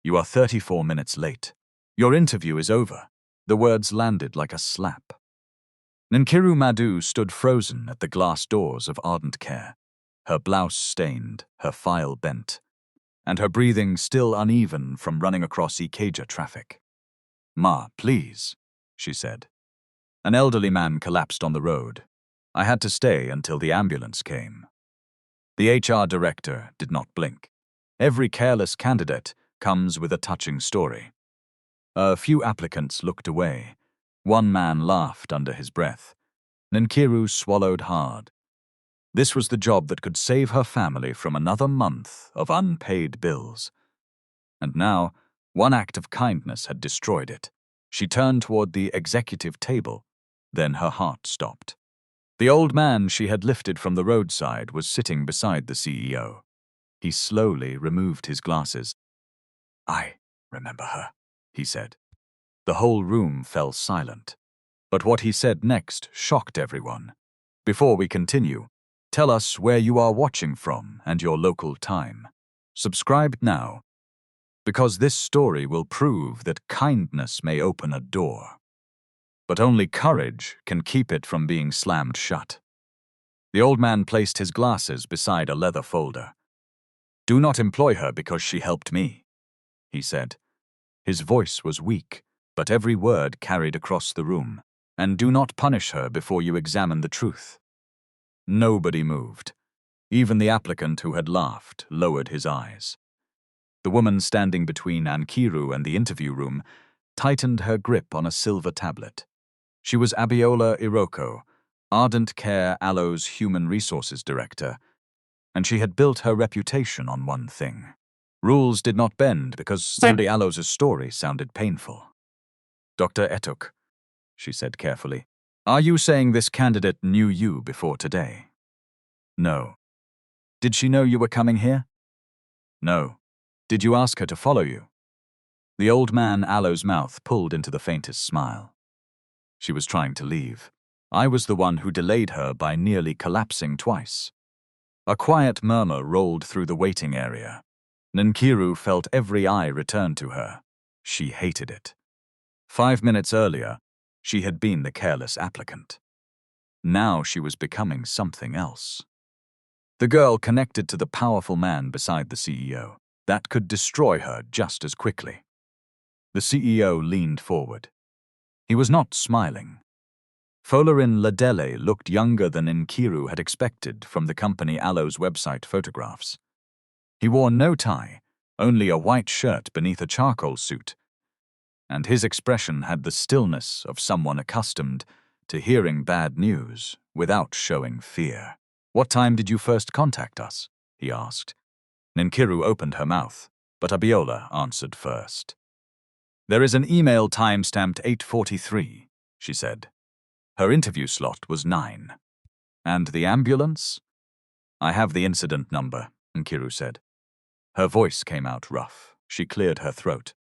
You are 34 minutes late. Your interview is over. The words landed like a slap. Nkiru Madu stood frozen at the glass doors of Ardent Care, her blouse stained, her file bent, and her breathing still uneven from running across Ikeja traffic. "Ma, please," she said. An elderly man collapsed on the road. I had to stay until the ambulance came. The HR director did not blink. Every careless candidate comes with a touching story. A few applicants looked away. One man laughed under his breath. Nkiru swallowed hard. This was the job that could save her family from another month of unpaid bills. And now, one act of kindness had destroyed it. She turned toward the executive table. Then her heart stopped. The old man she had lifted from the roadside was sitting beside the CEO. He slowly removed his glasses. "I remember her," he said. The whole room fell silent. But what he said next shocked everyone. "Before we continue, tell us where you are watching from and your local time. Subscribe now, because this story will prove that kindness may open a door, but only courage can keep it from being slammed shut." The old man placed his glasses beside a leather folder. "Do not employ her because she helped me," he said. His voice was weak, but every word carried across the room. "And do not punish her before you examine the truth." Nobody moved. Even the applicant who had laughed lowered his eyes. The woman standing between Nkiru and the interview room tightened her grip on a silver tablet. She was Abiola Iroko, Ardent Care Aloe's Human Resources Director, and she had built her reputation on one thing. Rules did not bend because Cindy Aloe's story sounded painful. "Dr. Etok," she said carefully, "are you saying this candidate knew you before today?" "No." "Did she know you were coming here?" "No." "Did you ask her to follow you?" The old man Aloe's mouth pulled into the faintest smile. "She was trying to leave. I was the one who delayed her by nearly collapsing twice." A quiet murmur rolled through the waiting area. Nkiru felt every eye return to her. She hated it. 5 minutes earlier, she had been the careless applicant. Now she was becoming something else. The girl connected to the powerful man beside the CEO. That could destroy her just as quickly. The CEO leaned forward. He was not smiling. Folarin Ladele looked younger than Nkiru had expected from the company Aloe's website photographs. He wore no tie, only a white shirt beneath a charcoal suit, and his expression had the stillness of someone accustomed to hearing bad news without showing fear. "What time did you first contact us?" he asked. Nkiru opened her mouth, but Abiola answered first. "There is an email time-stamped 8:43, she said. Her interview slot was 9. "And the ambulance?" "I have the incident number," Nkiru said. Her voice came out rough. She cleared her throat.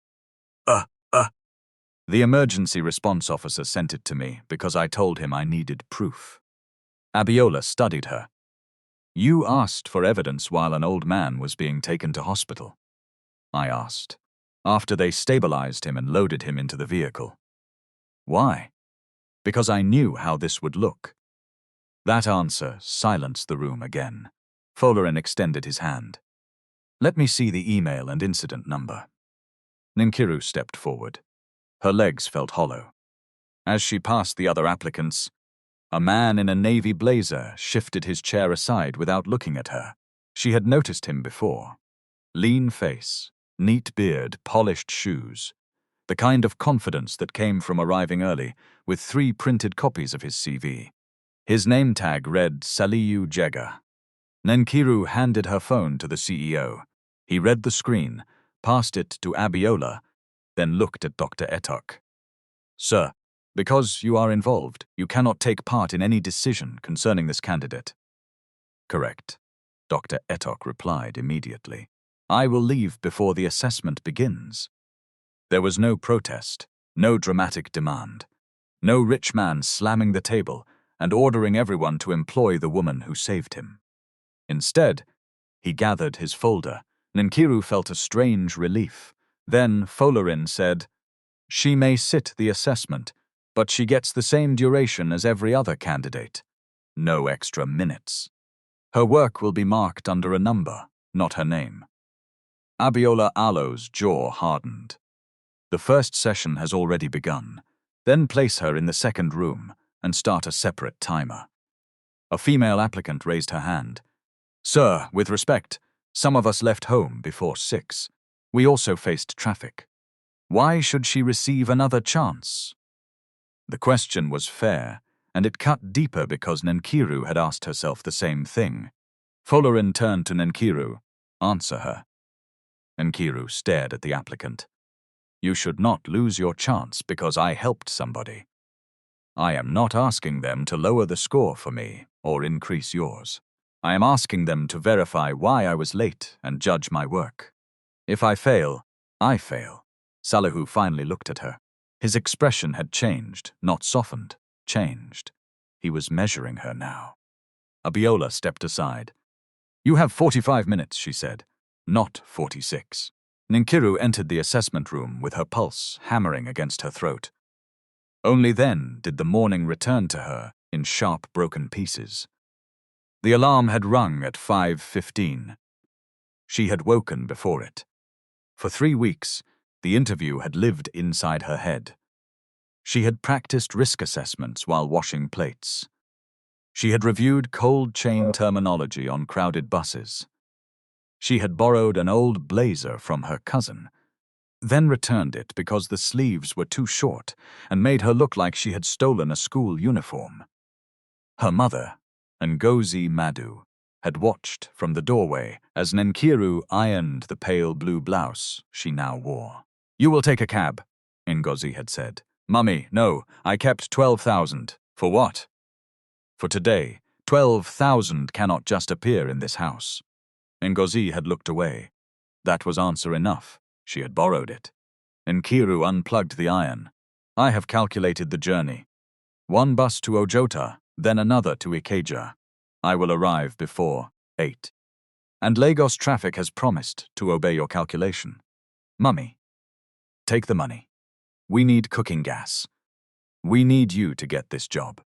The emergency response officer sent it to me because I told him I needed proof." Abiola studied her. "You asked for evidence while an old man was being taken to hospital." "I asked, after they stabilized him and loaded him into the vehicle." "Why?" "Because I knew how this would look." That answer silenced the room again. Folarin extended his hand. "Let me see the email and incident number." Nkiru stepped forward. Her legs felt hollow. As she passed the other applicants, a man in a navy blazer shifted his chair aside without looking at her. She had noticed him before. Lean face, neat beard, polished shoes. The kind of confidence that came from arriving early, with 3 printed copies of his CV. His name tag read Saliu Jega. Nkiru handed her phone to the CEO. He read the screen, passed it to Abiola, then looked at Dr. Etok. "Sir, because you are involved, you cannot take part in any decision concerning this candidate." "Correct," Dr. Etok replied immediately. "I will leave before the assessment begins." There was no protest, no dramatic demand, no rich man slamming the table and ordering everyone to employ the woman who saved him. Instead, he gathered his folder. Nkiru felt a strange relief. Then Folarin said, "She may sit the assessment, but she gets the same duration as every other candidate. No extra minutes. Her work will be marked under a number, not her name." Abiola Alo's jaw hardened. "The first session has already begun. Then place her in the second room and start a separate timer." A female applicant raised her hand. "Sir, with respect, some of us left home before 6. We also faced traffic. Why should she receive another chance?" The question was fair, and it cut deeper because Nkiru had asked herself the same thing. Folarin turned to Nkiru. "Answer her." Nkiru stared at the applicant. "You should not lose your chance because I helped somebody. I am not asking them to lower the score for me or increase yours. I am asking them to verify why I was late and judge my work. If I fail, I fail." Salihu finally looked at her. His expression had changed, not softened, changed. He was measuring her now. Abiola stepped aside. "You have 45 minutes, she said, not 46. Nkiru entered the assessment room with her pulse hammering against her throat. Only then did the morning return to her in sharp, broken pieces. The alarm had rung at 5:15. She had woken before it. For 3 weeks, the interview had lived inside her head. She had practiced risk assessments while washing plates. She had reviewed cold chain terminology on crowded buses. She had borrowed an old blazer from her cousin, then returned it because the sleeves were too short and made her look like she had stolen a school uniform. Her mother, Nkiru Madu, had watched from the doorway as Nkiru ironed the pale blue blouse she now wore. "You will take a cab," Ngozi had said. "Mummy, no, I kept 12,000. For what?" "For today. 12,000 cannot just appear in this house." Ngozi had looked away. That was answer enough. She had borrowed it. Nkiru unplugged the iron. "I have calculated the journey. 1 bus to Ojota, then another to Ikeja. I will arrive before 8. And Lagos traffic has promised to obey your calculation. Mummy, take the money. We need cooking gas. We need you to get this job."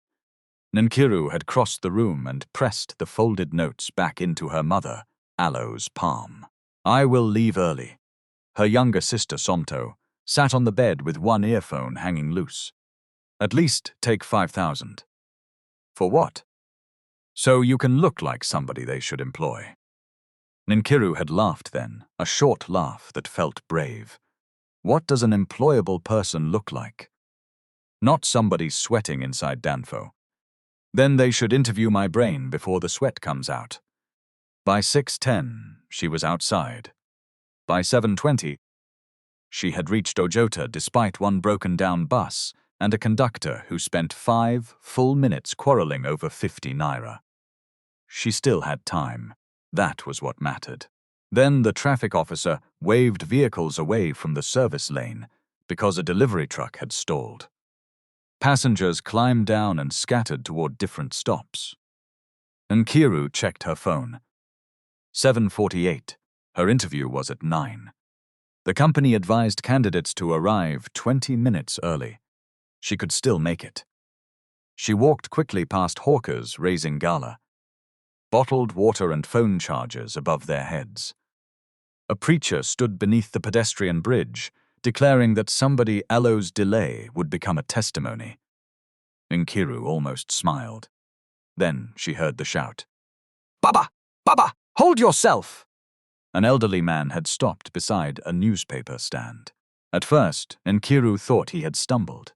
Nkiru had crossed the room and pressed the folded notes back into her mother, Alo's palm. "I will leave early." Her younger sister, Somto, sat on the bed with one earphone hanging loose. "At least take 5,000. "For what?" "So you can look like somebody they should employ." Nkiru had laughed then, a short laugh that felt brave. What does an employable person look like? Not somebody sweating inside Danfo. Then they should interview my brain before the sweat comes out. By 6:10, she was outside. By 7:20, she had reached Ojota despite one broken-down bus and a conductor who spent 5 full minutes quarreling over 50 naira. She still had time. That was what mattered. Then the traffic officer waved vehicles away from the service lane because a delivery truck had stalled. Passengers climbed down and scattered toward different stops. Nkiru checked her phone. 7:48. Her interview was at 9. The company advised candidates to arrive 20 minutes early. She could still make it. She walked quickly past hawkers raising gala. Bottled water and phone chargers above their heads. A preacher stood beneath the pedestrian bridge, declaring that somebody Alo's delay would become a testimony. Nkiru almost smiled. Then she heard the shout. "Baba! Baba! Hold yourself!" An elderly man had stopped beside a newspaper stand. At first, Nkiru thought he had stumbled.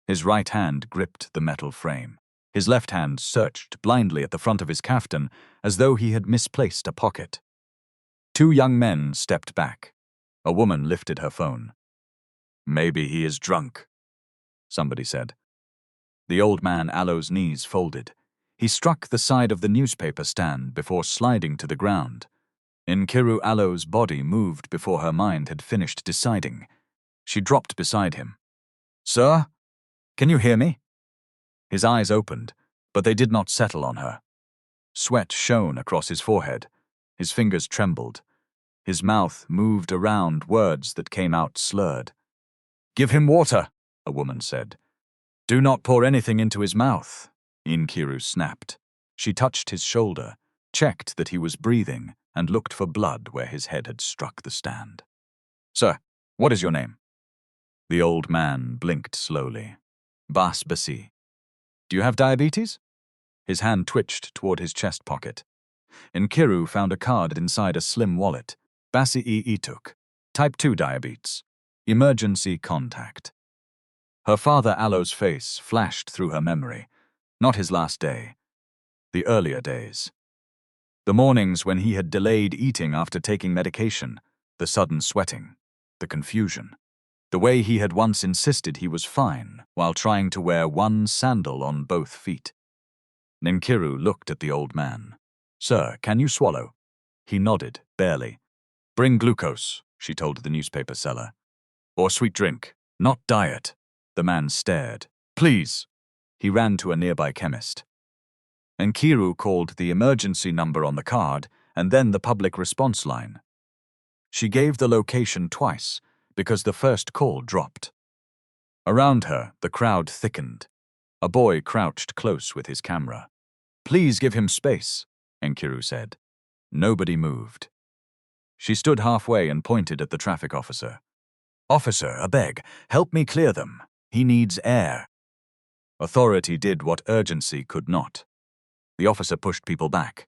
His right hand gripped the metal frame. His left hand searched blindly at the front of his kaftan as though he had misplaced a pocket. 2 young men stepped back. A woman lifted her phone. "Maybe he is drunk," somebody said. The old man Alo's knees folded. He struck the side of the newspaper stand before sliding to the ground. Nkiru Alo's body moved before her mind had finished deciding. She dropped beside him. "Sir? Can you hear me?" His eyes opened, but they did not settle on her. Sweat shone across his forehead. His fingers trembled. His mouth moved around, words that came out slurred. "Give him water," a woman said. "Do not pour anything into his mouth," Nkiru snapped. She touched his shoulder, checked that he was breathing, and looked for blood where his head had struck the stand. "Sir, what is your name?" The old man blinked slowly. "Bas Basi." "Do you have diabetes?" His hand twitched toward his chest pocket. Nkiru found a card inside a slim wallet. "Basi Ituk. Type 2 diabetes. Emergency contact." Her father Alo's face flashed through her memory. Not his last day. The earlier days. The mornings when he had delayed eating after taking medication, the sudden sweating, the confusion. The way he had once insisted he was fine while trying to wear one sandal on both feet. Nkiru looked at the old man. "Sir, can you swallow?" He nodded, barely. "Bring glucose," she told the newspaper seller. "Or sweet drink, not diet." The man stared. "Please." He ran to a nearby chemist. Nkiru called the emergency number on the card and then the public response line. She gave the location twice because the first call dropped. Around her, the crowd thickened. A boy crouched close with his camera. "Please give him space," Nkiru said. Nobody moved. She stood halfway and pointed at the traffic officer. "Officer, I beg, help me clear them. He needs air." Authority did what urgency could not. The officer pushed people back.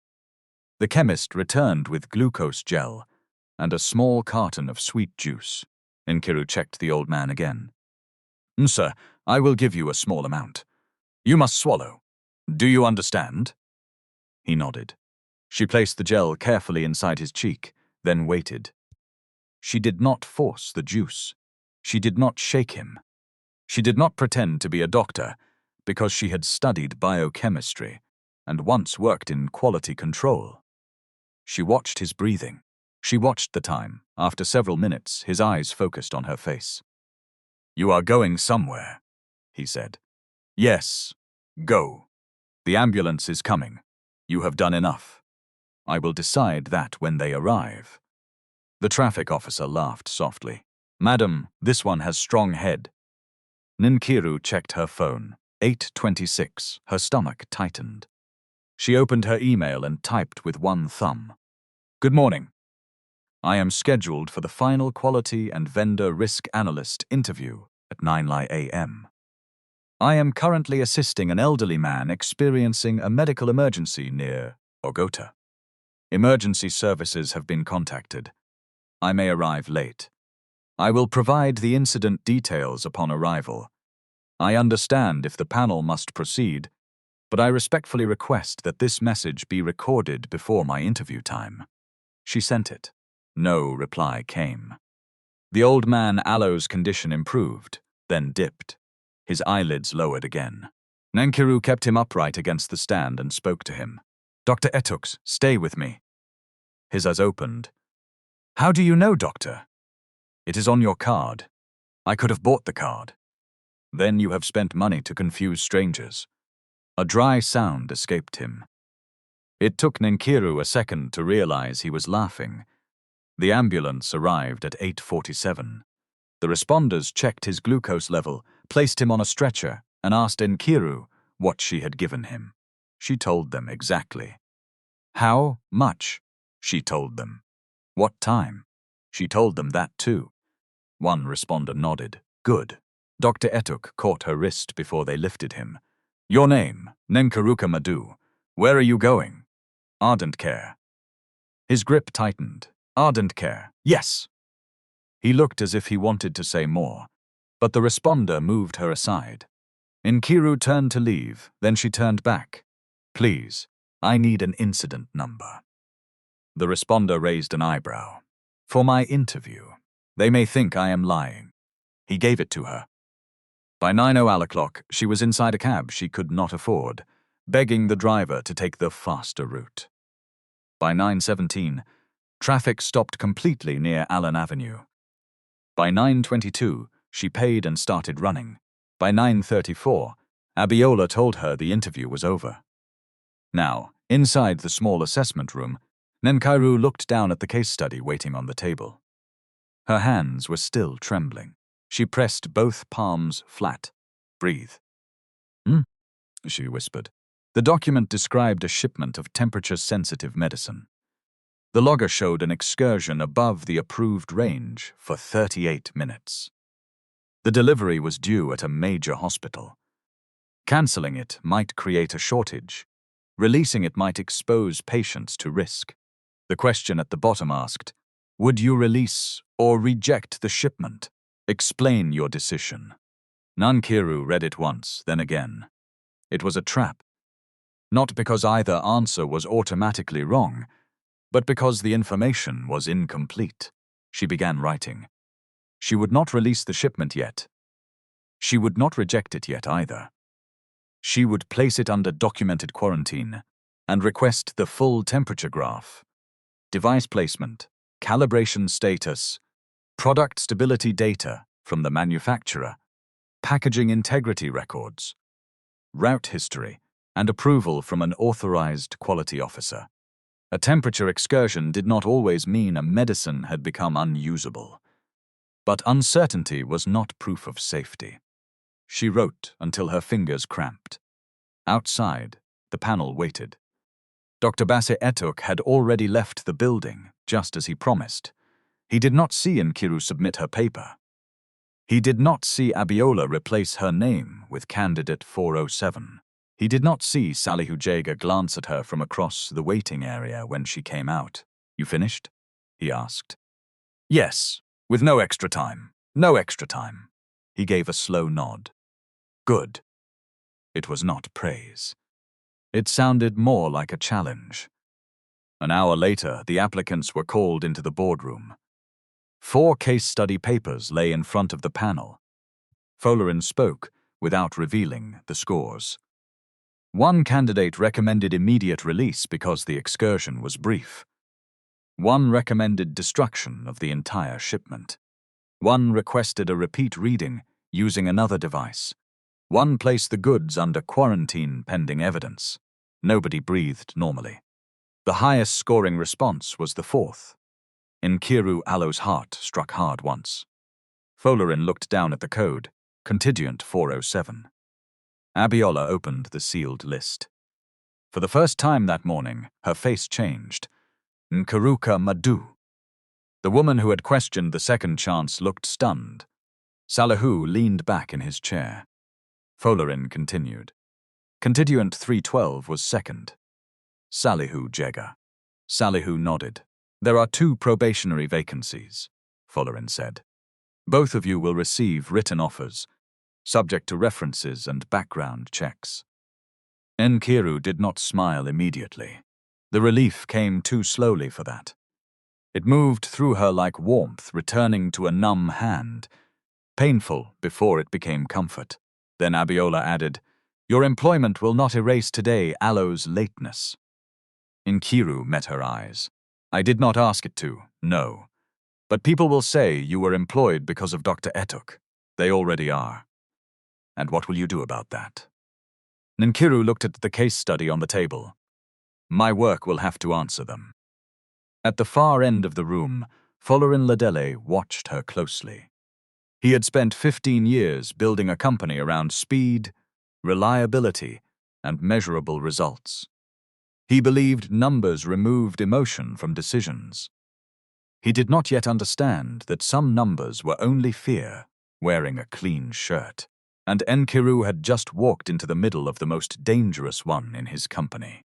The chemist returned with glucose gel and a small carton of sweet juice. Nkiru checked the old man again. "Sir, I will give you a small amount. You must swallow. Do you understand?" He nodded. She placed the gel carefully inside his cheek, then waited. She did not force the juice. She did not shake him. She did not pretend to be a doctor, because she had studied biochemistry and once worked in quality control. She watched his breathing. She watched the time. After several minutes, his eyes focused on her face. "You are going somewhere," he said. "Yes, go. The ambulance is coming. You have done enough. I will decide that when they arrive." The traffic officer laughed softly. "Madam, this one has strong head." Nkiru checked her phone. 8:26. Her stomach tightened. She opened her email and typed with one thumb. "Good morning. I am scheduled for the final quality and vendor risk analyst interview at 9 a.m. I am currently assisting an elderly man experiencing a medical emergency near Bogota. Emergency services have been contacted. I may arrive late. I will provide the incident details upon arrival. I understand if the panel must proceed, but I respectfully request that this message be recorded before my interview time." She sent it. No reply came. The old man Alo's condition improved, then dipped. His eyelids lowered again. Nkiru kept him upright against the stand and spoke to him. "Dr. Etux, stay with me." His eyes opened. "How do you know, doctor?" "It is on your card. I could have bought the card." "Then you have spent money to confuse strangers." A dry sound escaped him. It took Nkiru a second to realize he was laughing. The ambulance arrived at 8:47. The responders checked his glucose level, placed him on a stretcher, and asked Nkiru what she had given him. She told them exactly. How much? She told them. What time? She told them that too. One responder nodded. "Good." Dr. Etuk caught her wrist before they lifted him. "Your name, Nkiru Madu. Where are you going?" "Ardent Care." His grip tightened. "Ardent Care, yes." He looked as if he wanted to say more, but the responder moved her aside. Nkiru turned to leave, then she turned back. "Please, I need an incident number." The responder raised an eyebrow. "For my interview. They may think I am lying." He gave it to her. By 9:00 she was inside a cab she could not afford, begging the driver to take the faster route. By 9:17, traffic stopped completely near Allen Avenue. By 9:22, she paid and started running. By 9:34, Abiola told her the interview was over. Now, inside the small assessment room, Nkiru looked down at the case study waiting on the table. Her hands were still trembling. She pressed both palms flat. "Breathe." "Hmm?" she whispered. The document described a shipment of temperature-sensitive medicine. The logger showed an excursion above the approved range for 38 minutes. The delivery was due at a major hospital. Cancelling it might create a shortage. Releasing it might expose patients to risk. The question at the bottom asked, "Would you release or reject the shipment? Explain your decision." Nkiru read it once, then again. It was a trap. Not because either answer was automatically wrong, but because the information was incomplete. She began writing. She would not release the shipment yet. She would not reject it yet either. She would place it under documented quarantine and request the full temperature graph, device placement, calibration status, product stability data from the manufacturer, packaging integrity records, route history, and approval from an authorized quality officer. A temperature excursion did not always mean a medicine had become unusable. But uncertainty was not proof of safety. She wrote until her fingers cramped. Outside, the panel waited. Dr. Basse Etuk had already left the building, just as he promised. He did not see Nkiru submit her paper. He did not see Abiola replace her name with candidate 407. He did not see Salihu Jaga glance at her from across the waiting area when she came out. "You finished?" he asked. "Yes, with no extra time. No extra time." He gave a slow nod. "Good." It was not praise. It sounded more like a challenge. An hour later, the applicants were called into the boardroom. 4 case study papers lay in front of the panel. Folarin spoke without revealing the scores. One candidate recommended immediate release because the excursion was brief. One recommended destruction of the entire shipment. One requested a repeat reading using another device. One placed the goods under quarantine pending evidence. Nobody breathed normally. The highest scoring response was the 4th. Nkiru Allo's heart struck hard once. Folarin looked down at the code, Constituent 407. Abiola opened the sealed list. For the first time that morning, her face changed. Nkiru Madu. The woman who had questioned the second chance looked stunned. Salihu leaned back in his chair. Folarin continued. Constituent 312 was second. Salihu Jega. Salihu nodded. "There are 2 probationary vacancies," Folarin said. "Both of you will receive written offers, subject to references and background checks." Nkiru did not smile immediately. The relief came too slowly for that. It moved through her like warmth returning to a numb hand, painful before it became comfort. Then Abiola added, "Your employment will not erase today Allo's lateness." Nkiru met her eyes. "I did not ask it to, no. But people will say you were employed because of Dr. Etuk. They already are. And what will you do about that?" Nkiru looked at the case study on the table. "My work will have to answer them." At the far end of the room, Folarin Ladele watched her closely. He had spent 15 years building a company around speed, reliability, and measurable results. He believed numbers removed emotion from decisions. He did not yet understand that some numbers were only fear wearing a clean shirt, and Nkiru had just walked into the middle of the most dangerous one in his company.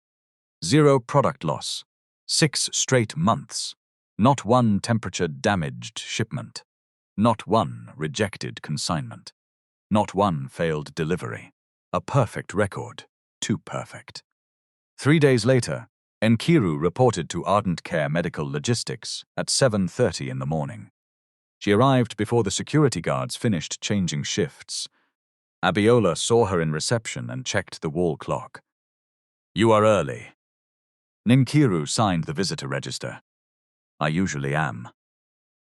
0 product loss, 6 straight months, not one temperature-damaged shipment, not one rejected consignment, not one failed delivery. A perfect record, too perfect. 3 days later, Nkiru reported to Ardent Care Medical Logistics at 7:30 in the morning. She arrived before the security guards finished changing shifts. Abiola saw her in reception and checked the wall clock. "You are early." Nkiru signed the visitor register. "I usually am."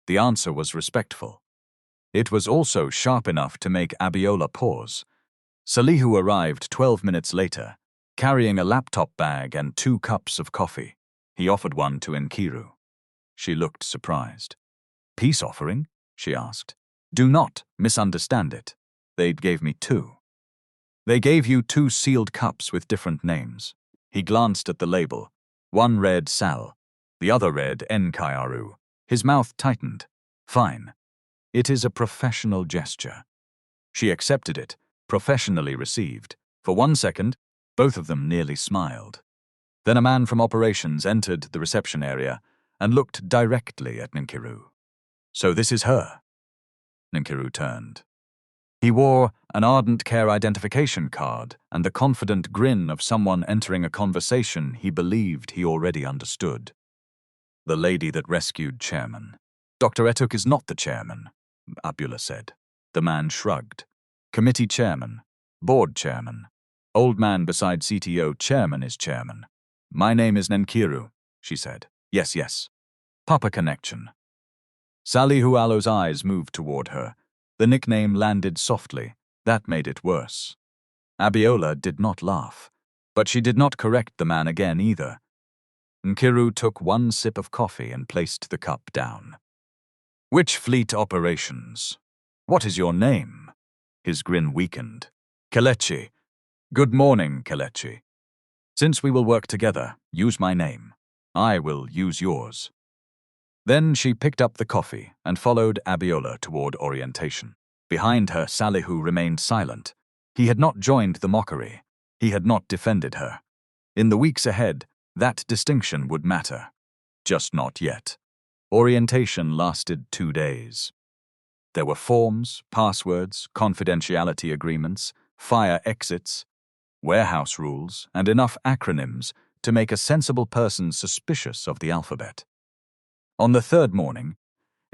The answer was respectful. It was also sharp enough to make Abiola pause. Salihu arrived 12 minutes later, carrying a laptop bag and 2 cups of coffee. He offered one to Nkiru. She looked surprised. Peace offering? She asked. Do not misunderstand it. They gave me two. They gave you two sealed cups with different names. He glanced at the label. One read Sal, the other read Nkiru. His mouth tightened. Fine. It is a professional gesture. She accepted it, professionally received. For 1 second, both of them nearly smiled. Then a man from operations entered the reception area and looked directly at Nkiru. So this is her. Nkiru turned. He wore an Ardent Care identification card and the confident grin of someone entering a conversation he believed he already understood. The lady that rescued Chairman. Dr. Etuk is not the chairman, Abula said. The man shrugged. Committee chairman, board chairman. Old man beside CTO chairman is chairman. My name is Nkiru, she said. Yes, yes. Papa connection. Salihu Alo's eyes moved toward her. The nickname landed softly. That made it worse. Abiola did not laugh, but she did not correct the man again either. Nkiru took one sip of coffee and placed the cup down. Which fleet operations? What is your name? His grin weakened. Kelechi. Good morning, Kelechi. Since we will work together, use my name. I will use yours. Then she picked up the coffee and followed Abiola toward orientation. Behind her, Salihu remained silent. He had not joined the mockery. He had not defended her. In the weeks ahead, that distinction would matter. Just not yet. Orientation lasted 2 days. There were forms, passwords, confidentiality agreements, fire exits, warehouse rules, and enough acronyms to make a sensible person suspicious of the alphabet. On the 3rd morning,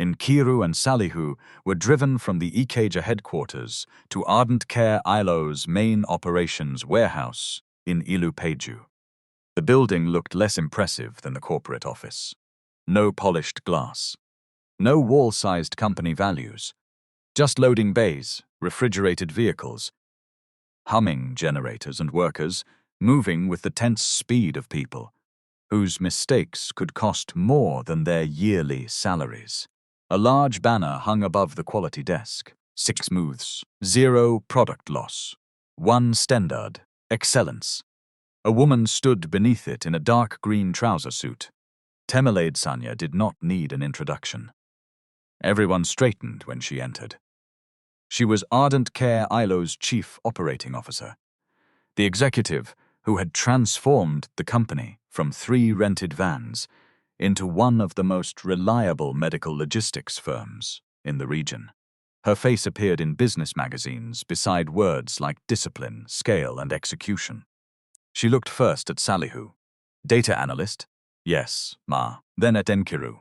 Nkiru and Salihu were driven from the Ikeja headquarters to Ardent Care ILO's main operations warehouse in Ilupeju. The building looked less impressive than the corporate office. No polished glass. No wall-sized company values. Just loading bays, refrigerated vehicles, humming generators and workers, moving with the tense speed of people, whose mistakes could cost more than their yearly salaries. A large banner hung above the quality desk. 6 moves, 0 product loss, 1 standard, excellence. A woman stood beneath it in a dark green trouser suit. Temelade Sanya did not need an introduction. Everyone straightened when she entered. She was Ardent Care ILO's chief operating officer, the executive who had transformed the company from 3 rented vans into one of the most reliable medical logistics firms in the region. Her face appeared in business magazines beside words like discipline, scale, and execution. She looked first at Salihu. Data analyst? Yes, Ma. Then at Nkiru.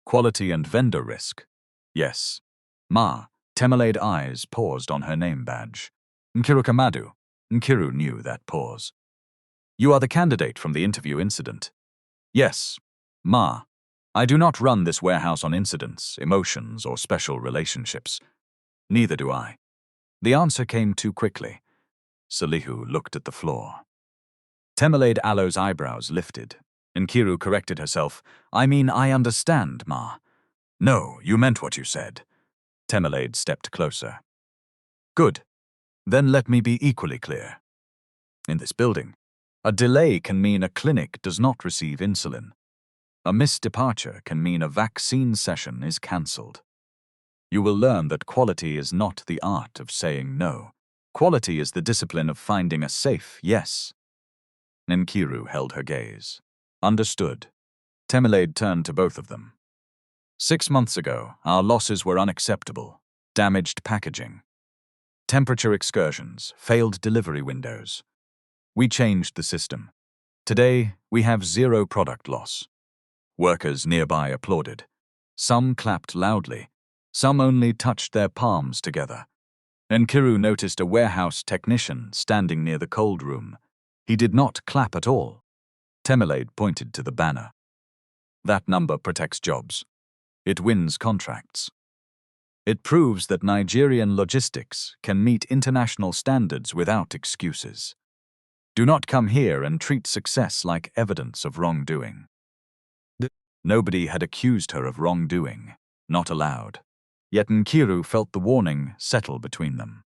Quality and vendor risk? Yes. Ma. Temelade eyes paused on her name badge. Nkiru Madu. Nkiru knew that pause. You are the candidate from the interview incident. Yes. Ma. I do not run this warehouse on incidents, emotions, or special relationships. Neither do I. The answer came too quickly. Salihu looked at the floor. Temelade Alo's eyebrows lifted. Nkiru corrected herself. I mean, I understand, Ma. No, you meant what you said. Temelade stepped closer. Good. Then let me be equally clear. In this building, a delay can mean a clinic does not receive insulin. A missed departure can mean a vaccine session is cancelled. You will learn that quality is not the art of saying no. Quality is the discipline of finding a safe yes. Nkiru held her gaze. Understood. Temelade turned to both of them. 6 months ago, our losses were unacceptable. Damaged packaging. Temperature excursions, failed delivery windows. We changed the system. Today, we have 0 product loss. Workers nearby applauded. Some clapped loudly. Some only touched their palms together. Nkiru noticed a warehouse technician standing near the cold room. He did not clap at all. Temelade pointed to the banner. That number protects jobs. It wins contracts. It proves that Nigerian logistics can meet international standards without excuses. Do not come here and treat success like evidence of wrongdoing. Nobody had accused her of wrongdoing. Not allowed. Yet Nkiru felt the warning settle between them.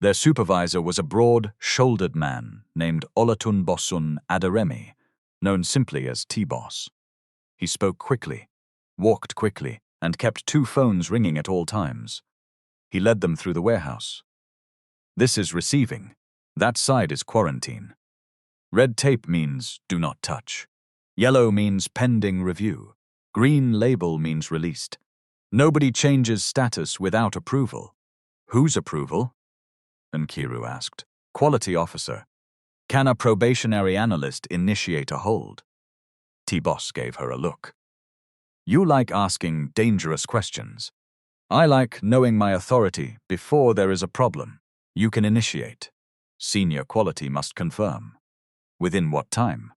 Their supervisor was a broad-shouldered man named Olatunbosun Adaremi, known simply as T-Boss. He spoke quickly, walked quickly, and kept 2 phones ringing at all times. He led them through the warehouse. This is receiving. That side is quarantine. Red tape means do not touch. Yellow means pending review. Green label means released. Nobody changes status without approval. Whose approval? Nkiru asked. Quality officer. Can a probationary analyst initiate a hold? T-Boss gave her a look. You like asking dangerous questions. I like knowing my authority before there is a problem. You can initiate. Senior quality must confirm. Within what time?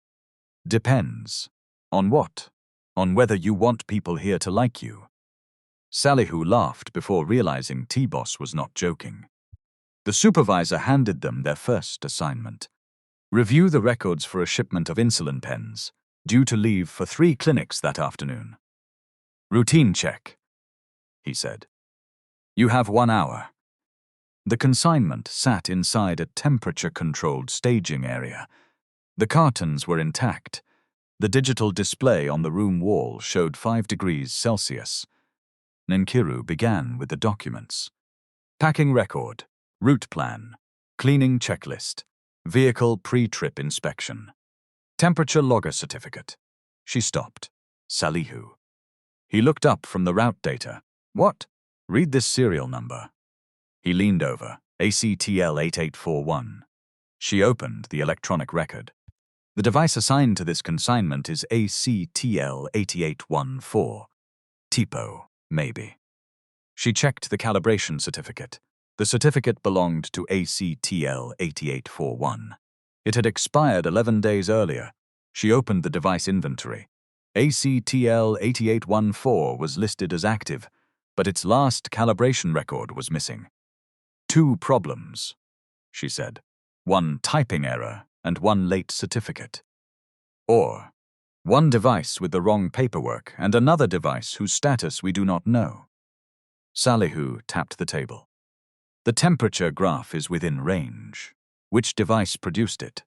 Depends. On what? On whether you want people here to like you. Salihu laughed before realizing T-Boss was not joking. The supervisor handed them their first assignment. Review the records for a shipment of insulin pens, due to leave for 3 clinics that afternoon. Routine check, he said. You have 1 hour. The consignment sat inside a temperature-controlled staging area. The cartons were intact. The digital display on the room wall showed 5 degrees Celsius. Nkiru began with the documents. Packing record, route plan, cleaning checklist, vehicle pre-trip inspection, temperature logger certificate. She stopped. Salihu. He looked up from the route data. What? Read this serial number. He leaned over. ACTL 8841. She opened the electronic record. The device assigned to this consignment is ACTL 8814. TPO, maybe. She checked the calibration certificate. The certificate belonged to ACTL 8841. It had expired 11 days earlier. She opened the device inventory. ACTL 8814 was listed as active, but its last calibration record was missing. 2 problems, she said. 1 typing error and 1 late certificate. Or 1 device with the wrong paperwork and another device whose status we do not know. Salihu tapped the table. The temperature graph is within range. Which device produced it?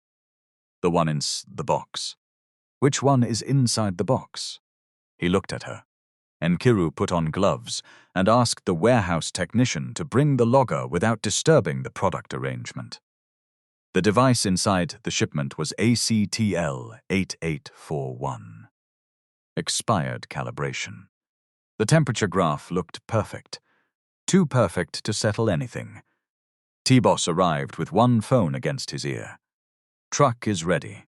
The one in the box. Which one is inside the box? He looked at her. Nkiru put on gloves and asked the warehouse technician to bring the logger without disturbing the product arrangement. The device inside the shipment was ACTL 8841. Expired calibration. The temperature graph looked perfect. Too perfect to settle anything. T-Boss arrived with 1 phone against his ear. Truck is ready.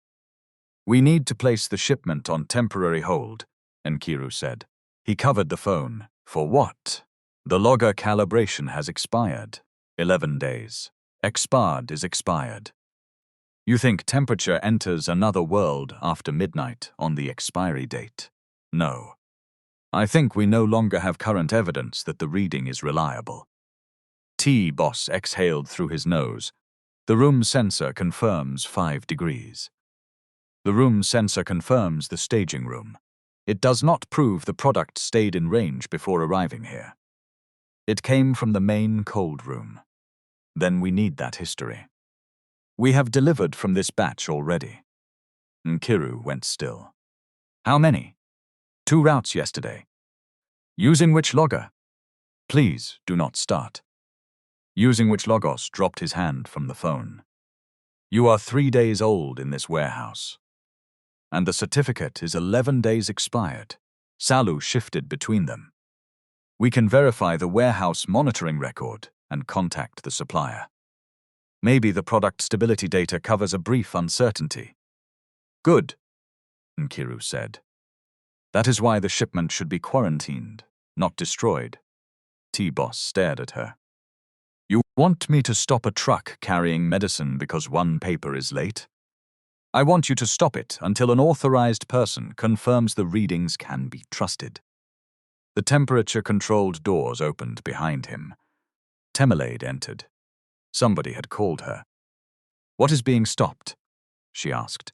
We need to place the shipment on temporary hold, Nkiru said. He covered the phone. For what? The logger calibration has expired. 11 days. Expired is expired. You think temperature enters another world after midnight on the expiry date? No. I think we no longer have current evidence that the reading is reliable. T-Boss exhaled through his nose. The room sensor confirms 5 degrees. The room sensor confirms the staging room. It does not prove the product stayed in range before arriving here. It came from the main cold room. Then we need that history. We have delivered from this batch already. Nkiru went still. How many? 2 routes yesterday. Using which logger? Please do not start. Using which logos dropped his hand from the phone. You are 3 days old in this warehouse. And the certificate is 11 days expired. Salu shifted between them. We can verify the warehouse monitoring record and contact the supplier. Maybe the product stability data covers a brief uncertainty. Good, Nkiru said. That is why the shipment should be quarantined, not destroyed. T-Boss stared at her. You want me to stop a truck carrying medicine because 1 paper is late? I want you to stop it until an authorized person confirms the readings can be trusted. The temperature-controlled doors opened behind him. Temelade entered. Somebody had called her. What is being stopped? She asked.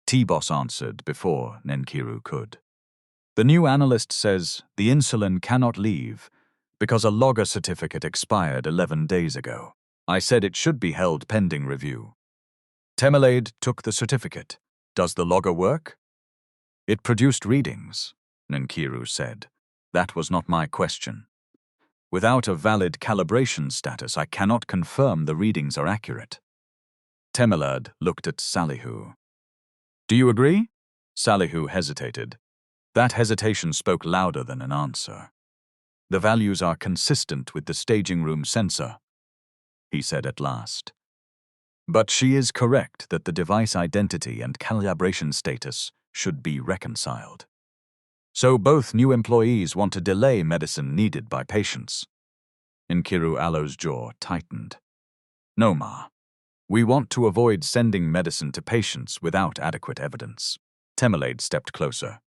T-Boss answered before Nkiru could. The new analyst says the insulin cannot leave because a logger certificate expired 11 days ago. I said it should be held pending review. Temelade took the certificate. Does the logger work? It produced readings, Nkiru said. That was not my question. Without a valid calibration status, I cannot confirm the readings are accurate. Temelade looked at Salihu. Do you agree? Salihu hesitated. That hesitation spoke louder than an answer. The values are consistent with the staging room sensor, he said at last. But she is correct that the device identity and calibration status should be reconciled. So both new employees want to delay medicine needed by patients. Nkiru Matu's jaw tightened. No, Ma. We want to avoid sending medicine to patients without adequate evidence. Temelade stepped closer.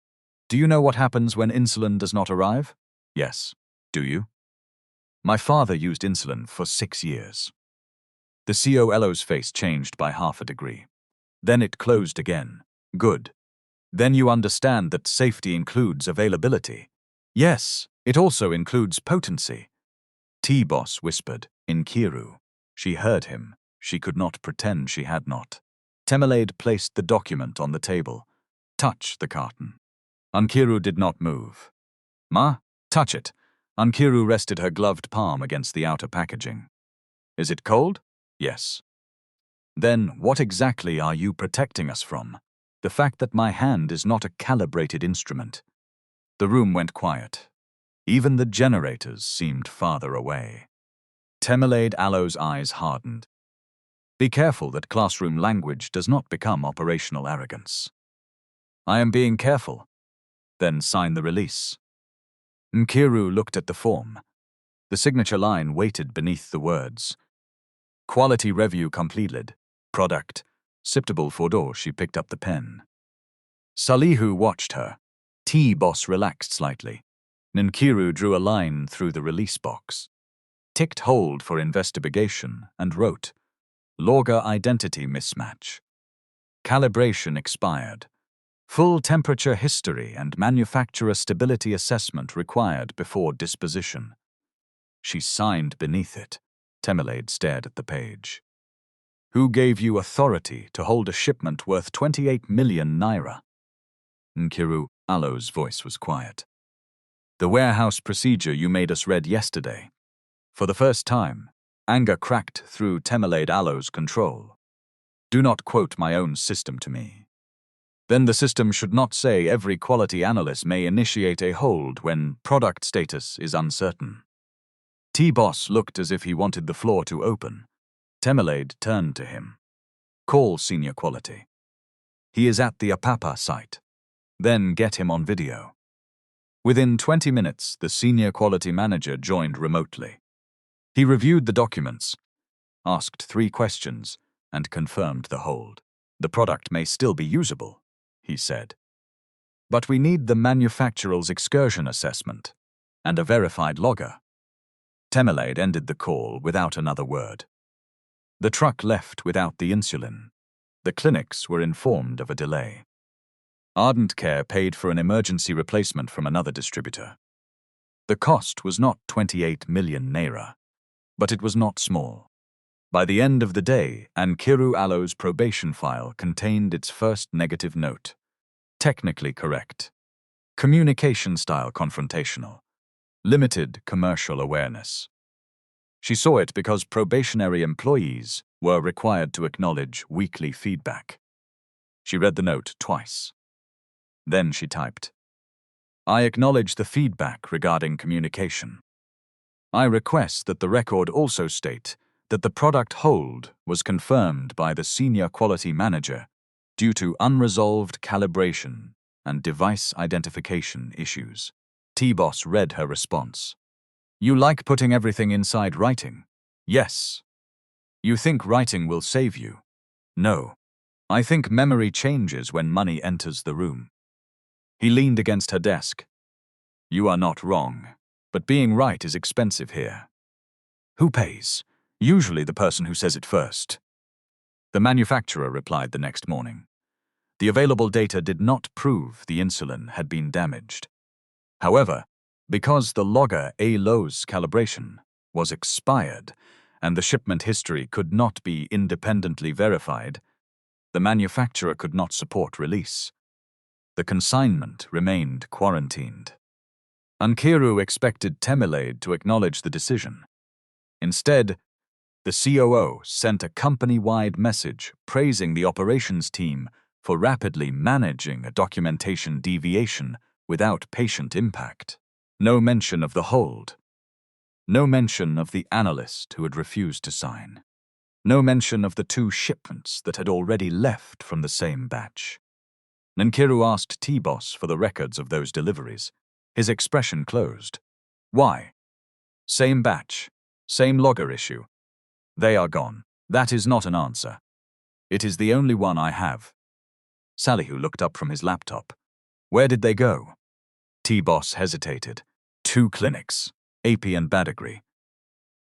Do you know what happens when insulin does not arrive? Yes. Do you? My father used insulin for 6 years. The COLO's face changed by half a degree. Then it closed again. Good. Then you understand that safety includes availability. Yes, it also includes potency. T-Boss whispered, Nkiru. She heard him. She could not pretend she had not. Temelade placed the document on the table. Touch the carton. Nkiru did not move. Ma, touch it. Nkiru rested her gloved palm against the outer packaging. Is it cold? Yes. Then what exactly are you protecting us from? The fact that my hand is not a calibrated instrument. The room went quiet. Even the generators seemed farther away. Temelade Matu's eyes hardened. Be careful that classroom language does not become operational arrogance. I am being careful. Then sign the release. Nkiru looked at the form. The signature line waited beneath the words. Quality review completed. Product. Acceptable for door. She picked up the pen. Salihu watched her. T-Boss relaxed slightly. Nkiru drew a line through the release box. Ticked hold for investigation and wrote, Logger identity mismatch. Calibration expired. Full temperature history and manufacturer stability assessment required before disposition. She signed beneath it. Temelade stared at the page. Who gave you authority to hold a shipment worth 28 million naira? Nkiru Matu's voice was quiet. The warehouse procedure you made us read yesterday. For the first time, anger cracked through Temelade Matu's control. Do not quote my own system to me. Then the system should not say every quality analyst may initiate a hold when product status is uncertain. T-Boss looked as if he wanted the floor to open. Temelade turned to him. Call senior quality. He is at the Apapa site. Then get him on video. Within 20 minutes, the senior quality manager joined remotely. He reviewed the documents, asked 3 questions, and confirmed the hold. The product may still be usable, he said. But we need the manufacturer's excursion assessment and a verified logger. Temelade ended the call without another word. The truck left without the insulin. The clinics were informed of a delay. Ardent Care paid for an emergency replacement from another distributor. The cost was not 28 million naira, but it was not small. By the end of the day, Nkiru Matu's probation file contained its first negative note. Technically correct. Communication style confrontational. Limited commercial awareness. She saw it because probationary employees were required to acknowledge weekly feedback. She read the note twice. Then she typed, I acknowledge the feedback regarding communication. I request that the record also state that the product hold was confirmed by the senior quality manager due to unresolved calibration and device identification issues. T-Boss read her response. You like putting everything inside writing? Yes. You think writing will save you? No. I think memory changes when money enters the room. He leaned against her desk. You are not wrong, but being right is expensive here. Who pays? Usually the person who says it first. The manufacturer replied the next morning. The available data did not prove the insulin had been damaged. However, because the logger A-Low's calibration was expired and the shipment history could not be independently verified, the manufacturer could not support release. The consignment remained quarantined. Nkiru expected Temilade to acknowledge the decision. Instead, the COO sent a company-wide message praising the operations team for rapidly managing a documentation deviation without patient impact. No mention of the hold. No mention of the analyst who had refused to sign. No mention of the 2 shipments that had already left from the same batch. Nkiru asked T-Boss for the records of those deliveries. His expression closed. Why? Same batch. Same logger issue. They are gone. That is not an answer. It is the only one I have. Salihu looked up from his laptop. Where did they go? T-Boss hesitated. 2 clinics, AP and Badagry.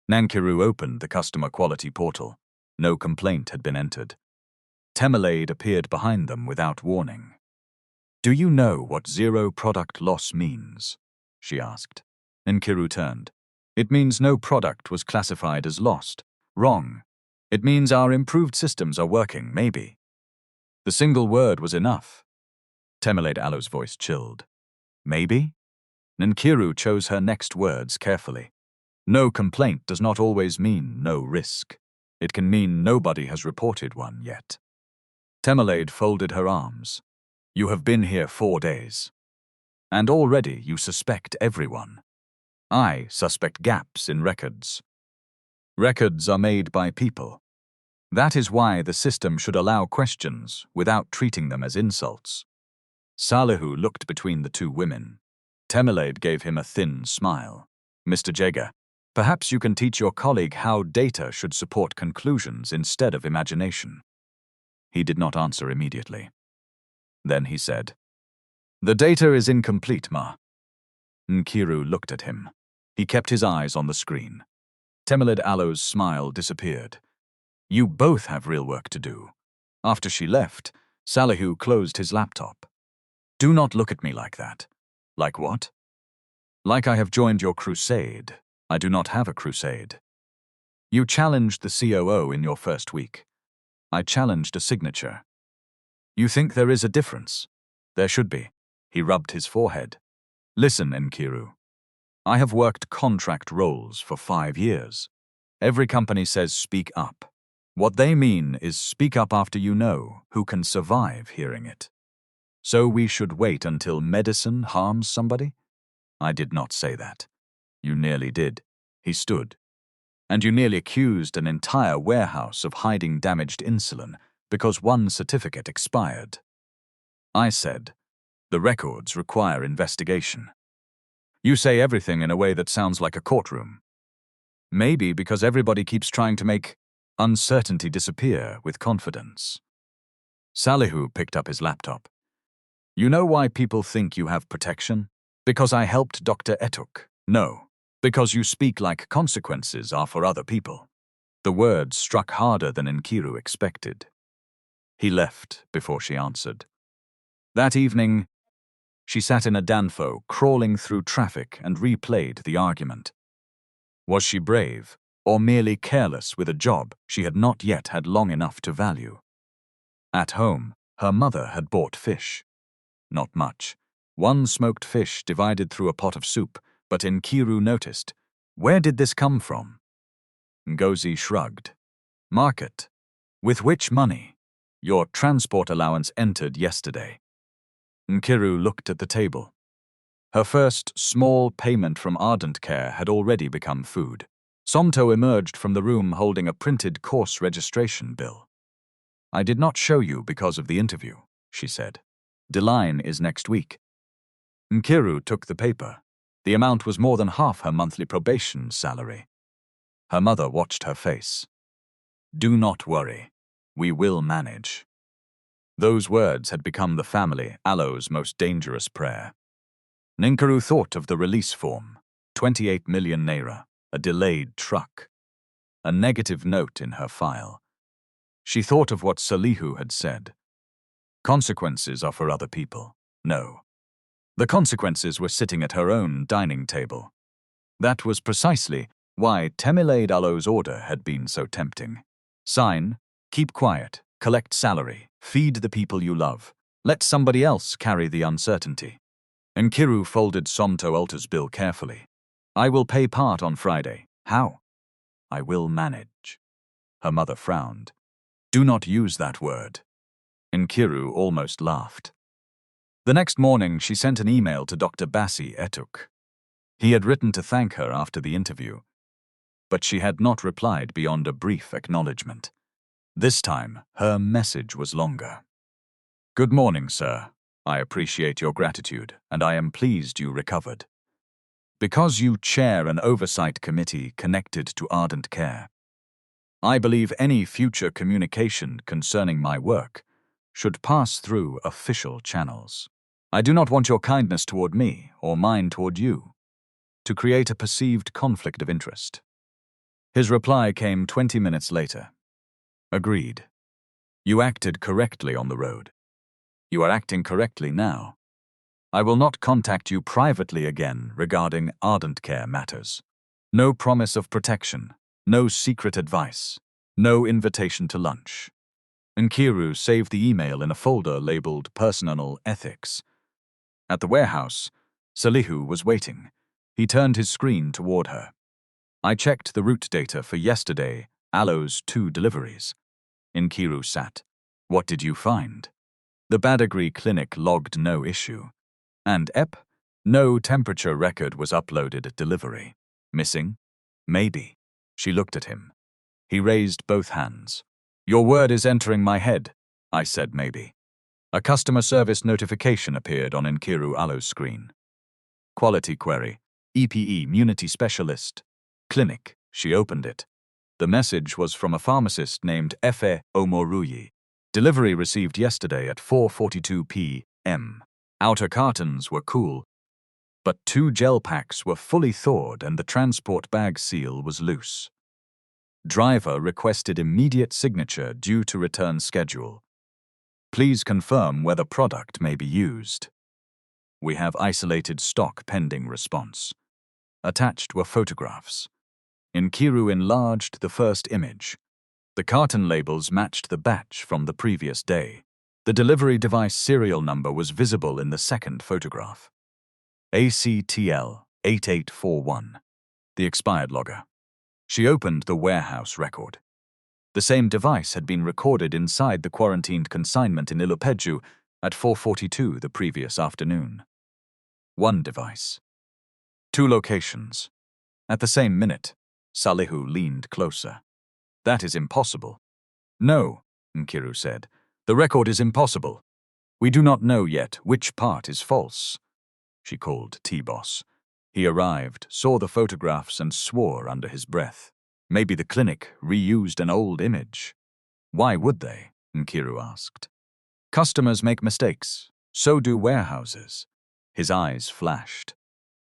Nkiru opened the customer quality portal. No complaint had been entered. Temilade appeared behind them without warning. Do you know what zero product loss means? She asked. Nkiru turned. It means no product was classified as lost. Wrong. It means our improved systems are working, maybe. The single word was enough. Temilade Alo's voice chilled. Maybe? Nkiru chose her next words carefully. No complaint does not always mean no risk. It can mean nobody has reported one yet. Temilade folded her arms. You have been here 4 days. And already you suspect everyone. I suspect gaps in records. Records are made by people. That is why the system should allow questions without treating them as insults. Salihu looked between the 2 women. Temilade gave him a thin smile. Mr. Jega, perhaps you can teach your colleague how data should support conclusions instead of imagination. He did not answer immediately. Then he said, The data is incomplete, Ma. Nkiru looked at him. He kept his eyes on the screen. Temilade Alo's smile disappeared. You both have real work to do. After she left, Salihu closed his laptop. Do not look at me like that. Like what? Like I have joined your crusade. I do not have a crusade. You challenged the COO in your first week. I challenged a signature. You think there is a difference? There should be. He rubbed his forehead. Listen, Nkiru. I have worked contract roles for 5 years. Every company says speak up. What they mean is speak up after you know who can survive hearing it. So we should wait until medicine harms somebody? I did not say that. You nearly did. He stood. And you nearly accused an entire warehouse of hiding damaged insulin because one certificate expired. I said, the records require investigation. You say everything in a way that sounds like a courtroom. Maybe because everybody keeps trying to make uncertainty disappear with confidence. Salihu picked up his laptop. You know why people think you have protection? Because I helped Dr. Etuk. No, because you speak like consequences are for other people. The words struck harder than Nkiru expected. He left before she answered. That evening, she sat in a Danfo, crawling through traffic and replayed the argument. Was she brave, or merely careless with a job she had not yet had long enough to value? At home, her mother had bought fish. Not much. 1 smoked fish divided through a pot of soup, but Nkiru noticed. Where did this come from? Ngozi shrugged. Market. With which money? Your transport allowance entered yesterday. Nkiru looked at the table. Her first small payment from Ardent Care had already become food. Somto emerged from the room holding a printed course registration bill. I did not show you because of the interview, she said. Deline is next week. Nkiru took the paper. The amount was more than half her monthly probation salary. Her mother watched her face. Do not worry. We will manage. Those words had become the family Alo's most dangerous prayer. Nkiru thought of the release form, 28 million naira, a delayed truck, a negative note in her file. She thought of what Salihu had said. Consequences are for other people. No. The consequences were sitting at her own dining table. That was precisely why Temilade Alo's order had been so tempting. Sign, keep quiet, collect salary, feed the people you love. Let somebody else carry the uncertainty. Nkiru folded Somto Alta's bill carefully. I will pay part on Friday. How? I will manage. Her mother frowned. Do not use that word. Nkiru almost laughed. The next morning, she sent an email to Dr. Bassi Etuk. He had written to thank her after the interview, but she had not replied beyond a brief acknowledgement. This time, her message was longer. Good morning, sir. I appreciate your gratitude, and I am pleased you recovered. Because you chair an oversight committee connected to Ardent Care, I believe any future communication concerning my work should pass through official channels. I do not want your kindness toward me or mine toward you to create a perceived conflict of interest. His reply came 20 minutes later. Agreed. You acted correctly on the road. You are acting correctly now. I will not contact you privately again regarding Ardent Care matters. No promise of protection, no secret advice, no invitation to lunch. Nkiru saved the email in a folder labeled Personal Ethics. At the warehouse, Salihu was waiting. He turned his screen toward her. I checked the route data for yesterday, Alo's 2 deliveries. Nkiru sat. What did you find? The Badagry clinic logged no issue. And no temperature record was uploaded at delivery. Missing? Maybe. She looked at him. He raised both hands. Your word is entering my head. I said maybe. A customer service notification appeared on Nkiru Alo's screen. Quality query. EPE Immunity Specialist. Clinic. She opened it. The message was from a pharmacist named Efe Omoruyi. Delivery received yesterday at 4:42 p.m. Outer cartons were cool, but 2 gel packs were fully thawed and the transport bag seal was loose. Driver requested immediate signature due to return schedule. Please confirm whether product may be used. We have isolated stock pending response. Attached were photographs. Nkiru enlarged the first image. The carton labels matched the batch from the previous day. The delivery device serial number was visible in the second photograph. ACTL 8841. The expired logger. She opened the warehouse record. The same device had been recorded inside the quarantined consignment in Ilupeju at 4:42 the previous afternoon. 1 device. 2 locations. At the same minute, Salihu leaned closer. That is impossible. No, Nkiru said. The record is impossible. We do not know yet which part is false. She called T-Boss. He arrived, saw the photographs and swore under his breath. Maybe the clinic reused an old image. Why would they? Nkiru asked. Customers make mistakes. So do warehouses. His eyes flashed.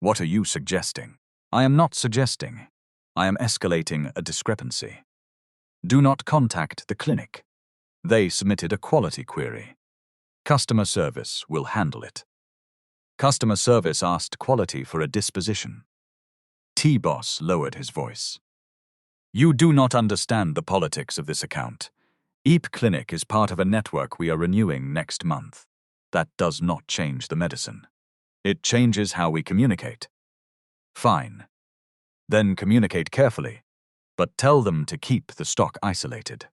What are you suggesting? I am not suggesting. I am escalating a discrepancy. Do not contact the clinic. They submitted a quality query. Customer service will handle it. Customer service asked quality for a disposition. T-Boss lowered his voice. You do not understand the politics of this account. EAP Clinic is part of a network we are renewing next month. That does not change the medicine. It changes how we communicate. Fine. Then communicate carefully, but tell them to keep the stock isolated.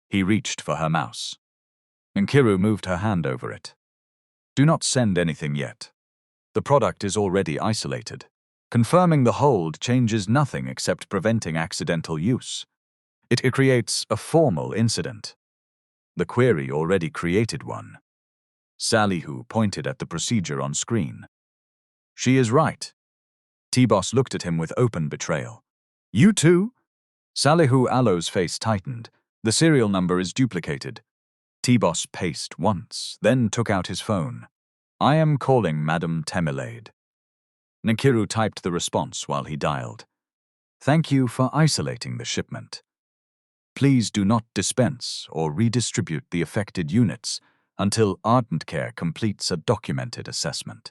He reached for her mouse. Nkiru moved her hand over it. Do not send anything yet. The product is already isolated. Confirming the hold changes nothing except preventing accidental use. It creates a formal incident. The query already created one. Salihu pointed at the procedure on screen. She is right. T-Boss looked at him with open betrayal. You too? Salihu Alo's face tightened. The serial number is duplicated. T-Boss paced once, then took out his phone. I am calling Madam Temilade. Nkiru typed the response while he dialed. Thank you for isolating the shipment. Please do not dispense or redistribute the affected units until Ardent Care completes a documented assessment.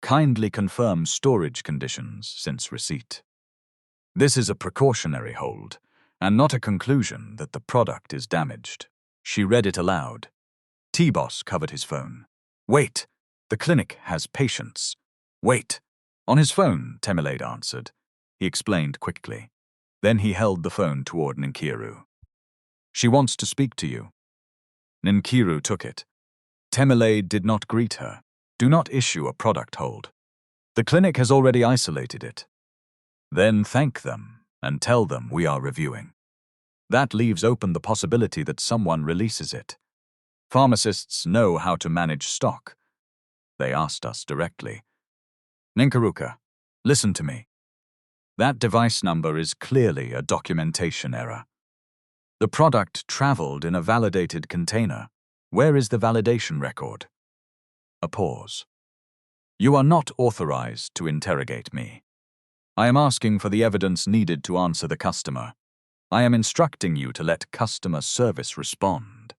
Kindly confirm storage conditions since receipt. This is a precautionary hold, and not a conclusion that the product is damaged. She read it aloud. T-Boss covered his phone. Wait, the clinic has patients. Wait. On his phone, Temilade answered. He explained quickly. Then he held the phone toward Nkiru. She wants to speak to you. Nkiru took it. Temilade did not greet her. Do not issue a product hold. The clinic has already isolated it. Then thank them and tell them we are reviewing. That leaves open the possibility that someone releases it. Pharmacists know how to manage stock. They asked us directly. Nkiru, listen to me. That device number is clearly a documentation error. The product traveled in a validated container. Where is the validation record? A pause. You are not authorized to interrogate me. I am asking for the evidence needed to answer the customer. I am instructing you to let customer service respond.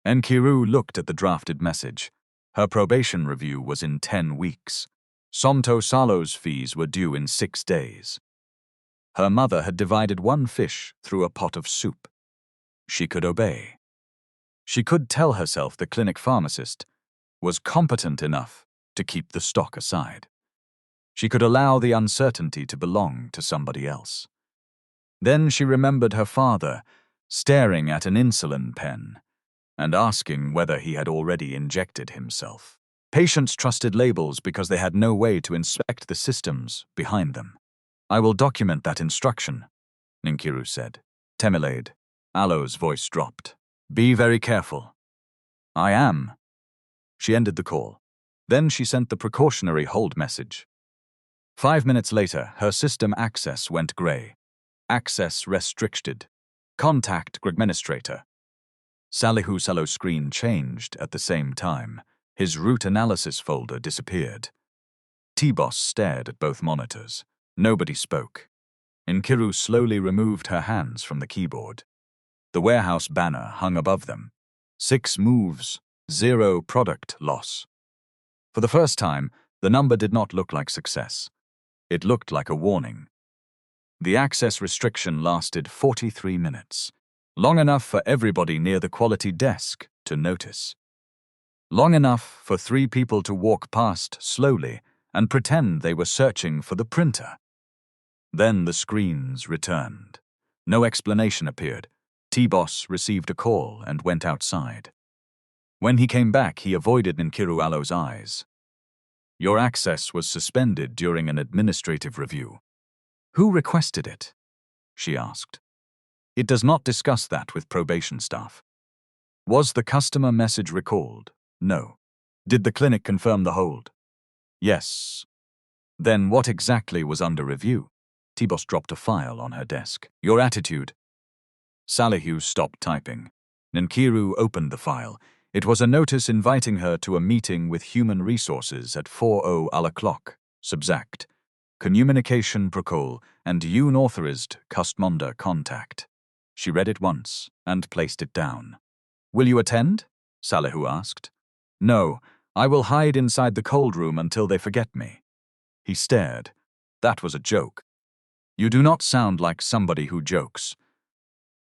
Nkiru looked at the drafted message. Her probation review was in 10 weeks. Somto Salo's fees were due in 6 days. Her mother had divided one fish through a pot of soup. She could obey. She could tell herself the clinic pharmacist was competent enough to keep the stock aside. She could allow the uncertainty to belong to somebody else. Then she remembered her father staring at an insulin pen and asking whether he had already injected himself. Patients trusted labels because they had no way to inspect the systems behind them. I will document that instruction, Nkiru said. Temilade. Alo's voice dropped. Be very careful. I am. She ended the call. Then she sent the precautionary hold message. 5 minutes later, her system access went gray. Access restricted. Contact administrator. Salihu Salo's screen changed at the same time. His root analysis folder disappeared. T-Boss stared at both monitors. Nobody spoke. Nkiru slowly removed her hands from the keyboard. The warehouse banner hung above them. 6 moves, 0 product loss. For the first time, the number did not look like success. It looked like a warning. The access restriction lasted 43 minutes. Long enough for everybody near the quality desk to notice. Long enough for 3 people to walk past slowly and pretend they were searching for the printer. Then the screens returned. No explanation appeared. T-Boss received a call and went outside. When he came back, he avoided Nkiru Alo's eyes. Your access was suspended during an administrative review. Who requested it? She asked. It does not discuss that with probation staff. Was the customer message recalled? No. Did the clinic confirm the hold? Yes. Then what exactly was under review? T-Boss dropped a file on her desk. Your attitude. Salihu stopped typing. Nkiru opened the file. It was a notice inviting her to a meeting with Human Resources at 4:00 Subsact. Communication protocol and unauthorized customer contact. She read it once and placed it down. Will you attend? Salihu asked. No, I will hide inside the cold room until they forget me. He stared. That was a joke. You do not sound like somebody who jokes.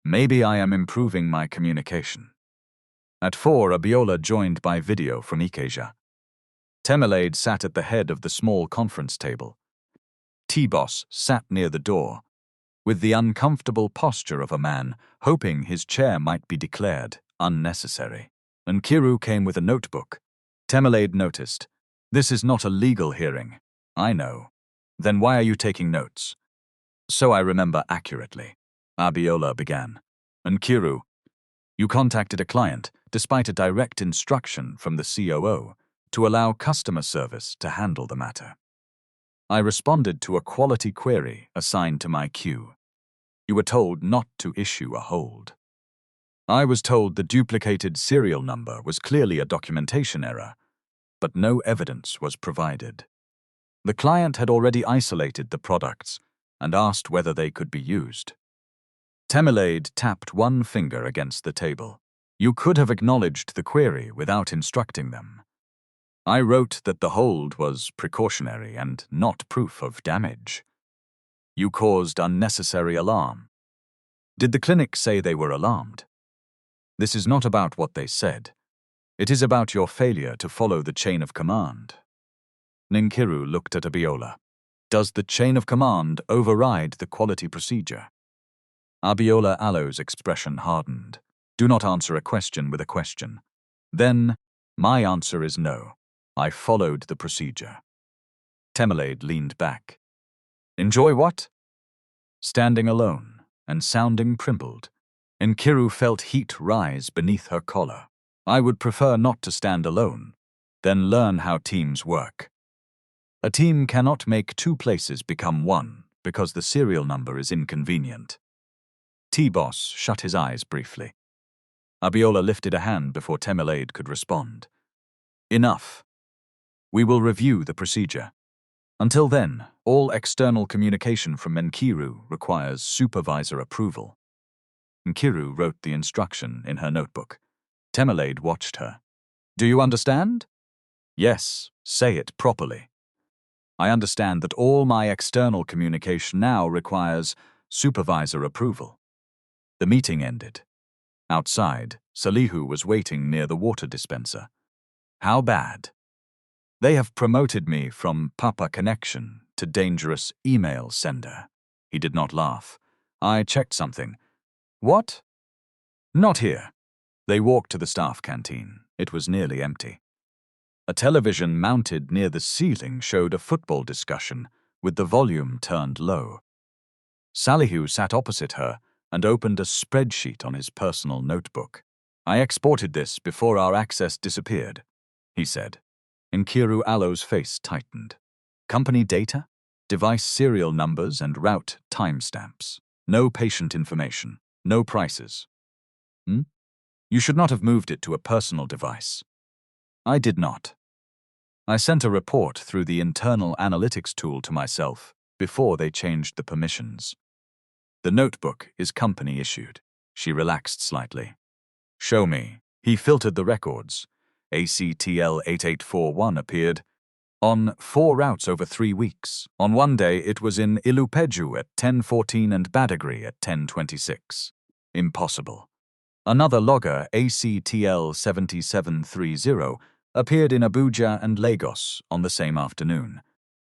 Maybe I am improving my communication. At 4, Abiola joined by video from Ikeja. Temilade sat at the head of the small conference table. T-Boss sat near the door, with the uncomfortable posture of a man hoping his chair might be declared unnecessary. Nkiru came with a notebook. Temilade noticed. This is not a legal hearing. I know. Then why are you taking notes? So I remember accurately. Abiola began. Nkiru, you contacted a client, despite a direct instruction from the COO, to allow customer service to handle the matter. I responded to a quality query assigned to my queue. You were told not to issue a hold. I was told the duplicated serial number was clearly a documentation error, but no evidence was provided. The client had already isolated the products and asked whether they could be used. Temilade tapped one finger against the table. You could have acknowledged the query without instructing them. I wrote that the hold was precautionary and not proof of damage. You caused unnecessary alarm. Did the clinic say they were alarmed? This is not about what they said. It is about your failure to follow the chain of command. Nkiru looked at Abiola. Does the chain of command override the quality procedure? Abiola Alo's expression hardened. Do not answer a question with a question. Then, my answer is no. I followed the procedure. Temelade leaned back. Enjoy what? Standing alone and sounding primpled, Nkiru felt heat rise beneath her collar. I would prefer not to stand alone, then learn how teams work. A team cannot make two places become one because the serial number is inconvenient. T-Boss shut his eyes briefly. Abiola lifted a hand before Temelade could respond. Enough. We will review the procedure. Until then, all external communication from Nkiru requires supervisor approval. Nkiru wrote the instruction in her notebook. Temelade watched her. Do you understand? Yes, say it properly. I understand that all my external communication now requires supervisor approval. The meeting ended. Outside, Salihu was waiting near the water dispenser. How bad? They have promoted me from Papa Connection to dangerous email sender. He did not laugh. I checked something. What? Not here. They walked to the staff canteen. It was nearly empty. A television mounted near the ceiling showed a football discussion, with the volume turned low. Salihu sat opposite her and opened a spreadsheet on his personal notebook. I exported this before our access disappeared, he said. Nkiru Alo's face tightened. Company data? Device serial numbers and route timestamps. No patient information. No prices. You should not have moved it to a personal device. I did not. I sent a report through the internal analytics tool to myself before they changed the permissions. The notebook is company issued. She relaxed slightly. Show me. He filtered the records. ACTL 8841 appeared on 4 routes over 3 weeks. On one day, it was in Ilupeju at 10:14 and Badagry at 10:26. Impossible. Another logger, ACTL 7730, appeared in Abuja and Lagos on the same afternoon.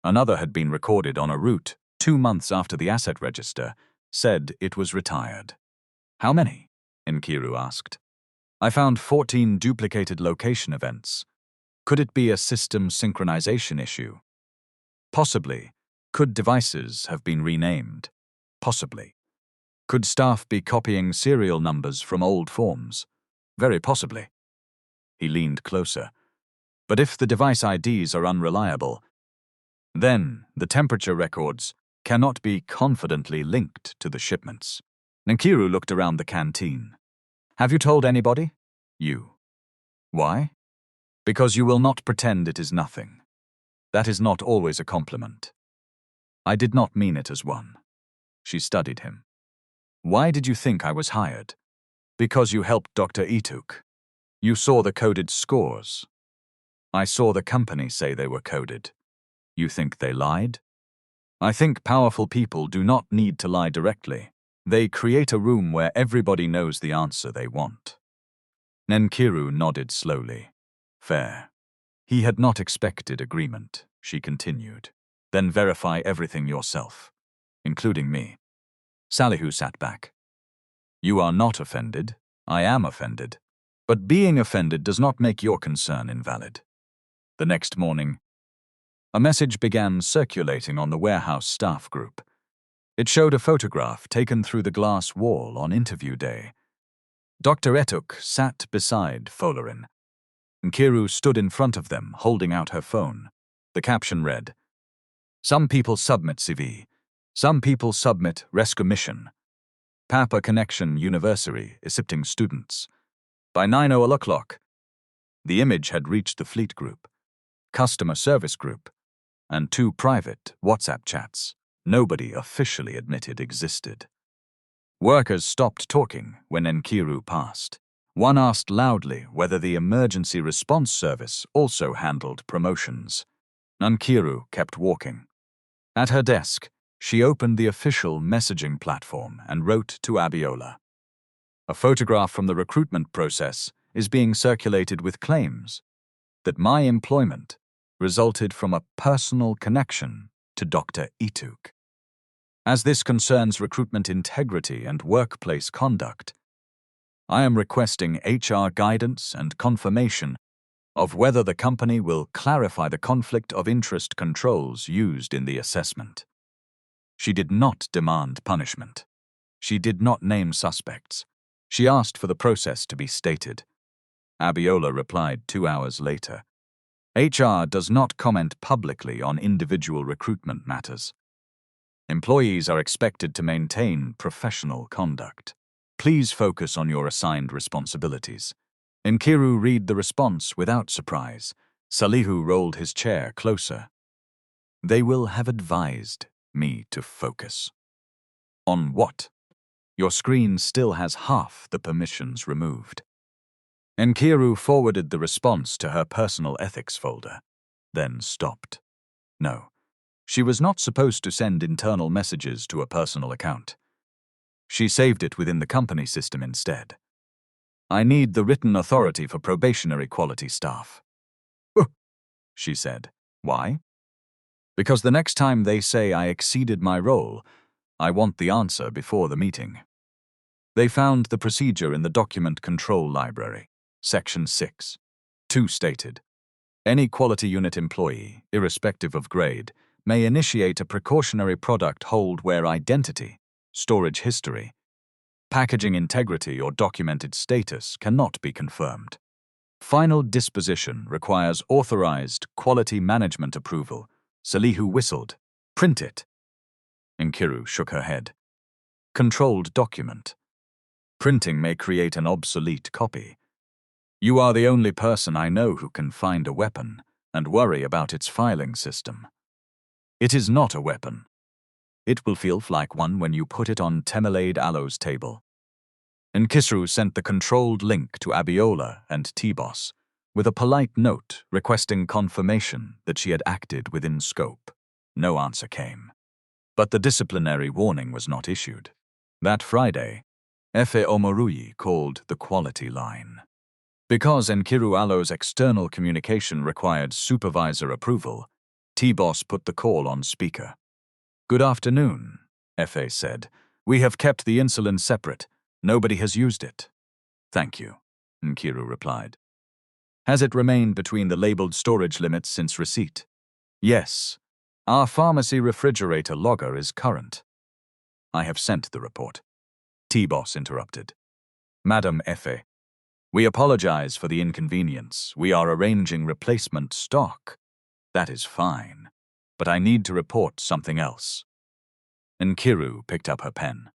Another had been recorded on a route 2 months after the asset register said it was retired. How many? Nkiru asked. I found 14 duplicated location events. Could it be a system synchronization issue? Possibly. Could devices have been renamed? Possibly. Could staff be copying serial numbers from old forms? Very possibly. He leaned closer. But if the device IDs are unreliable, then the temperature records cannot be confidently linked to the shipments. Nkiru looked around the canteen. Have you told anybody? You. Why? Because you will not pretend it is nothing. That is not always a compliment. I did not mean it as one. She studied him. Why did you think I was hired? Because you helped Dr. Ituk. You saw the coded scores. I saw the company say they were coded. You think they lied? I think powerful people do not need to lie directly. They create a room where everybody knows the answer they want. Nkiru nodded slowly. Fair. He had not expected agreement, she continued. Then verify everything yourself, including me. Salihu sat back. You are not offended. I am offended. But being offended does not make your concern invalid. The next morning, a message began circulating on the warehouse staff group. It showed a photograph taken through the glass wall on interview day. Dr. Etuk sat beside Folarin. Nkiru stood in front of them, holding out her phone. The caption read, Some people submit CV. Some people submit rescue mission. Papa Connection University accepting students. By 9:00 the image had reached the fleet group, customer service group, and 2 private WhatsApp chats nobody officially admitted existed. Workers stopped talking when Nkiru passed. One asked loudly whether the emergency response service also handled promotions. Nkiru kept walking. At her desk, she opened the official messaging platform and wrote to Abiola. A photograph from the recruitment process is being circulated with claims that my employment resulted from a personal connection to Dr. Ituk. As this concerns recruitment integrity and workplace conduct, I am requesting HR guidance and confirmation of whether the company will clarify the conflict of interest controls used in the assessment. She did not demand punishment. She did not name suspects. She asked for the process to be stated. Abiola replied 2 hours later. HR does not comment publicly on individual recruitment matters. Employees are expected to maintain professional conduct. Please focus on your assigned responsibilities. Nkiru read the response without surprise. Salihu rolled his chair closer. They will have advised me to focus. On what? Your screen still has half the permissions removed. Nkiru forwarded the response to her personal ethics folder, then stopped. No, she was not supposed to send internal messages to a personal account. She saved it within the company system instead. I need the written authority for probationary quality staff. She said. Why? Because the next time they say I exceeded my role, I want the answer before the meeting. They found the procedure in the Document Control Library, Section 6. 2 stated, any quality unit employee, irrespective of grade, may initiate a precautionary product hold where identity, storage history, packaging integrity or documented status cannot be confirmed. Final disposition requires authorized quality management approval. Salihu whistled. Print it. Nkiru shook her head. Controlled document. Printing may create an obsolete copy. You are the only person I know who can find a weapon and worry about its filing system. It is not a weapon. It will feel like one when you put it on Temelade Aloe's table. Nkiru sent the controlled link to Abiola and T-Boss with a polite note requesting confirmation that she had acted within scope. No answer came. But the disciplinary warning was not issued. That Friday, Efe Omoruyi called the quality line. Because Nkiru Aloe's external communication required supervisor approval, T-Boss put the call on speaker. Good afternoon, Efe said. We have kept the insulin separate. Nobody has used it. Thank you, Nkiru replied. Has it remained between the labeled storage limits since receipt? Yes. Our pharmacy refrigerator logger is current. I have sent the report. T-Boss interrupted. Madam Efe, we apologize for the inconvenience. We are arranging replacement stock. That is fine, but I need to report something else. Nkiru picked up her pen.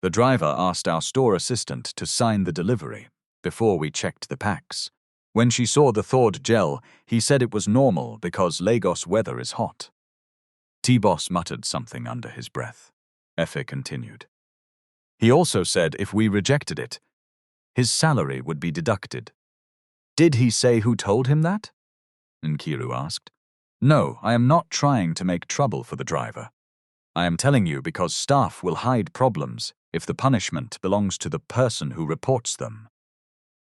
The driver asked our store assistant to sign the delivery before we checked the packs. When she saw the thawed gel, he said it was normal because Lagos weather is hot. T-Boss muttered something under his breath. Efe continued. He also said if we rejected it, his salary would be deducted. Did he say who told him that? Nkiru asked. No, I am not trying to make trouble for the driver. I am telling you because staff will hide problems if the punishment belongs to the person who reports them.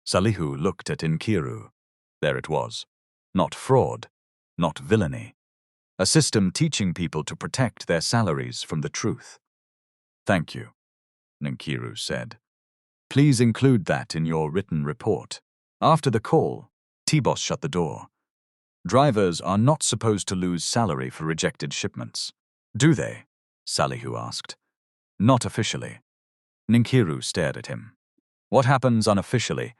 Salihu looked at Nkiru. There it was. Not fraud, not villainy. A system teaching people to protect their salaries from the truth. Thank you, Nkiru said. Please include that in your written report. After the call, T-Boss shut the door. Drivers are not supposed to lose salary for rejected shipments. Do they? Salihu asked. Not officially. Nkiru stared at him. What happens unofficially?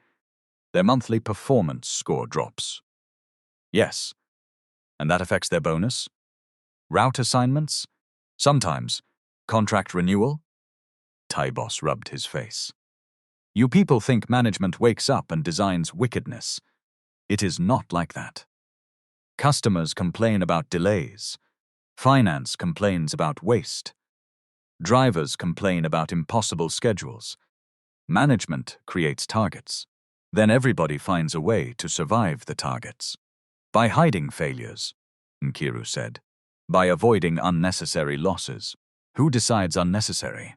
Their monthly performance score drops. Yes. And that affects their bonus? Route assignments? Sometimes. Contract renewal? T-Boss rubbed his face. You people think management wakes up and designs wickedness. It is not like that. Customers complain about delays. Finance complains about waste. Drivers complain about impossible schedules. Management creates targets. Then everybody finds a way to survive the targets. By hiding failures, Nkiru said. By avoiding unnecessary losses. Who decides unnecessary?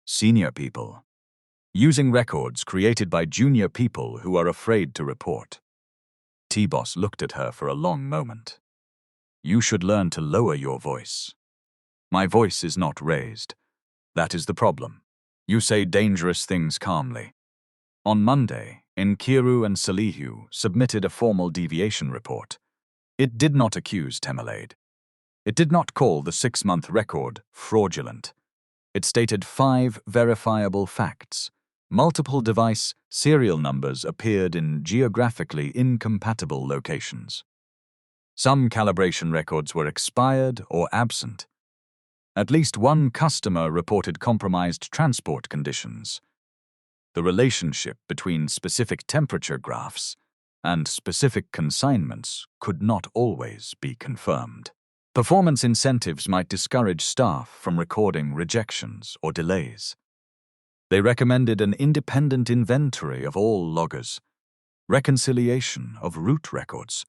Senior people. Using records created by junior people who are afraid to report. T-Boss looked at her for a long moment. You should learn to lower your voice. My voice is not raised. That is the problem. You say dangerous things calmly. On Monday, Nkiru and Salihu submitted a formal deviation report. It did not accuse Temelade. It did not call the 6-month record fraudulent. It stated 5 verifiable facts. Multiple device serial numbers appeared in geographically incompatible locations. Some calibration records were expired or absent. At least one customer reported compromised transport conditions. The relationship between specific temperature graphs and specific consignments could not always be confirmed. Performance incentives might discourage staff from recording rejections or delays. They recommended an independent inventory of all loggers, reconciliation of route records,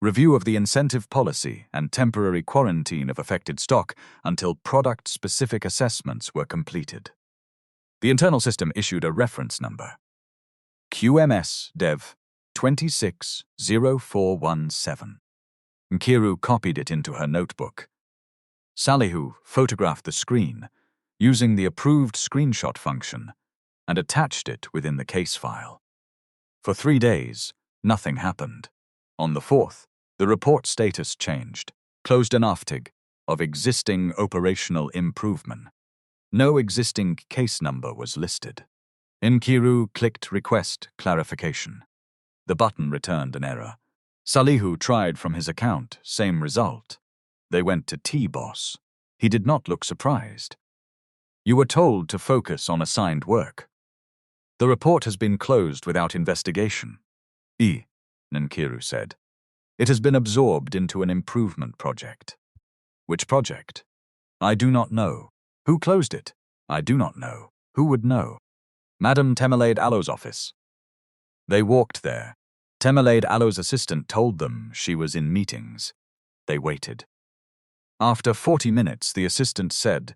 review of the incentive policy and temporary quarantine of affected stock until product-specific assessments were completed. The internal system issued a reference number. QMS Dev 260417. Nkiru copied it into her notebook. Salihu photographed the screen using the approved screenshot function and attached it within the case file. For 3 days, nothing happened. On the 4th, the report status changed. Closed an aftig of existing operational improvement. No existing case number was listed. Nkiru clicked Request Clarification. The button returned an error. Salihu tried from his account, same result. They went to T-Boss. He did not look surprised. You were told to focus on assigned work. The report has been closed without investigation. Nkiru said. It has been absorbed into an improvement project. Which project? I do not know. Who closed it? I do not know. Who would know? Madam Temelade Alo's office. They walked there. Temelade Alo's assistant told them she was in meetings. They waited. After 40 minutes, the assistant said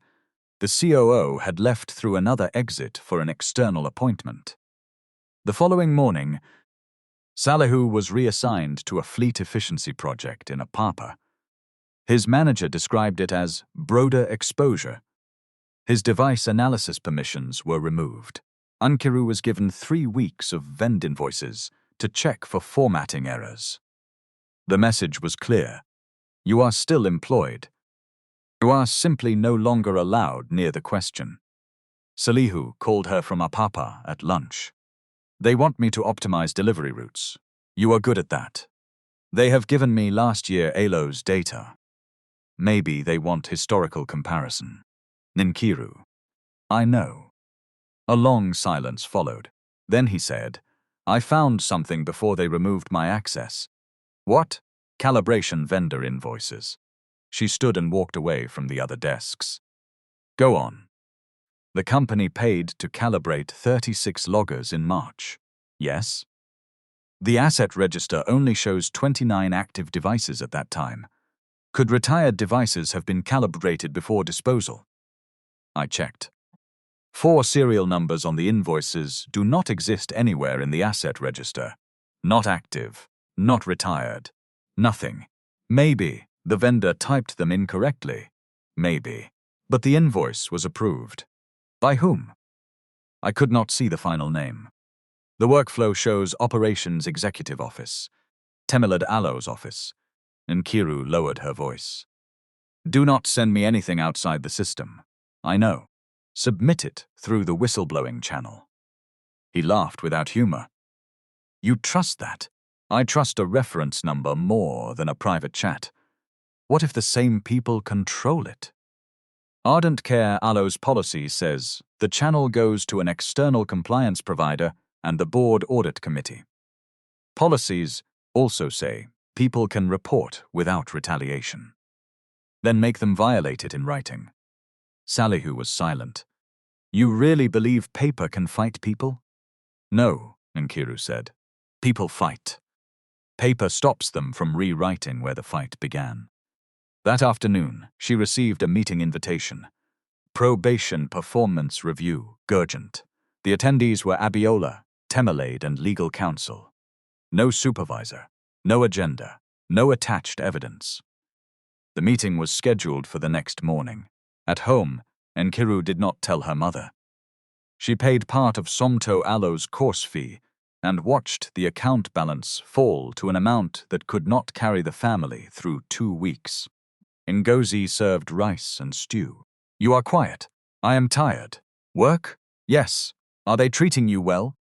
the COO had left through another exit for an external appointment. The following morning, Salihu was reassigned to a fleet efficiency project in Apapa. His manager described it as broader exposure. His device analysis permissions were removed. Nkiru was given 3 weeks of vend invoices to check for formatting errors. The message was clear. You are still employed. You are simply no longer allowed near the question. Salihu called her from Apapa at lunch. They want me to optimize delivery routes. You are good at that. They have given me last year ALO's data. Maybe they want historical comparison. Nkiru. I know. A long silence followed. Then he said, I found something before they removed my access. What? Calibration vendor invoices. She stood and walked away from the other desks. Go on. The company paid to calibrate 36 loggers in March. Yes? The asset register only shows 29 active devices at that time. Could retired devices have been calibrated before disposal? I checked. 4 serial numbers on the invoices do not exist anywhere in the asset register. Not active, not retired, nothing. Maybe the vendor typed them incorrectly. Maybe. But the invoice was approved. By whom? I could not see the final name. The workflow shows Operations Executive Office, Temelade Alo's office. Nkiru lowered her voice. Do not send me anything outside the system. I know. Submit it through the whistleblowing channel. He laughed without humor. You trust that? I trust a reference number more than a private chat. What if the same people control it? Ardent Care Alo's policy says the channel goes to an external compliance provider and the board audit committee. Policies also say people can report without retaliation. Then make them violate it in writing. Salihu was silent. You really believe paper can fight people? No, Nkiru said. People fight. Paper stops them from rewriting where the fight began. That afternoon, she received a meeting invitation. Probation Performance Review, Gurgent. The attendees were Abiola, Temelade, and legal counsel. No supervisor, no agenda, no attached evidence. The meeting was scheduled for the next morning. At home, Nkiru did not tell her mother. She paid part of Somto Alo's course fee and watched the account balance fall to an amount that could not carry the family through 2 weeks. Ngozi served rice and stew. You are quiet. I am tired. Work? Yes. Are they treating you well?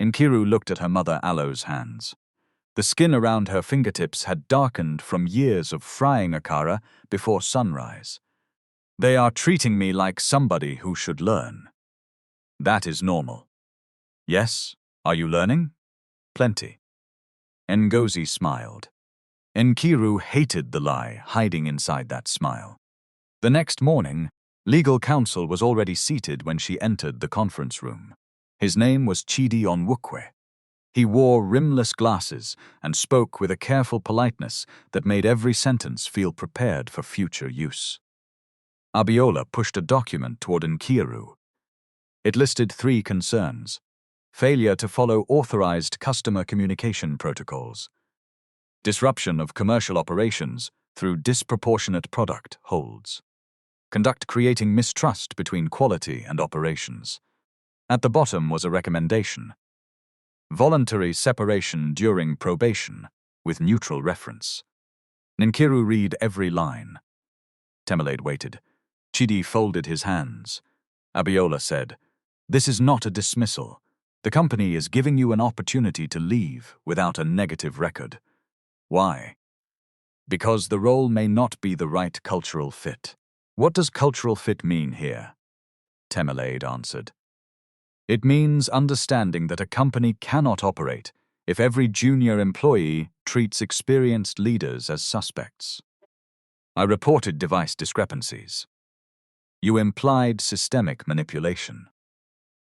Nkiru looked at her mother Alo's hands. The skin around her fingertips had darkened from years of frying akara before sunrise. They are treating me like somebody who should learn. That is normal. Yes? Are you learning? Plenty. Ngozi smiled. Nkiru hated the lie hiding inside that smile. The next morning, legal counsel was already seated when she entered the conference room. His name was Chidi Onwukwe. He wore rimless glasses and spoke with a careful politeness that made every sentence feel prepared for future use. Abiola pushed a document toward Nkiru. It listed 3 concerns: failure to follow authorized customer communication protocols, disruption of commercial operations through disproportionate product holds, conduct creating mistrust between quality and operations. At the bottom was a recommendation: voluntary separation during probation, with neutral reference. Nkiru read every line. Temelade waited. Chidi folded his hands. Abiola said, "This is not a dismissal. The company is giving you an opportunity to leave without a negative record." Why? Because the role may not be the right cultural fit. What does cultural fit mean here? Temelade answered. It means understanding that a company cannot operate if every junior employee treats experienced leaders as suspects. I reported device discrepancies. You implied systemic manipulation.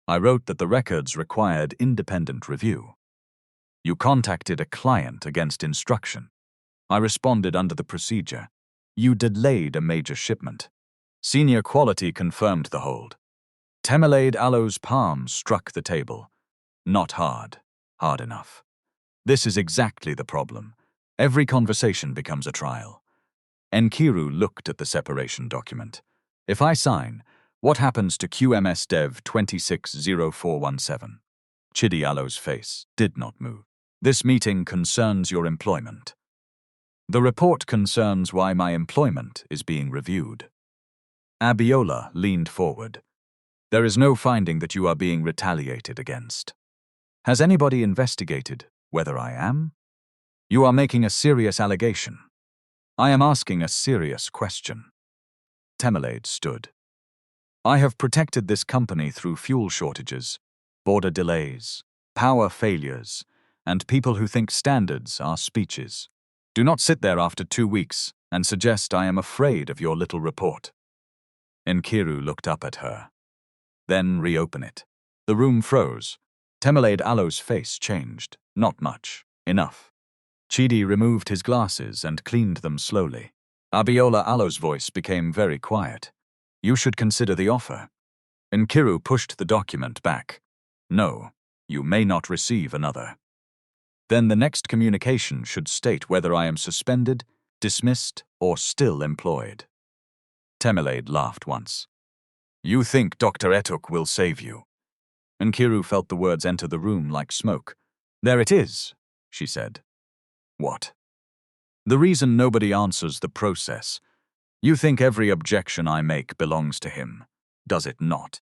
I wrote that the records required independent review. You contacted a client against instruction. I responded under the procedure. You delayed a major shipment. Senior quality confirmed the hold. Temelade Alo's palm struck the table. Not hard. Hard enough. This is exactly the problem. Every conversation becomes a trial. Nkiru looked at the separation document. If I sign, what happens to QMS Dev 260417? Chidi Alo's face did not move. This meeting concerns your employment. The report concerns why my employment is being reviewed. Abiola leaned forward. There is no finding that you are being retaliated against. Has anybody investigated whether I am? You are making a serious allegation. I am asking a serious question. Temelade stood. I have protected this company through fuel shortages, border delays, power failures, and people who think standards are speeches. Do not sit there after 2 weeks and suggest I am afraid of your little report. Nkiru looked up at her. Then reopen it. The room froze. Temelade Alo's face changed. Not much. Enough. Chidi removed his glasses and cleaned them slowly. Abiola Alo's voice became very quiet. You should consider the offer. Nkiru pushed the document back. No, you may not receive another. Then the next communication should state whether I am suspended, dismissed, or still employed. Temelade laughed once. You think Dr. Etuk will save you. Nkiru felt the words enter the room like smoke. There it is, she said. What? The reason nobody answers the process. You think every objection I make belongs to him, does it not?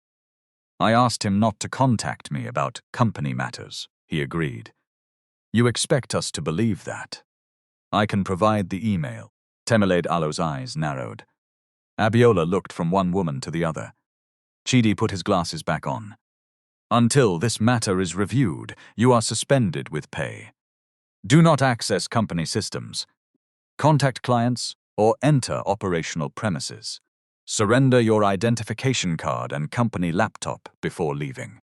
I asked him not to contact me about company matters. He agreed. You expect us to believe that? I can provide the email. Temelade Alo's eyes narrowed. Abiola looked from one woman to the other. Chidi put his glasses back on. Until this matter is reviewed, you are suspended with pay. Do not access company systems, contact clients, or enter operational premises. Surrender your identification card and company laptop before leaving.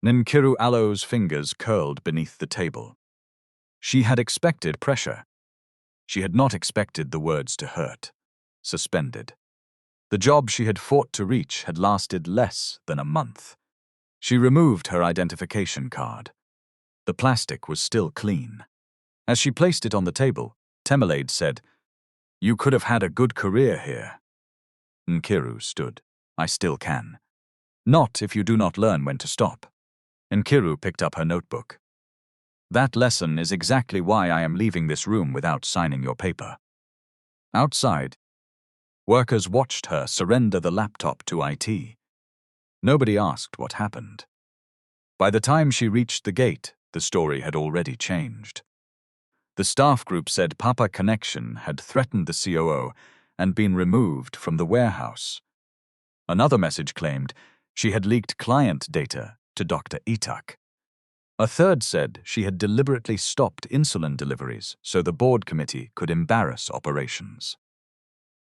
Nkiru Matu's fingers curled beneath the table. She had expected pressure. She had not expected the words to hurt. Suspended. The job she had fought to reach had lasted less than a month. She removed her identification card. The plastic was still clean. As she placed it on the table, Temelade said, "You could have had a good career here." Nkiru stood. "I still can. Not if you do not learn when to stop." Nkiru picked up her notebook. "That lesson is exactly why I am leaving this room without signing your paper." Outside, workers watched her surrender the laptop to IT. Nobody asked what happened. By the time she reached the gate, the story had already changed. The staff group said Papa Connection had threatened the COO and been removed from the warehouse. Another message claimed she had leaked client data to Dr. Itak. A third said she had deliberately stopped insulin deliveries so the board committee could embarrass operations.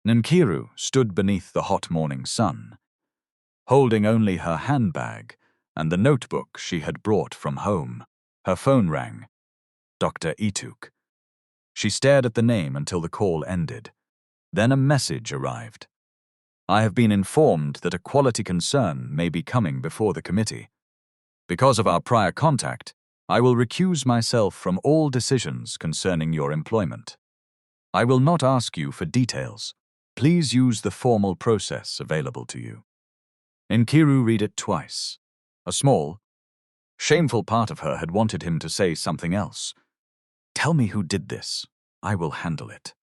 Nkiru stood beneath the hot morning sun, holding only her handbag and the notebook she had brought from home. Her phone rang. Dr. Ituk. She stared at the name until the call ended. Then a message arrived. "I have been informed that a quality concern may be coming before the committee. Because of our prior contact, I will recuse myself from all decisions concerning your employment. I will not ask you for details. Please use the formal process available to you." Nkiru read it twice. A small, shameful part of her had wanted him to say something else. "Tell me who did this. I will handle it.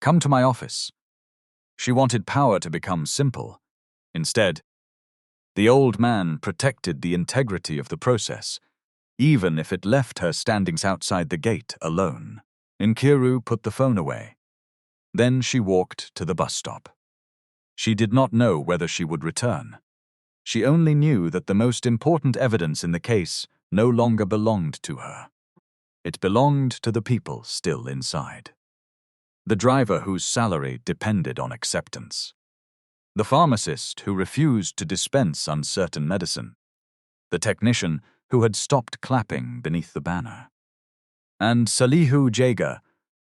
Come to my office." She wanted power to become simple. Instead, the old man protected the integrity of the process, even if it left her standing outside the gate alone. Nkiru put the phone away. Then she walked to the bus stop. She did not know whether she would return. She only knew that the most important evidence in the case no longer belonged to her. It belonged to the people still inside. The driver whose salary depended on acceptance. The pharmacist who refused to dispense uncertain medicine. The technician who had stopped clapping beneath the banner. And Salihu Jaga,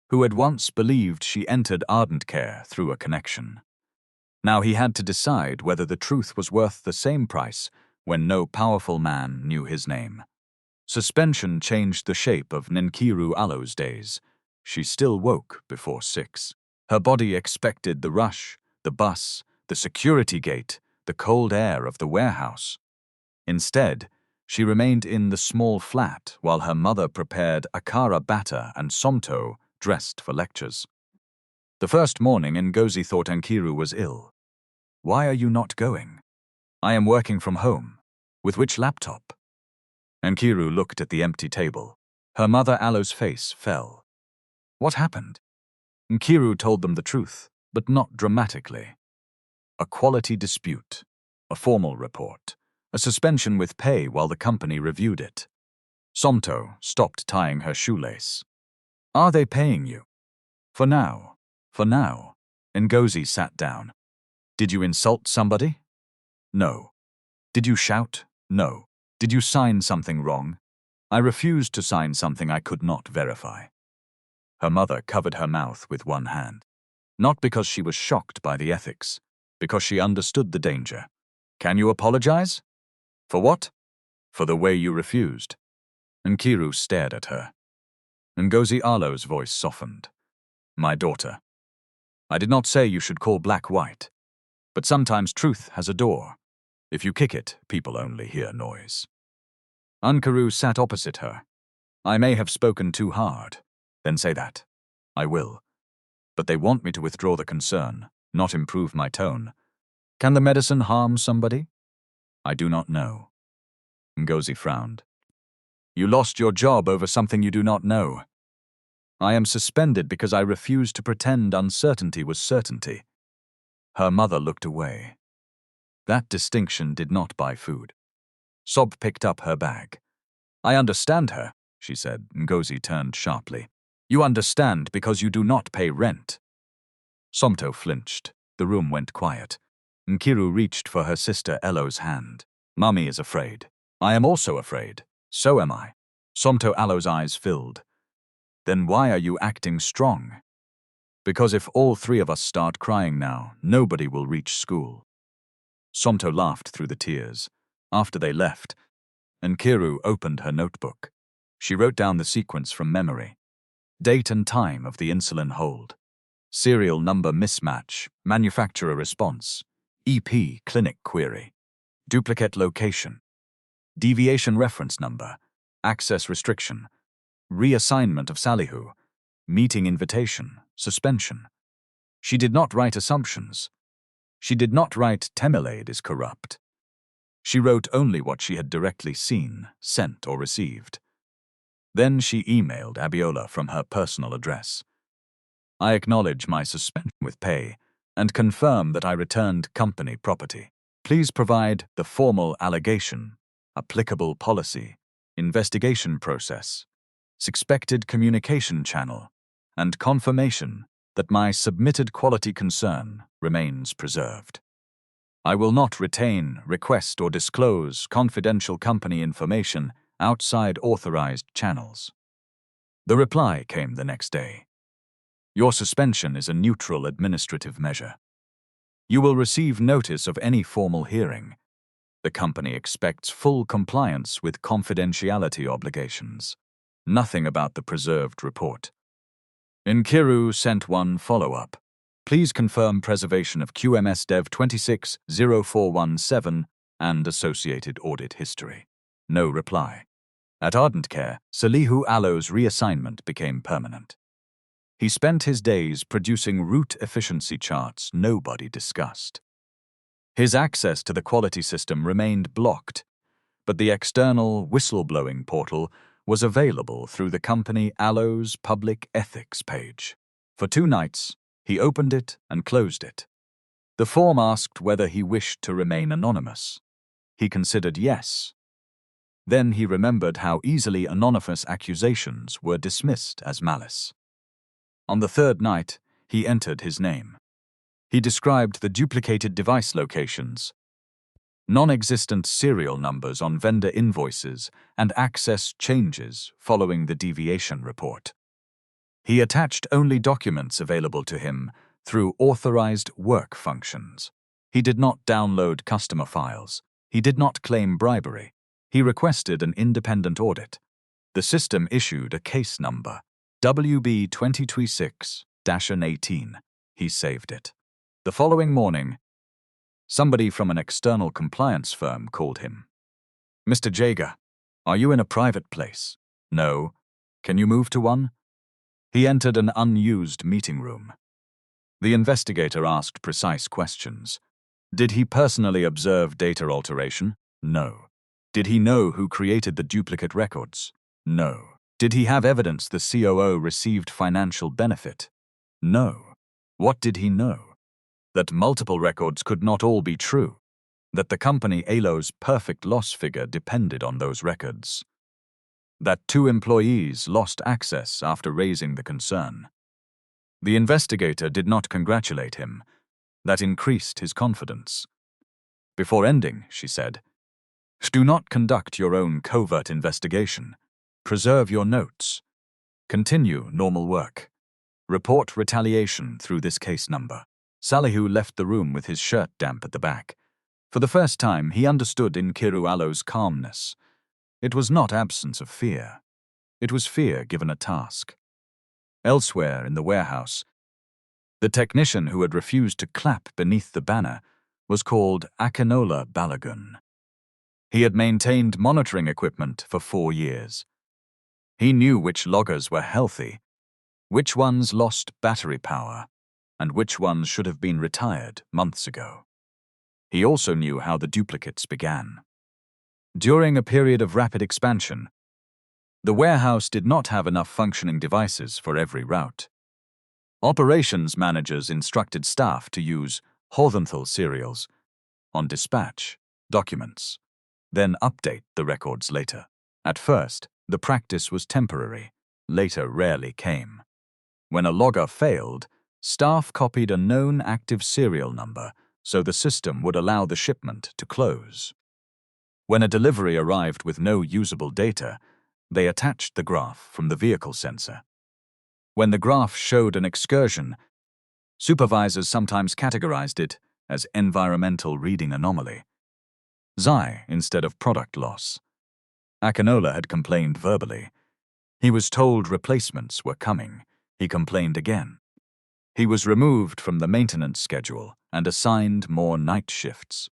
who had once believed she entered Ardent Care through a connection. Now he had to decide whether the truth was worth the same price when no powerful man knew his name. Suspension changed the shape of Nkiru Matu's days. She still woke before 6. Her body expected the rush, the bus, the security gate, the cold air of the warehouse. Instead, she remained in the small flat while her mother prepared akara batter and somto dressed for lectures. The first morning, Ngozi thought Nkiru was ill. "Why are you not going?" "I am working from home." "With which laptop?" Nkiru looked at the empty table. Her mother Alo's face fell. "What happened?" Nkiru told them the truth, but not dramatically. A quality dispute, a formal report, a suspension with pay while the company reviewed it. Somto stopped tying her shoelace. "Are they paying you?" For now. For now." Ngozi sat down. "Did you insult somebody?" "No." "Did you shout?" "No." "Did you sign something wrong?" "I refused to sign something I could not verify." Her mother covered her mouth with one hand. Not because she was shocked by the ethics, because she understood the danger. "Can you apologize?" "For what?" "For the way you refused." Nkiru stared at her. Ngozi Matu's voice softened. "My daughter, I did not say you should call black white, but sometimes truth has a door. If you kick it, people only hear noise." Nkiru sat opposite her. "I may have spoken too hard." "Then say that." "I will. But they want me to withdraw the concern, not improve my tone. Can the medicine harm somebody?" "I do not know." Ngozi frowned. "You lost your job over something you do not know." "I am suspended because I refused to pretend uncertainty was certainty." Her mother looked away. That distinction did not buy food. Sob picked up her bag. "I understand her," she said. Ngozi turned sharply. "You understand because you do not pay rent." Somto flinched. The room went quiet. Nkiru reached for her sister Elo's hand. Mummy is afraid. I am also afraid. So am I. Somto Alo's eyes filled. Then why are you acting strong? Because if all three of us start crying now, nobody will reach school. Somto laughed through the tears. After they left, Nkiru opened her notebook. She wrote down the sequence from memory. Date and time of the insulin hold. Serial number mismatch, manufacturer response, EP clinic query, duplicate location, deviation reference number, access restriction, reassignment of Salihu, meeting invitation, suspension. She did not write assumptions. She did not write Temilade is corrupt. She wrote only what she had directly seen, sent, or received. Then she emailed Abiola from her personal address. I acknowledge my suspension with pay and confirm that I returned company property. Please provide the formal allegation, applicable policy, investigation process, expected communication channel, and confirmation that my submitted quality concern remains preserved. I will not retain, request, or disclose confidential company information outside authorized channels. The reply came the next day. Your suspension is a neutral administrative measure. You will receive notice of any formal hearing. The company expects full compliance with confidentiality obligations. Nothing about the preserved report. Nkiru sent one follow-up. Please confirm preservation of QMS Dev 260417 and associated audit history. No reply. At Ardent Care, Salihu Alo's reassignment became permanent. He spent his days producing route efficiency charts nobody discussed. His access to the quality system remained blocked, but the external whistleblowing portal was available through the company Alo's public ethics page. For 2 nights, he opened it and closed it. The form asked whether he wished to remain anonymous. He considered yes. Then he remembered how easily anonymous accusations were dismissed as malice. On the 3rd night, he entered his name. He described the duplicated device locations, non-existent serial numbers on vendor invoices, and access changes following the deviation report. He attached only documents available to him through authorized work functions. He did not download customer files. He did not claim bribery. He requested an independent audit. The system issued a case number, WB 2026-18. He saved it. The following morning, somebody from an external compliance firm called him. Mr. Jager, are you in a private place? No. Can you move to one? He entered an unused meeting room. The investigator asked precise questions. Did he personally observe data alteration? No. Did he know who created the duplicate records? No. Did he have evidence the COO received financial benefit? No. What did he know? That multiple records could not all be true. That the company Alo's perfect loss figure depended on those records. That 2 employees lost access after raising the concern. The investigator did not congratulate him. That increased his confidence. Before ending, she said, do not conduct your own covert investigation. Preserve your notes. Continue normal work. Report retaliation through this case number. Salihu left the room with his shirt damp at the back. For the first time, he understood Nkiru Alo's calmness. It was not absence of fear. It was fear given a task. Elsewhere in the warehouse, the technician who had refused to clap beneath the banner was called Akinola Balagun. He had maintained monitoring equipment for 4 years. He knew which loggers were healthy, which ones lost battery power, and which ones should have been retired months ago. He also knew how the duplicates began. During a period of rapid expansion, the warehouse did not have enough functioning devices for every route. Operations managers instructed staff to use horizontal serials on dispatch documents, then update the records later. At first, the practice was temporary, later rarely came. When a logger failed, staff copied a known active serial number so the system would allow the shipment to close. When a delivery arrived with no usable data, they attached the graph from the vehicle sensor. When the graph showed an excursion, supervisors sometimes categorized it as environmental reading anomaly, XI instead of product loss. Akinola had complained verbally. He was told replacements were coming. He complained again. He was removed from the maintenance schedule and assigned more night shifts.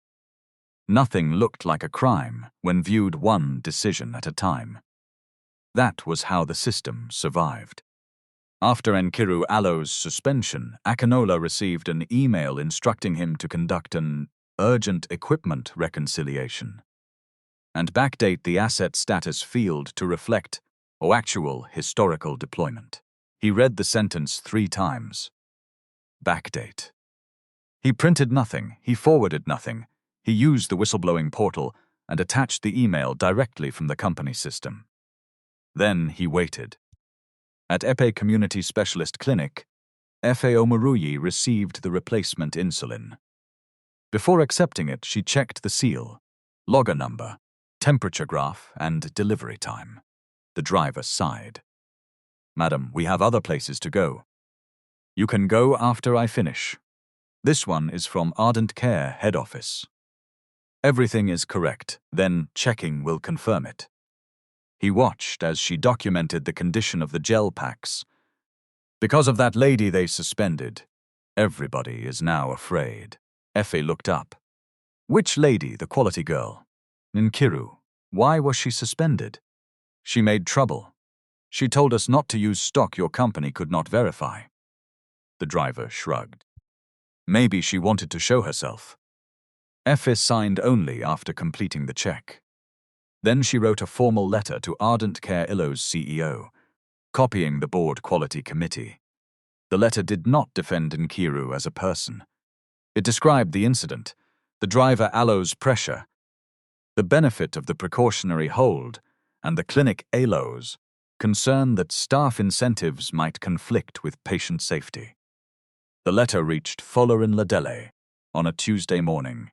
Nothing looked like a crime when viewed one decision at a time. That was how the system survived. After Nkiru Matu's suspension, Akinola received an email instructing him to conduct an urgent equipment reconciliation and backdate the asset status field to reflect actual historical deployment. He read the sentence 3 times. Backdate. He printed nothing, he forwarded nothing. He used the whistleblowing portal and attached the email directly from the company system. Then he waited. At Epe Community Specialist Clinic, Efe Omuruyi received the replacement insulin. Before accepting it, she checked the seal, logger number, temperature graph, and delivery time. The driver sighed. "Madam, we have other places to go. You can go after I finish. This one is from Ardent Care head office. Everything is correct, then checking will confirm it." He watched as she documented the condition of the gel packs. "Because of that lady they suspended, everybody is now afraid." Efe looked up. "Which lady, the quality girl?" "Nkiru. Why was she suspended?" "She made trouble. She told us not to use stock your company could not verify." The driver shrugged. "Maybe she wanted to show herself." Efe signed only after completing the check. Then she wrote a formal letter to Ardent Care Illo's CEO, copying the board quality committee. The letter did not defend Nkiru as a person. It described the incident, the driver Allo's pressure, the benefit of the precautionary hold, and the clinic Allo's concern that staff incentives might conflict with patient safety. The letter reached Folarin Ladele on a Tuesday morning.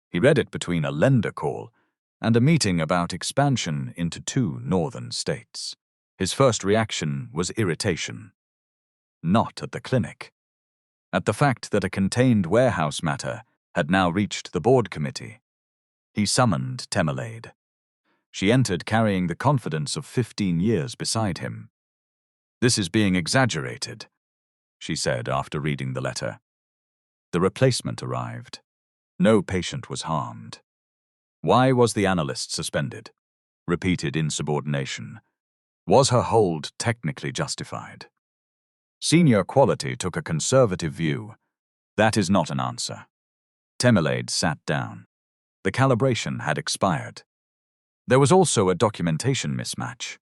He read it between a lender call and a meeting about expansion into 2 northern states. His first reaction was irritation. Not at the clinic. At the fact that a contained warehouse matter had now reached the board committee. He summoned Temelade. She entered carrying the confidence of 15 years beside him. "This is being exaggerated," she said after reading the letter. The replacement arrived. No patient was harmed. Why was the analyst suspended? Repeated insubordination. Was her hold technically justified? Senior quality took a conservative view. That is not an answer. Temelade sat down. The calibration had expired. There was also a documentation mismatch.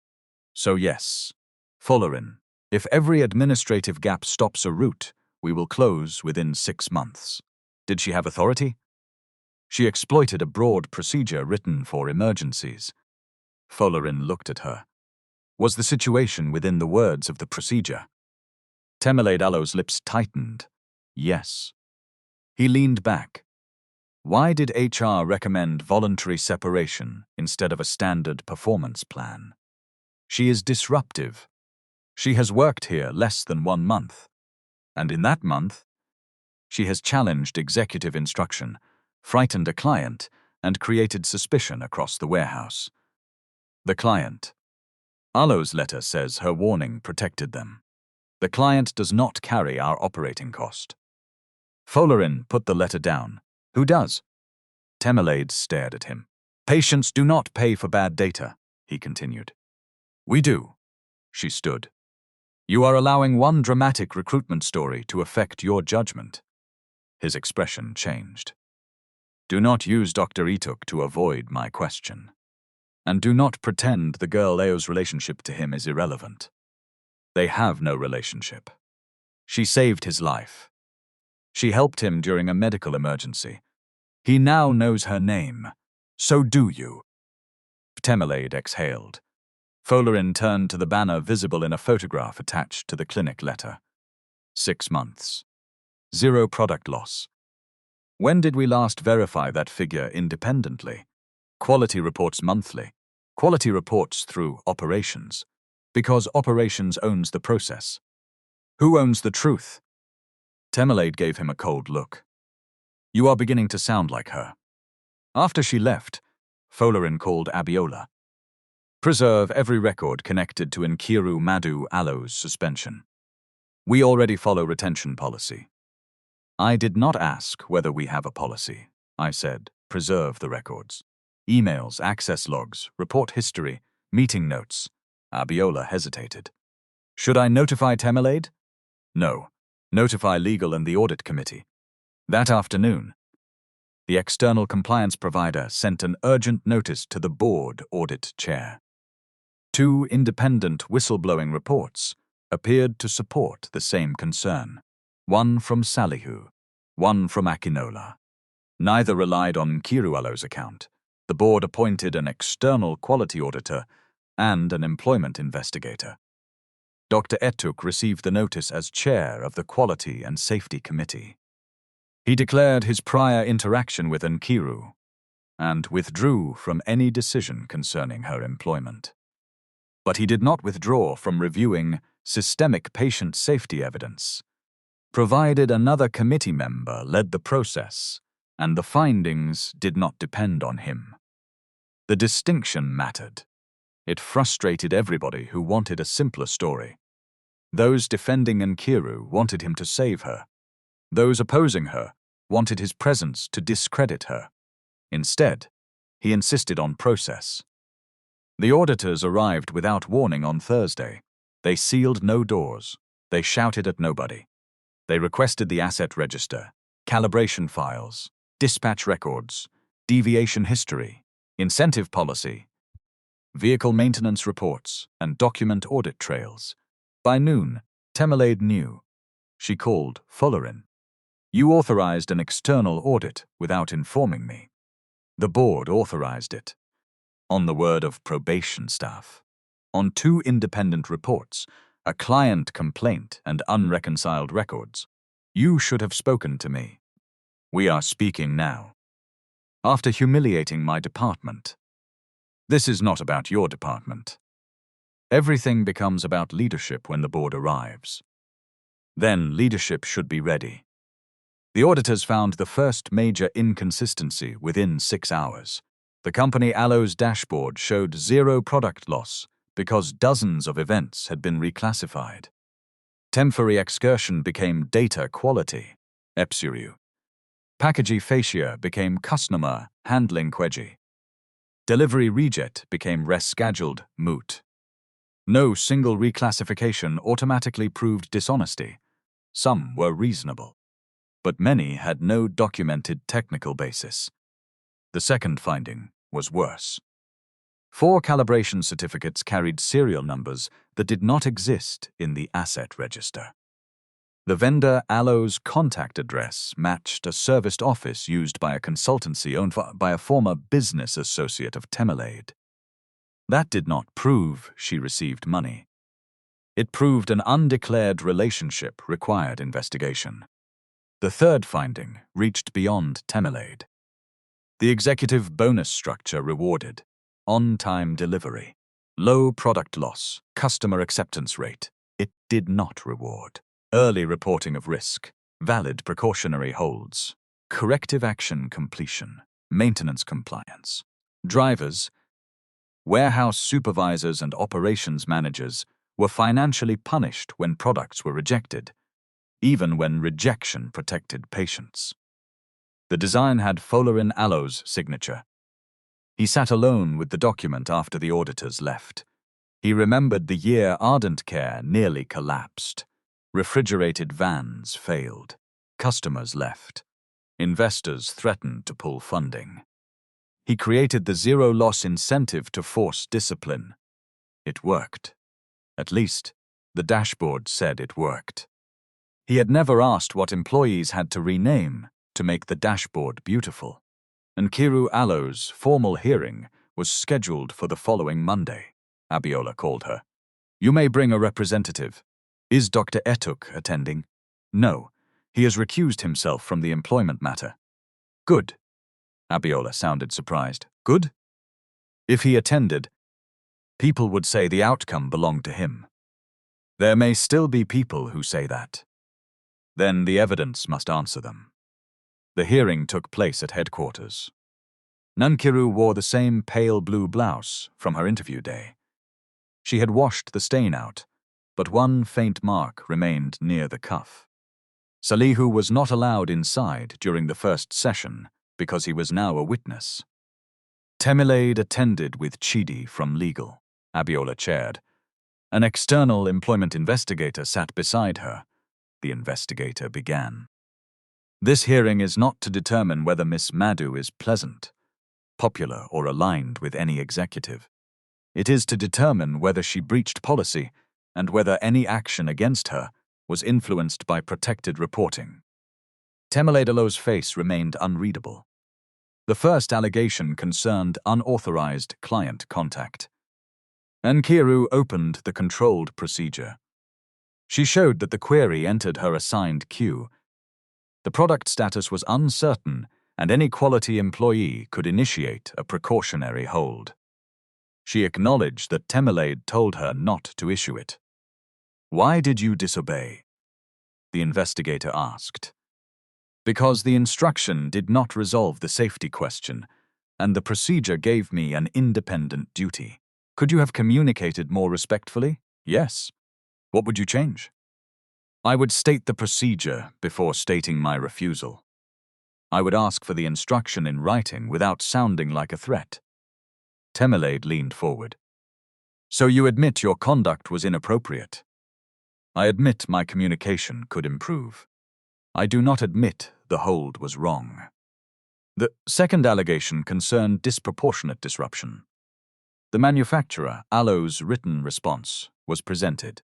So yes, Folarin, if every administrative gap stops a route, we will close within 6 months. Did she have authority? She exploited a broad procedure written for emergencies. Folarin looked at her. Was the situation within the words of the procedure? Temelade Allo's lips tightened. Yes. He leaned back. Why did HR recommend voluntary separation instead of a standard performance plan? She is disruptive. She has worked here less than 1 month. And in that month, she has challenged executive instruction, frightened a client, and created suspicion across the warehouse. The client. Allo's letter says her warning protected them. The client does not carry our operating cost. Folarin put the letter down. Who does? Temelade stared at him. Patients do not pay for bad data, he continued. We do. She stood. You are allowing one dramatic recruitment story to affect your judgment. His expression changed. Do not use Dr. Ituk to avoid my question. And do not pretend the girl Leo's relationship to him is irrelevant. They have no relationship. She saved his life. She helped him during a medical emergency. He now knows her name. So do you. Temelade exhaled. Folarin turned to the banner visible in a photograph attached to the clinic letter. 6 months. 0 product loss. When did we last verify that figure independently? Quality reports monthly. Quality reports through operations. Because operations owns the process. Who owns the truth? Temelade gave him a cold look. You are beginning to sound like her. After she left, Folarin called Abiola. Preserve every record connected to Nkiru Madu Allo's suspension. We already follow retention policy. I did not ask whether we have a policy. I said, preserve the records. Emails, access logs, report history, meeting notes. Abiola hesitated. Should I notify Temelade? No. Notify legal and the audit committee. That afternoon, the external compliance provider sent an urgent notice to the board audit chair. 2 independent whistleblowing reports appeared to support the same concern. One from Salihu, one from Akinola. Neither relied on Nkiru Allo's account. The board appointed an external quality auditor and an employment investigator. Dr. Etuk received the notice as chair of the Quality and Safety Committee. He declared his prior interaction with Nkiru and withdrew from any decision concerning her employment. But he did not withdraw from reviewing systemic patient safety evidence, provided another committee member led the process, and the findings did not depend on him. The distinction mattered. It frustrated everybody who wanted a simpler story. Those defending Nkiru wanted him to save her. Those opposing her wanted his presence to discredit her. Instead, he insisted on process. The auditors arrived without warning on Thursday. They sealed no doors. They shouted at nobody. They requested the asset register, calibration files, dispatch records, deviation history, incentive policy, vehicle maintenance reports, and document audit trails. By noon, Temelade knew. She called Folarin. You authorized an external audit without informing me. The board authorized it. On the word of probation staff. On 2 independent reports, a client complaint and unreconciled records. You should have spoken to me. We are speaking now. After humiliating my department. This is not about your department. Everything becomes about leadership when the board arrives. Then leadership should be ready. The auditors found the first major inconsistency within 6 hours. The company Allo's dashboard showed 0 product loss because dozens of events had been reclassified. Temporary excursion became data quality, EPSURU. Packaging fascia became customer handling queji. Delivery reject became rescheduled moot. No single reclassification automatically proved dishonesty. Some were reasonable, but many had no documented technical basis. The second finding was worse. 4 calibration certificates carried serial numbers that did not exist in the asset register. The vendor Allo's contact address matched a serviced office used by a consultancy owned by a former business associate of Temelade. That did not prove she received money. It proved an undeclared relationship required investigation. The third finding reached beyond Temelade. The executive bonus structure rewarded on-time delivery, low product loss, customer acceptance rate. It did not reward early reporting of risk, valid precautionary holds, corrective action completion, maintenance compliance. Drivers, warehouse supervisors and operations managers were financially punished when products were rejected, even when rejection protected patients. The design had Folarin Allo's signature. He sat alone with the document after the auditors left. He remembered the year Ardent Care nearly collapsed. Refrigerated vans failed. Customers left. Investors threatened to pull funding. He created the zero-loss incentive to force discipline. It worked. At least, the dashboard said it worked. He had never asked what employees had to rename to make the dashboard beautiful. Nkiru Allo's formal hearing was scheduled for the following Monday. Abiola called her. You may bring a representative. Is Dr. Etuk attending? No, he has recused himself from the employment matter. Good. Abiola sounded surprised. Good? If he attended, people would say the outcome belonged to him. There may still be people who say that. Then the evidence must answer them. The hearing took place at headquarters. Nkiru wore the same pale blue blouse from her interview day. She had washed the stain out, but one faint mark remained near the cuff. Salihu was not allowed inside during the first session because he was now a witness. Temilade attended with Chidi from legal. Abiola chaired. An external employment investigator sat beside her. The investigator began. This hearing is not to determine whether Miss Madu is pleasant, popular, or aligned with any executive. It is to determine whether she breached policy and whether any action against her was influenced by protected reporting. Temilade's face remained unreadable. The first allegation concerned unauthorized client contact. Nkiru opened the controlled procedure. She showed that the query entered her assigned queue. The product status was uncertain, and any quality employee could initiate a precautionary hold. She acknowledged that Temilade told her not to issue it. Why did you disobey? The investigator asked. Because the instruction did not resolve the safety question, and the procedure gave me an independent duty. Could you have communicated more respectfully? Yes. What would you change? I would state the procedure before stating my refusal. I would ask for the instruction in writing without sounding like a threat. Temilade leaned forward. So you admit your conduct was inappropriate? I admit my communication could improve. I do not admit the hold was wrong. The second allegation concerned disproportionate disruption. The manufacturer, Alo's written response, was presented.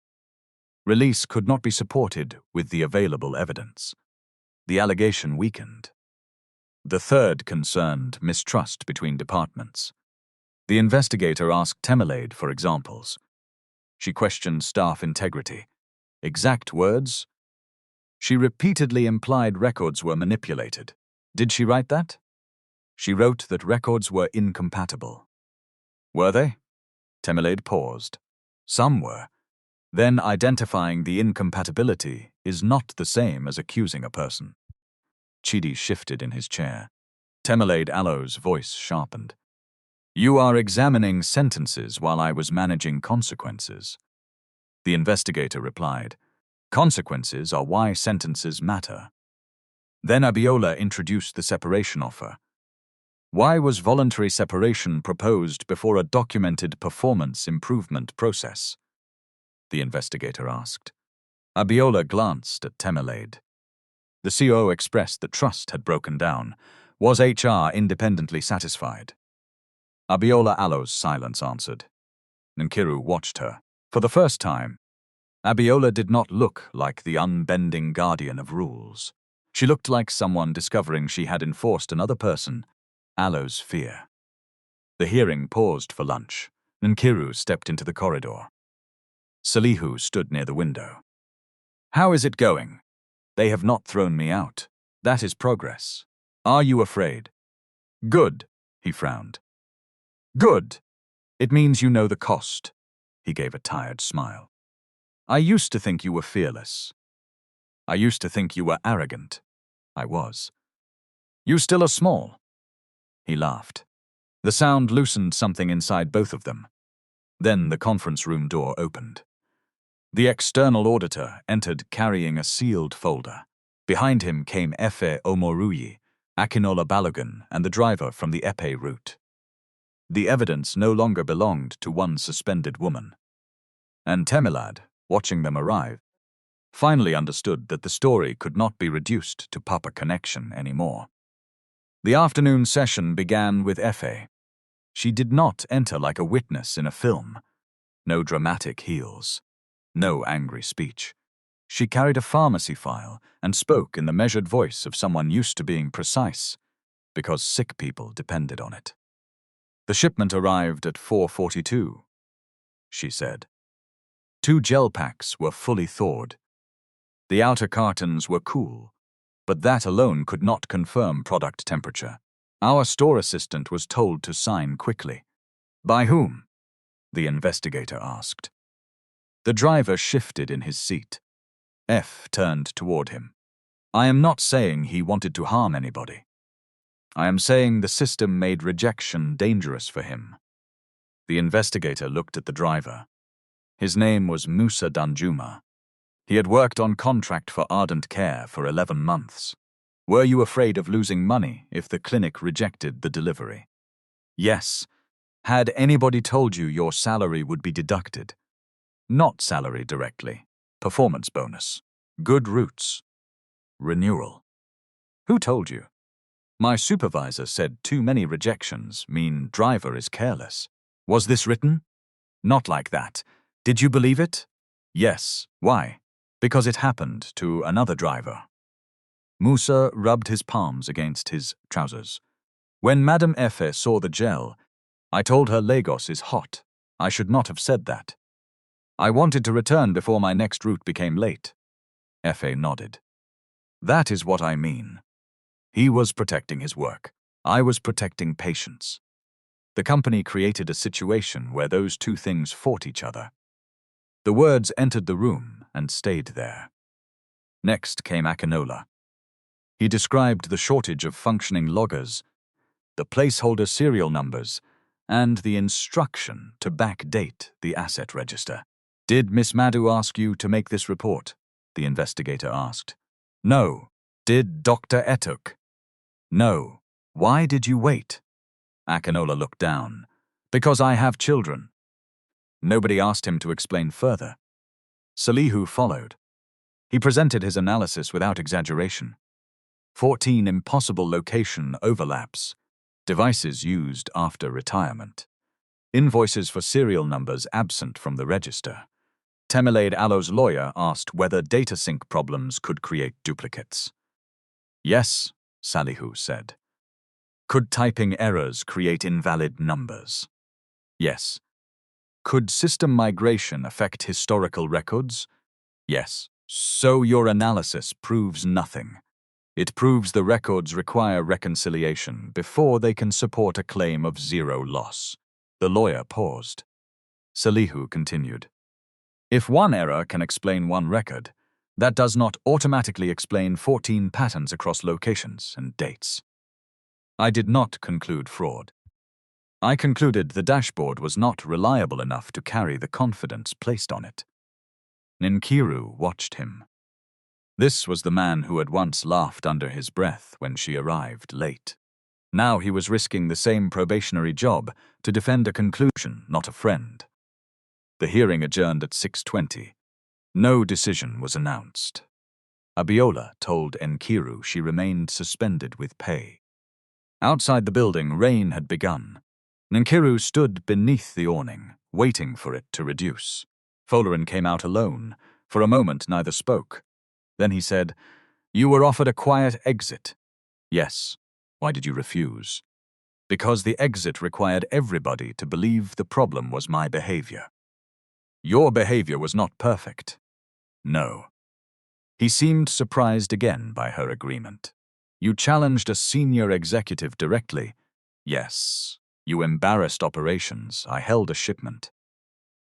Release could not be supported with the available evidence. The allegation weakened. The third concerned mistrust between departments. The investigator asked Temilade for examples. She questioned staff integrity. Exact words? She repeatedly implied records were manipulated. Did she write that? She wrote that records were incompatible. Were they? Temilade paused. Some were. Then identifying the incompatibility is not the same as accusing a person. Chidi shifted in his chair. Temilade Alo's voice sharpened. You are examining sentences while I was managing consequences. The investigator replied, Consequences are why sentences matter. Then Abiola introduced the separation offer. Why was voluntary separation proposed before a documented performance improvement process? The investigator asked. Abiola glanced at Temilade. The CO expressed that trust had broken down. Was HR independently satisfied? Abiola Alo's silence answered. Nkiru watched her. For the first time, Abiola did not look like the unbending guardian of rules. She looked like someone discovering she had enforced another person, Alo's fear. The hearing paused for lunch. Nkiru stepped into the corridor. Salihu stood near the window. How is it going? They have not thrown me out. That is progress. Are you afraid? Good, he frowned. Good. It means you know the cost. He gave a tired smile. I used to think you were fearless. I used to think you were arrogant. I was. You still are small. He laughed. The sound loosened something inside both of them. Then the conference room door opened. The external auditor entered carrying a sealed folder. Behind him came Efe Omoruyi, Akinola Balogun, and the driver from the Epe route. The evidence no longer belonged to one suspended woman. And Temilade, watching them arrive, finally understood that the story could not be reduced to Papa Connection anymore. The afternoon session began with Efe. She did not enter like a witness in a film. No dramatic heels. No angry speech. She carried a pharmacy file and spoke in the measured voice of someone used to being precise, because sick people depended on it. The shipment arrived at 4:42, she said. 2 gel packs were fully thawed. The outer cartons were cool. but that alone could not confirm product temperature. Our store assistant was told to sign quickly. By whom? The investigator asked. The driver shifted in his seat. F turned toward him. I am not saying he wanted to harm anybody. I am saying the system made rejection dangerous for him. The investigator looked at the driver. His name was Musa Danjuma. He had worked on contract for Ardent Care for 11 months. Were you afraid of losing money if the clinic rejected the delivery? Yes. Had anybody told you your salary would be deducted? Not salary directly. Performance bonus. Good routes. Renewal. Who told you? My supervisor said too many rejections mean driver is careless. Was this written? Not like that. Did you believe it? Yes. Why? Because it happened to another driver. Musa rubbed his palms against his trousers. When Madame Efe saw the gel, I told her Lagos is hot. I should not have said that. I wanted to return before my next route became late. Efe nodded. That is what I mean. He was protecting his work. I was protecting patients. The company created a situation where those two things fought each other. The words entered the room and stayed there. Next came Akinola. He described the shortage of functioning loggers, the placeholder serial numbers, and the instruction to backdate the asset register. Did Miss Madu ask you to make this report? The investigator asked. No. Did Dr. Etuk? No. Why did you wait? Akinola looked down. Because I have children. Nobody asked him to explain further. Salihu followed. He presented his analysis without exaggeration. 14 impossible location overlaps. Devices used after retirement. Invoices for serial numbers absent from the register. Temilade Allo's lawyer asked whether data sync problems could create duplicates. Yes, Salihu said. Could typing errors create invalid numbers? Yes. Could system migration affect historical records? Yes. So your analysis proves nothing. It proves the records require reconciliation before they can support a claim of zero loss. The lawyer paused. Salihu continued. If one error can explain one record, that does not automatically explain 14 patterns across locations and dates. I did not conclude fraud. I concluded the dashboard was not reliable enough to carry the confidence placed on it. Nkiru watched him. This was the man who had once laughed under his breath when she arrived late. Now he was risking the same probationary job to defend a conclusion, not a friend. The hearing adjourned at 6:20. No decision was announced. Abiola told Nkiru she remained suspended with pay. Outside the building, rain had begun. Nkiru stood beneath the awning, waiting for it to reduce. Folarin came out alone. For a moment, neither spoke. Then he said, You were offered a quiet exit. Yes. Why did you refuse? Because the exit required everybody to believe the problem was my behavior. Your behavior was not perfect. No. He seemed surprised again by her agreement. You challenged a senior executive directly. Yes. You embarrassed operations. I held a shipment.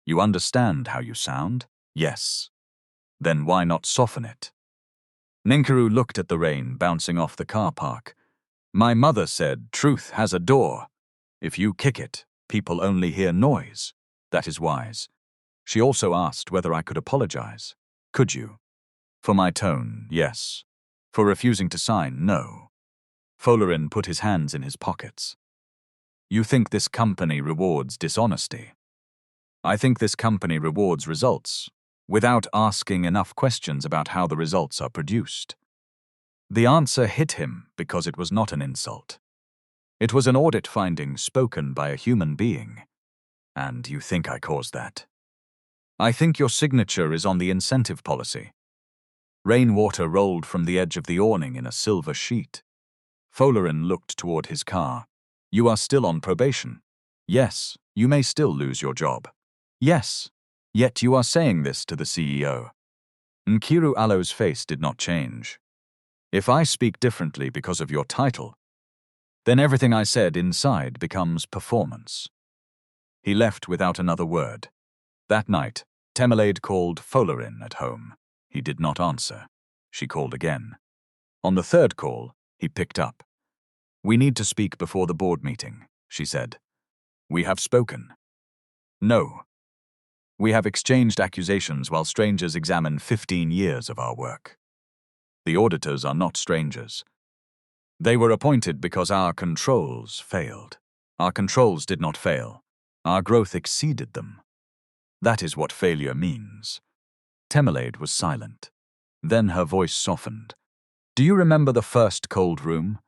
You understand how you sound? Yes. Then why not soften it? Nkiru looked at the rain bouncing off the car park. My mother said, truth has a door. If you kick it, people only hear noise. That is wise. She also asked whether I could apologize. Could you? For my tone, yes. For refusing to sign, no. Folarin put his hands in his pockets. You think this company rewards dishonesty? I think this company rewards results, without asking enough questions about how the results are produced. The answer hit him because it was not an insult. It was an audit finding spoken by a human being. And you think I caused that? I think your signature is on the incentive policy. Rainwater rolled from the edge of the awning in a silver sheet. Folarin looked toward his car. You are still on probation. Yes, you may still lose your job. Yes, yet you are saying this to the CEO. Nkiru Allo's face did not change. If I speak differently because of your title, then everything I said inside becomes performance. He left without another word. That night, Temelaide called Folarin at home. He did not answer. She called again. On the third call, he picked up. "We need to speak before the board meeting," she said. "We have spoken." "No. We have exchanged accusations while strangers examine 15 years of our work. The auditors are not strangers. They were appointed because our controls failed. Our controls did not fail. Our growth exceeded them. That is what failure means." Temelaide was silent. Then her voice softened. "Do you remember the first cold room?"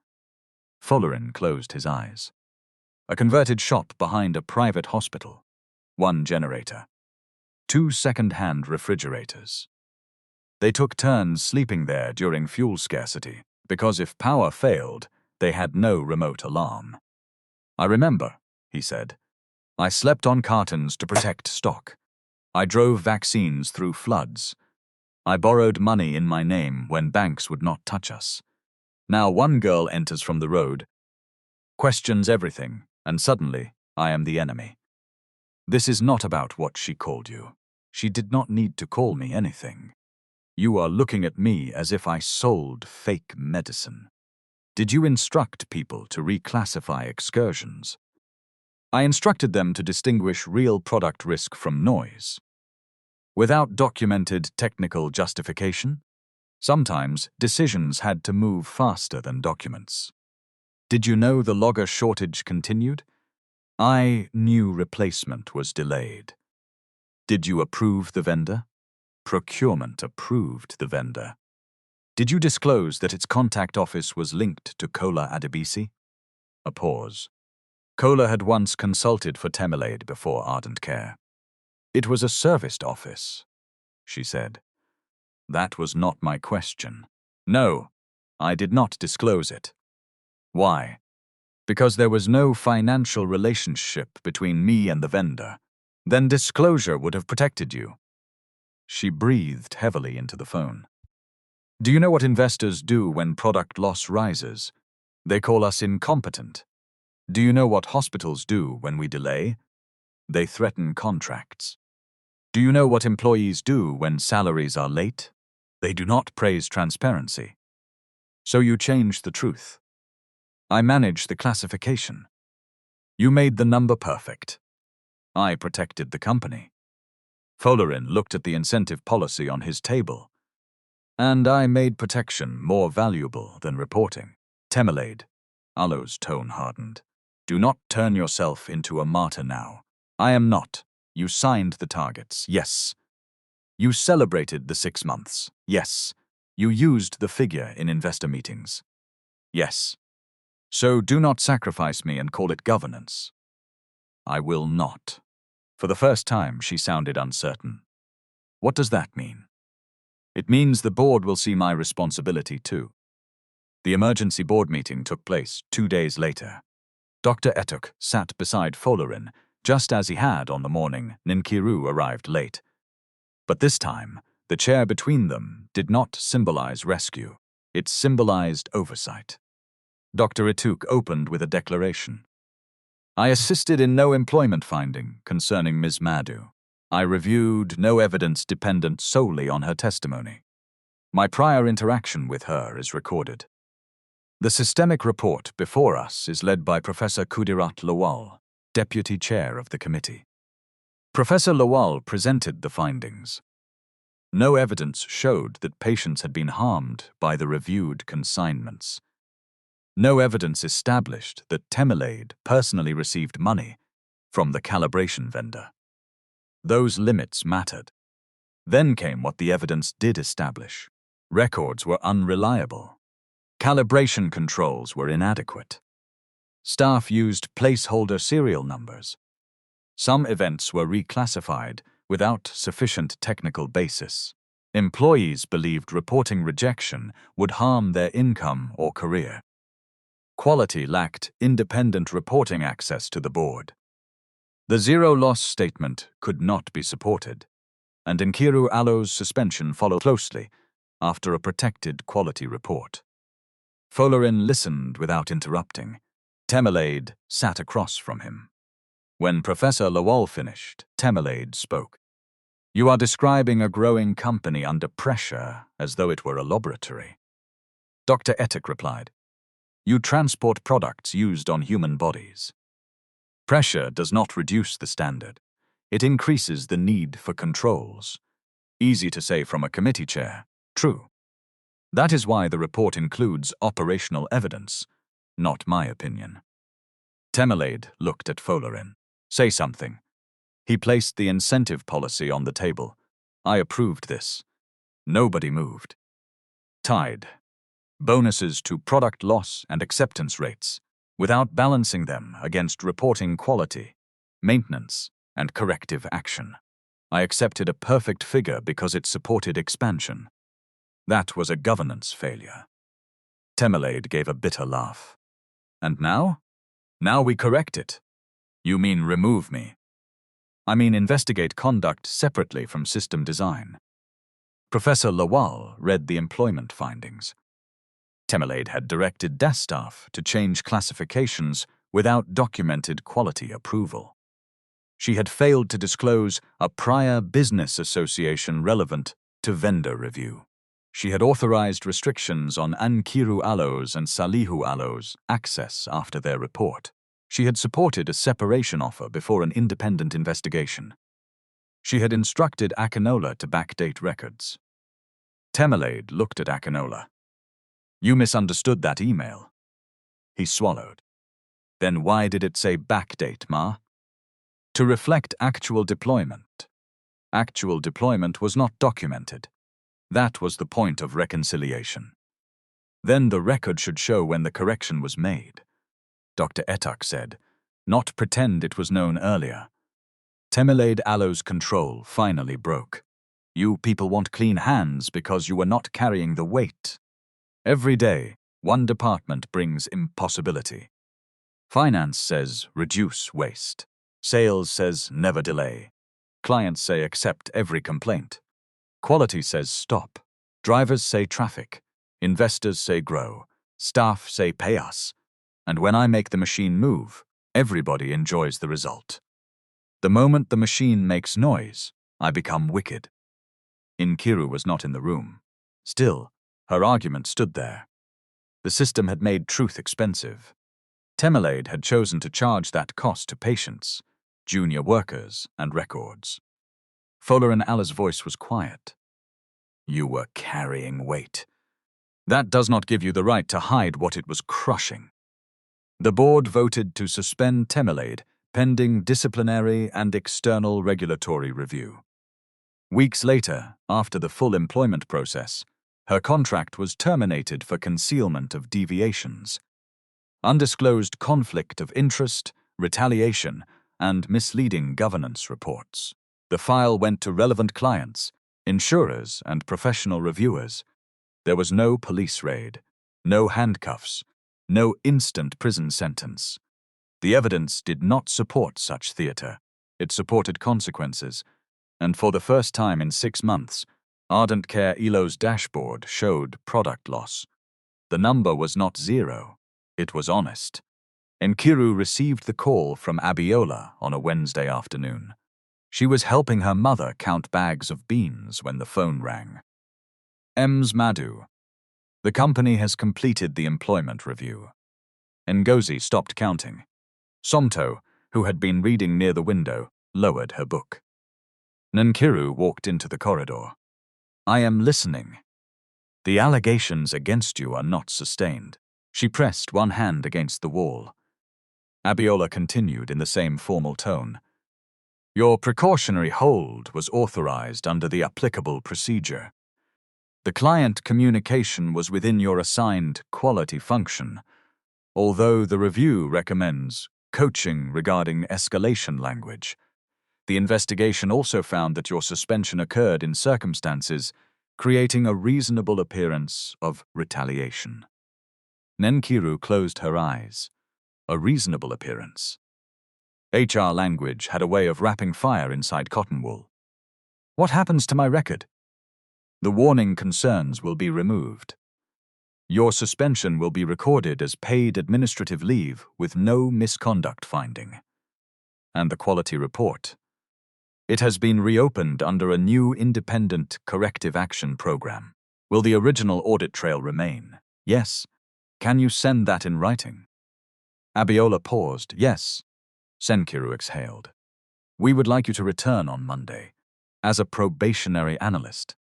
Folarin closed his eyes. "A converted shop behind a private hospital. 1 generator. 2 second-hand refrigerators. They took turns sleeping there during fuel scarcity, because if power failed, they had no remote alarm. I remember," he said. "I slept on cartons to protect stock. I drove vaccines through floods. I borrowed money in my name when banks would not touch us. Now one girl enters from the road, questions everything, and suddenly I am the enemy. This is not about what she called you. She did not need to call me anything. You are looking at me as if I sold fake medicine. Did you instruct people to reclassify excursions?" "I instructed them to distinguish real product risk from noise. Without documented technical justification, sometimes decisions had to move faster than documents. Did you know the logger shortage continued? I knew replacement was delayed. Did you approve the vendor? Procurement approved the vendor. Did you disclose that its contact office was linked to Kola Adebisi?" A pause. Kola had once consulted for Temelaide before Ardent Care. "It was a serviced office," she said. "That was not my question. No, I did not disclose it." "Why?" "Because there was no financial relationship between me and the vendor. Then disclosure would have protected you." She breathed heavily into the phone. "Do you know what investors do when product loss rises? They call us incompetent. Do you know what hospitals do when we delay? They threaten contracts. Do you know what employees do when salaries are late? They do not praise transparency. So you change the truth. I manage the classification. You made the number perfect. I protected the company." Folarin looked at the incentive policy on his table. "And I made protection more valuable than reporting." "Temelaide," Alo's tone hardened. "Do not turn yourself into a martyr now. I am not. You signed the targets, yes. You celebrated the 6 months, yes. You used the figure in investor meetings, yes. So do not sacrifice me and call it governance." "I will not." For the first time, she sounded uncertain. "What does that mean?" "It means the board will see my responsibility too." The emergency board meeting took place 2 days later. Dr. Etuk sat beside Folarin, just as he had on the morning Nkiru arrived late. But this time, the chair between them did not symbolize rescue. It symbolized oversight. Dr. Etuk opened with a declaration. "I assisted in no employment finding concerning Ms. Madu. I reviewed no evidence dependent solely on her testimony. My prior interaction with her is recorded. The systemic report before us is led by Professor Kudirat Lawal, deputy chair of the committee. Professor Lawal presented the findings. No evidence showed that patients had been harmed by the reviewed consignments. No evidence established that Temelaide personally received money from the calibration vendor. Those limits mattered. Then came what the evidence did establish. Records were unreliable. Calibration controls were inadequate. Staff used placeholder serial numbers. Some events were reclassified without sufficient technical basis. Employees believed reporting rejection would harm their income or career. Quality lacked independent reporting access to the board. The zero-loss statement could not be supported, and Nkiru Alo's suspension followed closely after a protected quality report. Folarin listened without interrupting. Temelade sat across from him. When Professor Lawal finished, Temelade spoke. You are describing a growing company under pressure as though it were a laboratory. Dr. Etek replied, You transport products used on human bodies. Pressure does not reduce the standard. It increases the need for controls. Easy to say from a committee chair, true. That is why the report includes operational evidence, not my opinion. Temelade looked at Folarin. Say something. He placed the incentive policy on the table. I approved this. Nobody moved. Tied. Bonuses to product loss and acceptance rates, without balancing them against reporting quality, maintenance, and corrective action. I accepted a perfect figure because it supported expansion. That was a governance failure. Temelade gave a bitter laugh. And now? Now we correct it. You mean remove me? I mean investigate conduct separately from system design. Professor Lawal read the employment findings. Temelade had directed DAS staff to change classifications without documented quality approval. She had failed to disclose a prior business association relevant to vendor review. She had authorized restrictions on Nkiru Madu and Salihu Madu's access after their report. She had supported a separation offer before an independent investigation. She had instructed Akinola to backdate records. Temelade looked at Akinola. You misunderstood that email. He swallowed. Then why did it say backdate, Ma? To reflect actual deployment. Actual deployment was not documented. That was the point of reconciliation. Then the record should show when the correction was made. Dr. Etak said, not pretend it was known earlier. Temelade Madu's control finally broke. You people want clean hands because you were not carrying the weight. Every day, one department brings impossibility. Finance says reduce waste. Sales says never delay. Clients say accept every complaint. Quality says stop. Drivers say traffic. Investors say grow. Staff say pay us. And when I make the machine move, everybody enjoys the result. The moment the machine makes noise, I become wicked. Nkiru was not in the room. Still, her argument stood there. The system had made truth expensive. Temelade had chosen to charge that cost to patients, junior workers, and records. Folarin Allah's voice was quiet. You were carrying weight. That does not give you the right to hide what it was crushing. The board voted to suspend Temelade pending disciplinary and external regulatory review. Weeks later, after the full employment process, her contract was terminated for concealment of deviations. Undisclosed conflict of interest, retaliation, and misleading governance reports. The file went to relevant clients, insurers, and professional reviewers. There was no police raid, no handcuffs, no instant prison sentence. The evidence did not support such theater. It supported consequences, and for the first time in 6 months, Ardent Care ELO's dashboard showed product loss. The number was not 0. It was honest. Nkiru received the call from Abiola on a Wednesday afternoon. She was helping her mother count bags of beans when the phone rang. Madu. The company has completed the employment review. Ngozi stopped counting. Somto, who had been reading near the window, lowered her book. Nkiru walked into the corridor. I am listening. The allegations against you are not sustained. She pressed one hand against the wall. Abiola continued in the same formal tone. Your precautionary hold was authorized under the applicable procedure. The client communication was within your assigned quality function, although the review recommends coaching regarding escalation language. The investigation also found that your suspension occurred in circumstances creating a reasonable appearance of retaliation. Nkiru closed her eyes. A reasonable appearance. HR language had a way of wrapping fire inside cotton wool. What happens to my record? The warning concerns will be removed. Your suspension will be recorded as paid administrative leave with no misconduct finding. And the quality report. It has been reopened under a new independent corrective action program. Will the original audit trail remain? Yes. Can you send that in writing? Abiola paused. Yes. Nkiru exhaled. We would like you to return on Monday as a probationary analyst.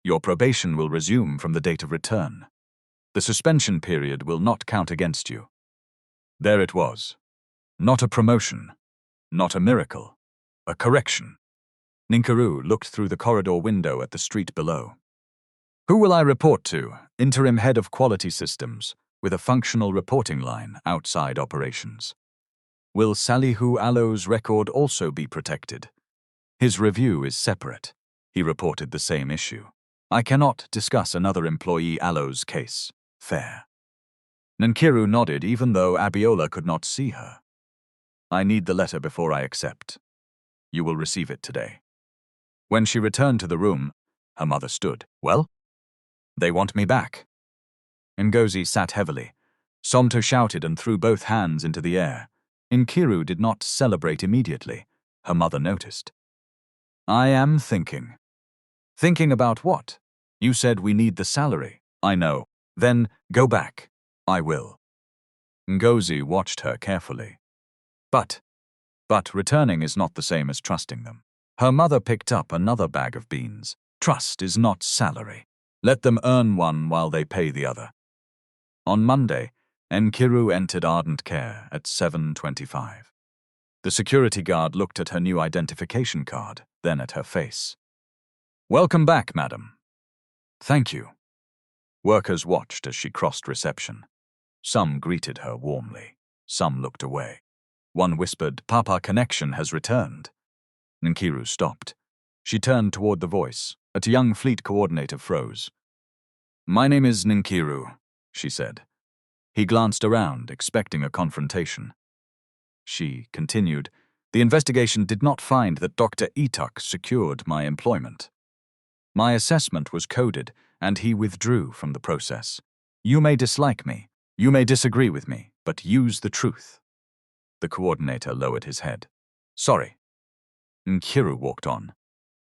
Your probation will resume from the date of return. The suspension period will not count against you. There it was. Not a promotion. Not a miracle. A correction. Nkiru looked through the corridor window at the street below. Who will I report to? Interim Head of Quality Systems, with a functional reporting line outside operations. Will Salihu Allo's record also be protected? His review is separate. He reported the same issue. I cannot discuss another employee Allo's case. Fair. Nkiru nodded even though Abiola could not see her. I need the letter before I accept. You will receive it today. When she returned to the room, her mother stood. Well? They want me back. Ngozi sat heavily. Somto shouted and threw both hands into the air. Nkiru did not celebrate immediately. Her mother noticed. I am thinking. Thinking about what? You said we need the salary. I know. Then go back. I will. Ngozi watched her carefully. But returning is not the same as trusting them. Her mother picked up another bag of beans. Trust is not salary. Let them earn one while they pay the other. On Monday, Nkiru entered Ardent Care at 7:25. The security guard looked at her new identification card, then at her face. Welcome back, madam. Thank you. Workers watched as she crossed reception. Some greeted her warmly. Some looked away. One whispered, Papa connection has returned. Nkiru stopped. She turned toward the voice. A young fleet coordinator froze. My name is Nkiru, she said. He glanced around, expecting a confrontation. She continued, the investigation did not find that Dr. Itak secured my employment. My assessment was coded, and he withdrew from the process. You may dislike me, you may disagree with me, but use the truth. The coordinator lowered his head. Sorry. Nkiru walked on.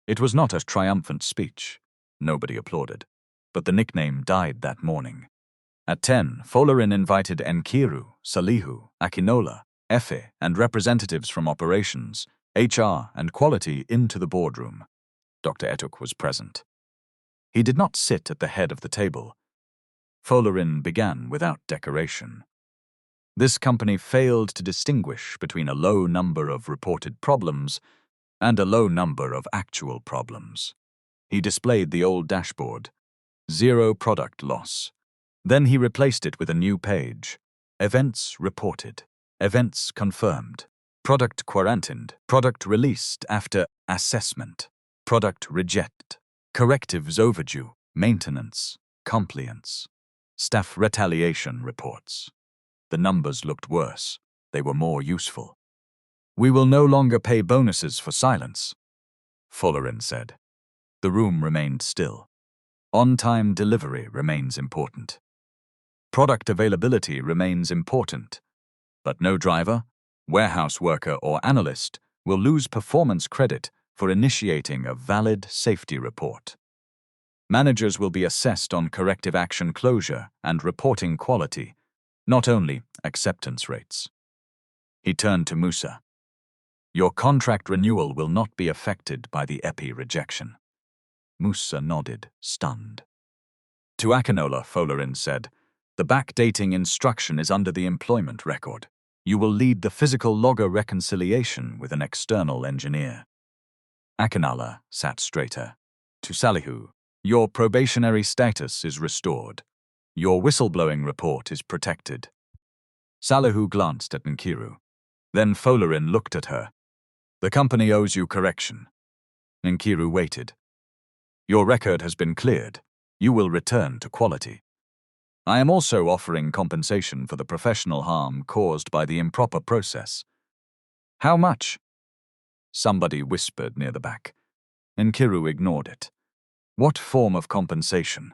It was not a triumphant speech. Nobody applauded. But the nickname died that morning. At 10, Folarin invited Nkiru, Salihu, Akinola, Efe, and representatives from operations, HR, and quality into the boardroom. Dr. Etuk was present. He did not sit at the head of the table. Folarin began without decoration. This company failed to distinguish between a low number of reported problems and a low number of actual problems. He displayed the old dashboard. 0 product loss. Then he replaced it with a new page. Events reported. Events confirmed. Product quarantined. Product released after assessment. Product reject. Correctives overdue. Maintenance. Compliance. Staff retaliation reports. The numbers looked worse. They were more useful. We will no longer pay bonuses for silence, Folarin said. The room remained still. On-time delivery remains important. Product availability remains important. But no driver, warehouse worker, or analyst will lose performance credit for initiating a valid safety report. Managers will be assessed on corrective action closure and reporting quality, not only acceptance rates. He turned to Musa. Your contract renewal will not be affected by the EPI rejection. Musa nodded, stunned. To Akinola, Folarin said, the backdating instruction is under the employment record. You will lead the physical logger reconciliation with an external engineer. Akinola sat straighter. To Salihu, your probationary status is restored. Your whistleblowing report is protected. Salihu glanced at Nkiru. Then Folarin looked at her. The company owes you correction. Nkiru waited. Your record has been cleared. You will return to quality. I am also offering compensation for the professional harm caused by the improper process. How much? Somebody whispered near the back. Nkiru ignored it. What form of compensation?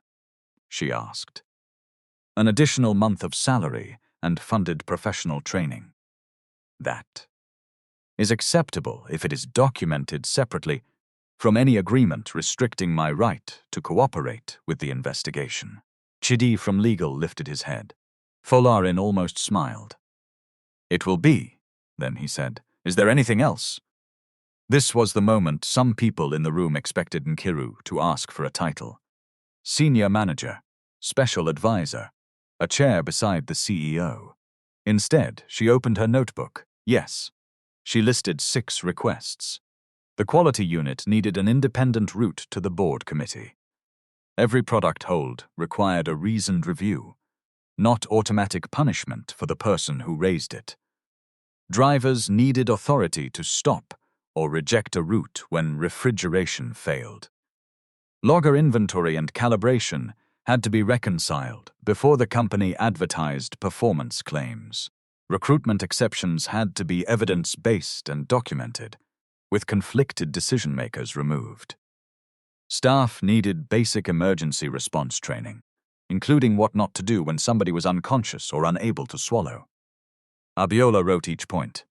She asked. an additional month of salary, and funded professional training. That is acceptable if it is documented separately from any agreement restricting my right to cooperate with the investigation. Chidi from legal lifted his head. Folarin almost smiled. It will be, then he said. Is there anything else? This was the moment some people in the room expected Nkiru to ask for a title. Senior manager, special advisor, a chair beside the CEO. Instead, she opened her notebook. Yes. She listed 6 requests. The quality unit needed an independent route to the board committee. Every product hold required a reasoned review, not automatic punishment for the person who raised it. Drivers needed authority to stop or reject a route when refrigeration failed. Logger inventory and calibration had to be reconciled before the company advertised performance claims. Recruitment exceptions had to be evidence-based and documented, with conflicted decision-makers removed. Staff needed basic emergency response training, including what not to do when somebody was unconscious or unable to swallow. Abiola wrote each point.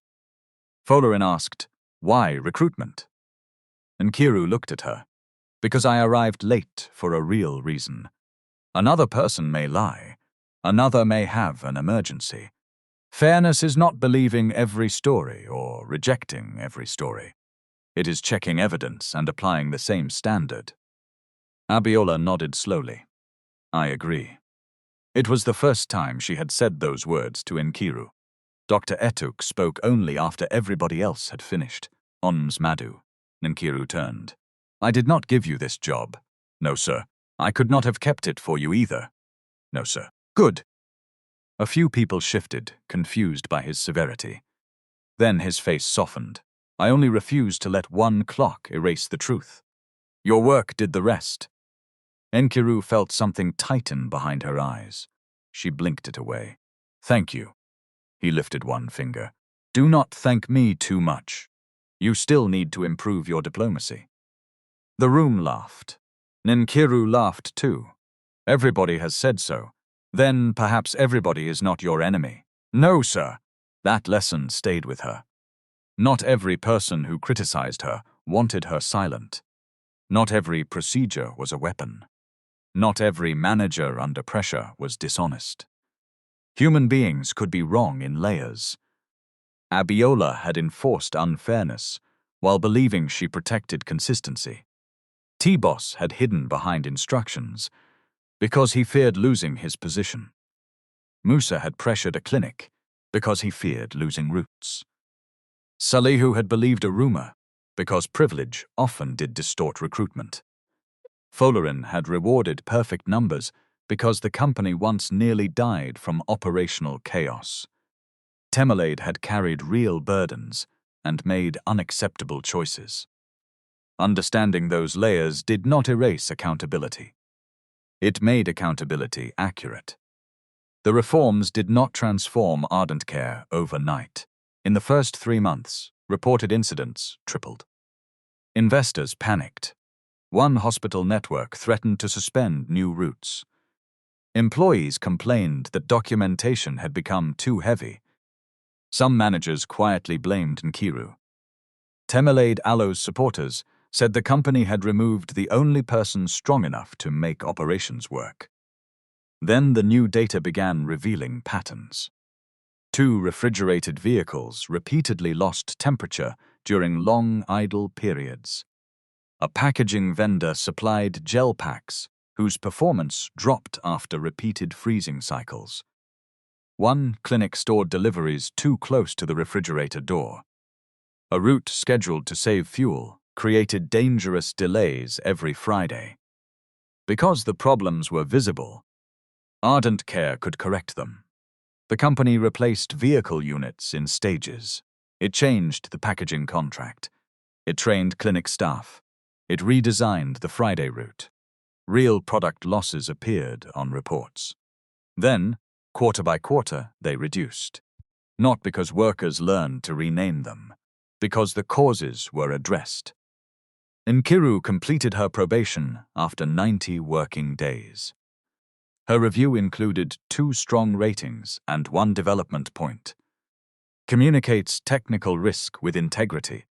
Folarin asked, "Why recruitment?" Nkiru looked at her. "Because I arrived late for a real reason. Another person may lie. Another may have an emergency. Fairness is not believing every story or rejecting every story. It is checking evidence and applying the same standard." Abiola nodded slowly. "I agree." It was the first time she had said those words to Nkiru. Dr. Etuk spoke only after everybody else had finished. "Nkiru Madu." Nkiru turned. "I did not give you this job." "No, sir. I could not have kept it for you either." "No, sir." "Good." A few people shifted, confused by his severity. Then his face softened. "I only refuse to let one clock erase the truth. Your work did the rest." Nkiru felt something tighten behind her eyes. She blinked it away. "Thank you." He lifted one finger. "Do not thank me too much. You still need to improve your diplomacy." The room laughed. Nkiru laughed too. "Everybody has said so. Then perhaps everybody is not your enemy." "No, sir." That lesson stayed with her. Not every person who criticized her wanted her silent. Not every procedure was a weapon. Not every manager under pressure was dishonest. Human beings could be wrong in layers. Abiola had enforced unfairness while believing she protected consistency. T-Boss had hidden behind instructions because he feared losing his position. Musa had pressured a clinic because he feared losing roots. Salihu had believed a rumor because privilege often did distort recruitment. Folarin had rewarded perfect numbers because the company once nearly died from operational chaos. Temelade had carried real burdens and made unacceptable choices. Understanding those layers did not erase accountability. It made accountability accurate. The reforms did not transform Ardent Care overnight. In the first 3 months, reported incidents tripled. Investors panicked. One hospital network threatened to suspend new routes. Employees complained that documentation had become too heavy. Some managers quietly blamed Nkiru. Temelade Alo's supporters said the company had removed the only person strong enough to make operations work. Then the new data began revealing patterns. 2 refrigerated vehicles repeatedly lost temperature during long idle periods. A packaging vendor supplied gel packs whose performance dropped after repeated freezing cycles. One clinic stored deliveries too close to the refrigerator door. A route scheduled to save fuel created dangerous delays every Friday. Because the problems were visible, Ardent Care could correct them. The company replaced vehicle units in stages. It changed the packaging contract. It trained clinic staff. It redesigned the Friday route. Real product losses appeared on reports. Then, quarter by quarter, they reduced. Not because workers learned to rename them, because the causes were addressed. Nkiru completed her probation after 90 working days. Her review included 2 strong ratings and 1 development point. Communicates technical risk with integrity.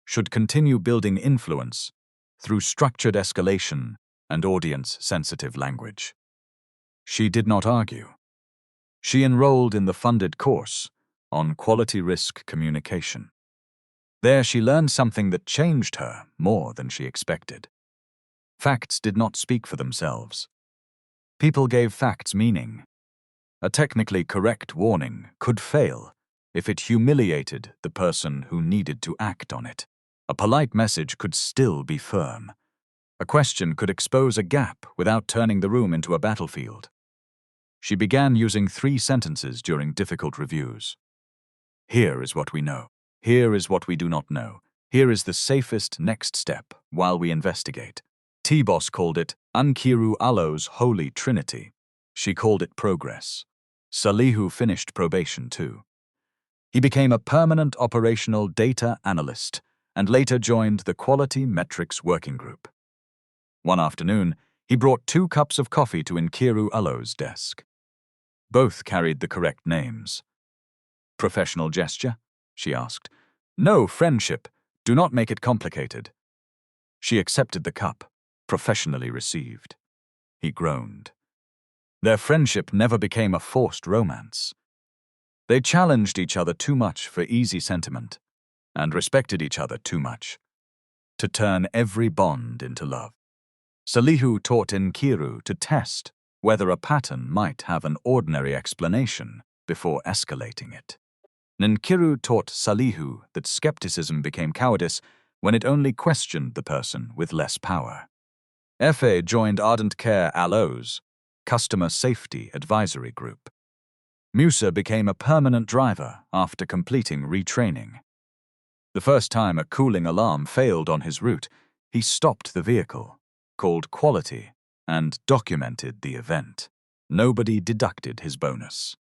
Should continue building influence through structured escalation and audience-sensitive language. She did not argue. She enrolled in the funded course on quality risk communication. There she learned something that changed her more than she expected. Facts did not speak for themselves. People gave facts meaning. A technically correct warning could fail if it humiliated the person who needed to act on it. A polite message could still be firm. A question could expose a gap without turning the room into a battlefield. She began using 3 sentences during difficult reviews. Here is what we know. Here is what we do not know. Here is the safest next step while we investigate. T-Boss called it Nkiru Matu's Holy Trinity. She called it progress. Salihu finished probation too. He became a permanent operational data analyst and later joined the Quality Metrics Working Group. One afternoon, he brought 2 cups of coffee to Nkiru Matu's desk. Both carried the correct names. Professional gesture? She asked. No, friendship. Do not make it complicated. She accepted the cup, professionally received. He groaned. Their friendship never became a forced romance. They challenged each other too much for easy sentiment, and respected each other too much to turn every bond into love. Salihu taught Nkiru to test whether a pattern might have an ordinary explanation before escalating it. Nkiru taught Salihu that skepticism became cowardice when it only questioned the person with less power. Efe joined Ardent Care Allo's Customer Safety Advisory Group. Musa became a permanent driver after completing retraining. The first time a cooling alarm failed on his route, he stopped the vehicle, called quality, and documented the event. Nobody deducted his bonus.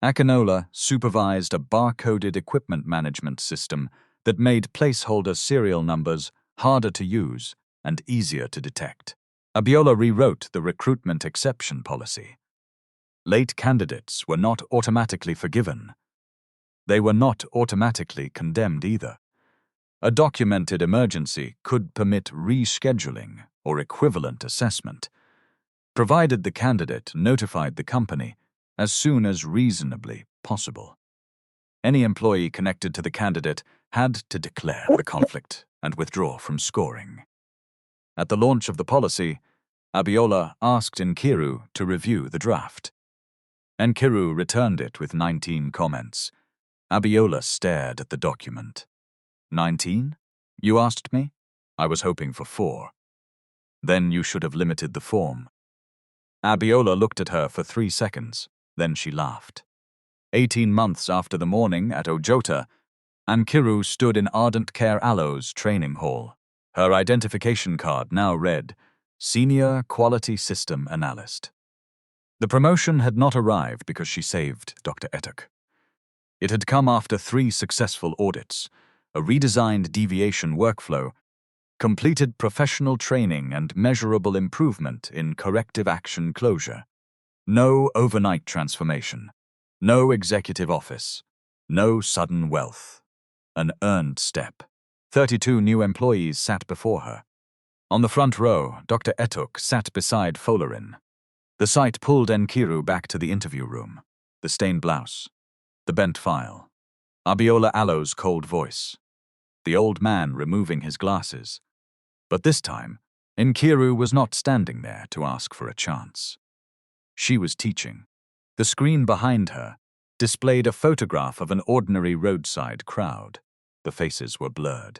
Akinola supervised a barcoded equipment management system that made placeholder serial numbers harder to use and easier to detect. Abiola rewrote the recruitment exception policy. Late candidates were not automatically forgiven. They were not automatically condemned either. A documented emergency could permit rescheduling or equivalent assessment, provided the candidate notified the company as soon as reasonably possible. Any employee connected to the candidate had to declare the conflict and withdraw from scoring. At the launch of the policy, Abiola asked Nkiru to review the draft. Nkiru returned it with 19 comments. Abiola stared at the document. 19? You asked me? I was hoping for 4. Then you should have limited the form. Abiola looked at her for 3 seconds, then she laughed. 18 months after the morning at Ojota, Nkiru stood in Ardent Care Allo's training hall. Her identification card now read, Senior Quality System Analyst. The promotion had not arrived because she saved Dr. Etok. It had come after 3 successful audits, a redesigned deviation workflow, completed professional training and measurable improvement in corrective action closure. No overnight transformation. No executive office. No sudden wealth. An earned step. 32 new employees sat before her. On the front row, Dr. Etok sat beside Folarin. The sight pulled Nkiru back to the interview room. The stained blouse. The bent file. Abiola Allo's cold voice. The old man removing his glasses. But this time, Nkiru was not standing there to ask for a chance. She was teaching. The screen behind her displayed a photograph of an ordinary roadside crowd. The faces were blurred.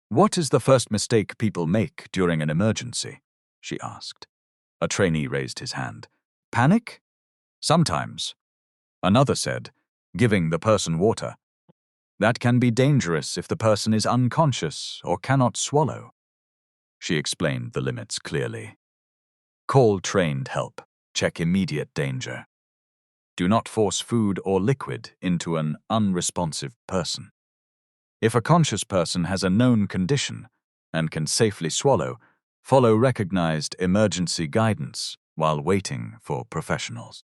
What is the first mistake people make during an emergency? She asked. A trainee raised his hand. Panic? Sometimes. Another said, giving the person water. That can be dangerous if the person is unconscious or cannot swallow. She explained the limits clearly. Call trained help. Check immediate danger. Do not force food or liquid into an unresponsive person. If a conscious person has a known condition and can safely swallow, follow recognized emergency guidance while waiting for professionals.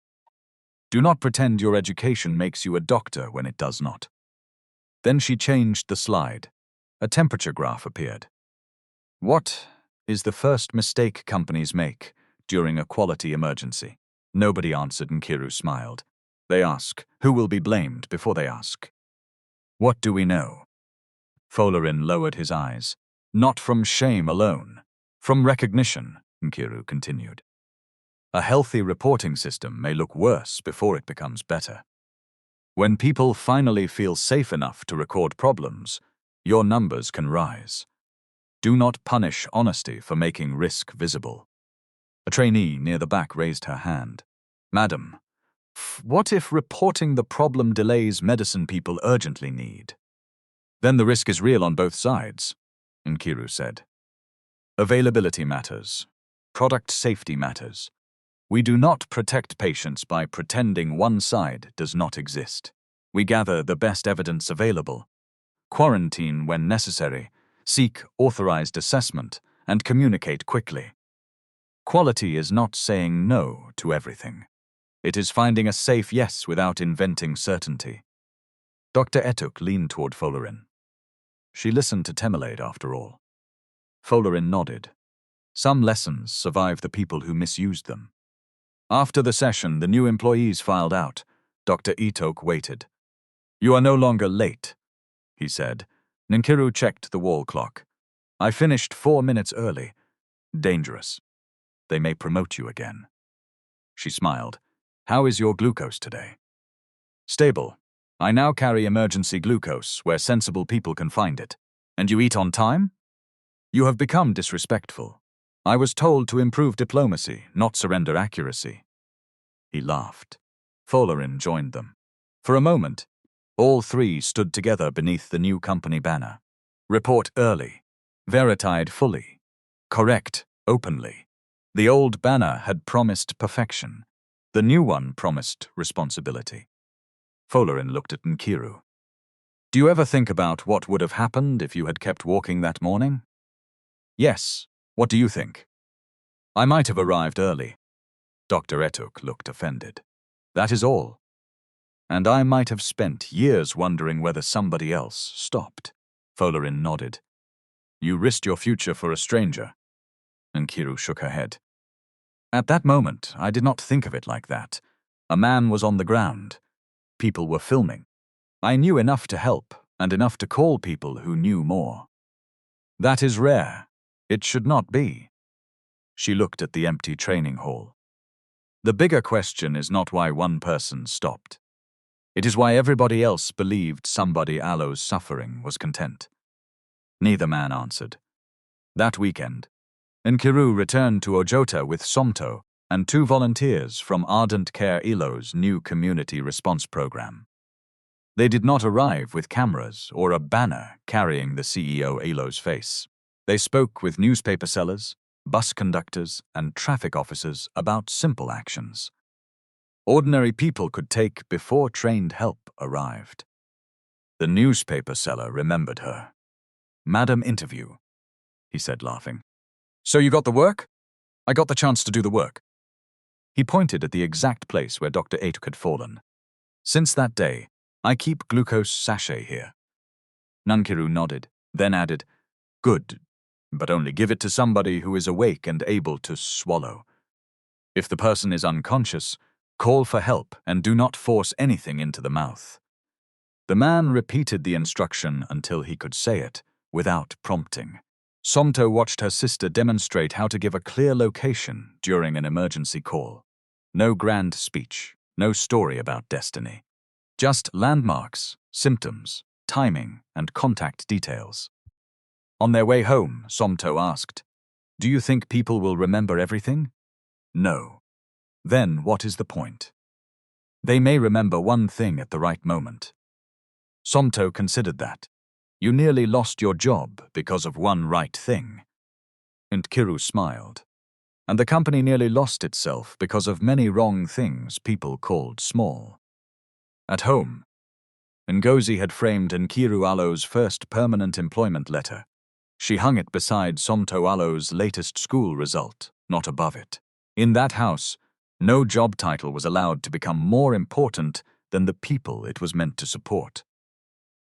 Do not pretend your education makes you a doctor when it does not. Then she changed the slide. A temperature graph appeared. What is the first mistake companies make during a quality emergency? Nobody answered. Nkiru smiled. They ask, who will be blamed before they ask? What do we know? Folarin lowered his eyes. Not from shame alone, from recognition, Nkiru continued. A healthy reporting system may look worse before it becomes better. When people finally feel safe enough to record problems, your numbers can rise. Do not punish honesty for making risk visible. A trainee near the back raised her hand. Madam, what if reporting the problem delays medicine people urgently need? Then the risk is real on both sides, Nkiru said. Availability matters. Product safety matters. We do not protect patients by pretending one side does not exist. We gather the best evidence available, quarantine when necessary, seek authorized assessment, and communicate quickly. Quality is not saying no to everything. It is finding a safe yes without inventing certainty. Dr. Etuk leaned toward Folarin. She listened to Temelade after all. Folarin nodded. Some lessons survive the people who misused them. After the session, the new employees filed out. Dr. Etuk waited. You are no longer late, he said. Nkiru checked the wall clock. I finished 4 minutes early. Dangerous. They may promote you again. She smiled. How is your glucose today? Stable. I now carry emergency glucose where sensible people can find it. And you eat on time? You have become disrespectful. I was told to improve diplomacy, not surrender accuracy. He laughed. Folarin joined them. For a moment, all three stood together beneath the new company banner. Report early. Veritide fully. Correct openly. The old banner had promised perfection. The new one promised responsibility. Folarin looked at Nkiru. Do you ever think about what would have happened if you had kept walking that morning? Yes. What do you think? I might have arrived early. Dr. Etuk looked offended. That is all. And I might have spent years wondering whether somebody else stopped. Folarin nodded. You risked your future for a stranger. Nkiru shook her head. At that moment, I did not think of it like that. A man was on the ground. People were filming. I knew enough to help, and enough to call people who knew more. That is rare. It should not be. She looked at the empty training hall. The bigger question is not why one person stopped. It is why everybody else believed somebody Alo's suffering was content. Neither man answered. That weekend, Nkiru returned to Ojota with Somto and 2 volunteers from Ardent Care Ilo's new community response program. They did not arrive with cameras or a banner carrying the CEO Ilo's face. They spoke with newspaper sellers, bus conductors, and traffic officers about simple actions. Ordinary people could take before trained help arrived. The newspaper seller remembered her. Madam Interview, he said, laughing. So you got the work? I got the chance to do the work. He pointed at the exact place where Dr. Etuk had fallen. Since that day, I keep glucose sachet here. Nkiru nodded, then added, Good, but only give it to somebody who is awake and able to swallow. If the person is unconscious, call for help and do not force anything into the mouth. The man repeated the instruction until he could say it, without prompting. Somto watched her sister demonstrate how to give a clear location during an emergency call. No grand speech, no story about destiny. Just landmarks, symptoms, timing, and contact details. On their way home, Somto asked, Do you think people will remember everything? No. Then what is the point? They may remember one thing at the right moment. Somto considered that. You nearly lost your job because of one right thing. Nkiru smiled. And the company nearly lost itself because of many wrong things people called small. At home, Ngozi had framed Nkiru Alo's first permanent employment letter. She hung it beside Somto Alo's latest school result, not above it. In that house, no job title was allowed to become more important than the people it was meant to support.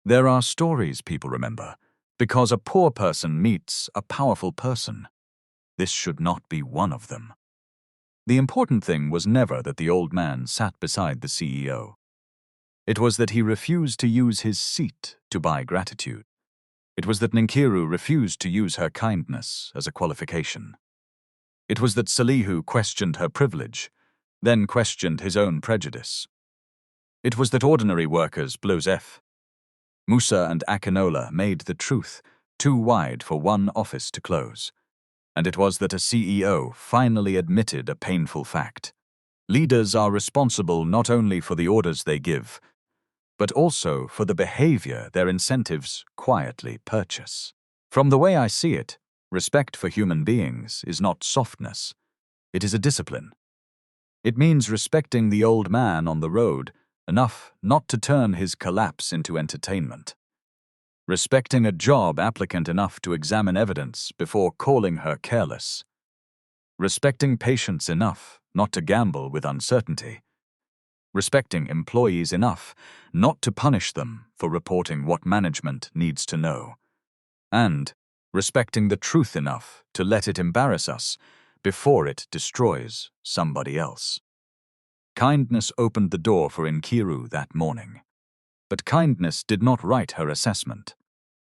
There are stories people remember, because a poor person meets a powerful person. This should not be one of them. The important thing was never that the old man sat beside the CEO. It was that he refused to use his seat to buy gratitude. It was that Nkiru refused to use her kindness as a qualification. It was that Salihu questioned her privilege, then questioned his own prejudice. It was that ordinary workers, Blozef, Musa and Akinola, made the truth too wide for one office to close. And it was that a CEO finally admitted a painful fact. Leaders are responsible not only for the orders they give, but also for the behavior their incentives quietly purchase. From the way I see it, respect for human beings is not softness, it is a discipline. It means respecting the old man on the road enough not to turn his collapse into entertainment. Respecting a job applicant enough to examine evidence before calling her careless. Respecting patients enough not to gamble with uncertainty. Respecting employees enough not to punish them for reporting what management needs to know. And respecting the truth enough to let it embarrass us before it destroys somebody else. Kindness opened the door for Nkiru that morning. But kindness did not write her assessment.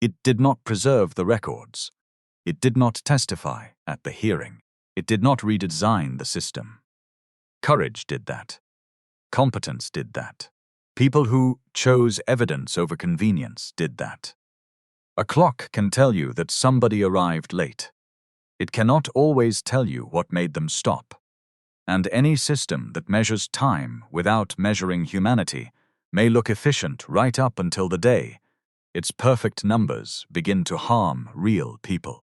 It did not preserve the records. It did not testify at the hearing. It did not redesign the system. Courage did that. Competence did that. People who chose evidence over convenience did that. A clock can tell you that somebody arrived late. It cannot always tell you what made them stop. And any system that measures time without measuring humanity may look efficient right up until the day its perfect numbers begin to harm real people.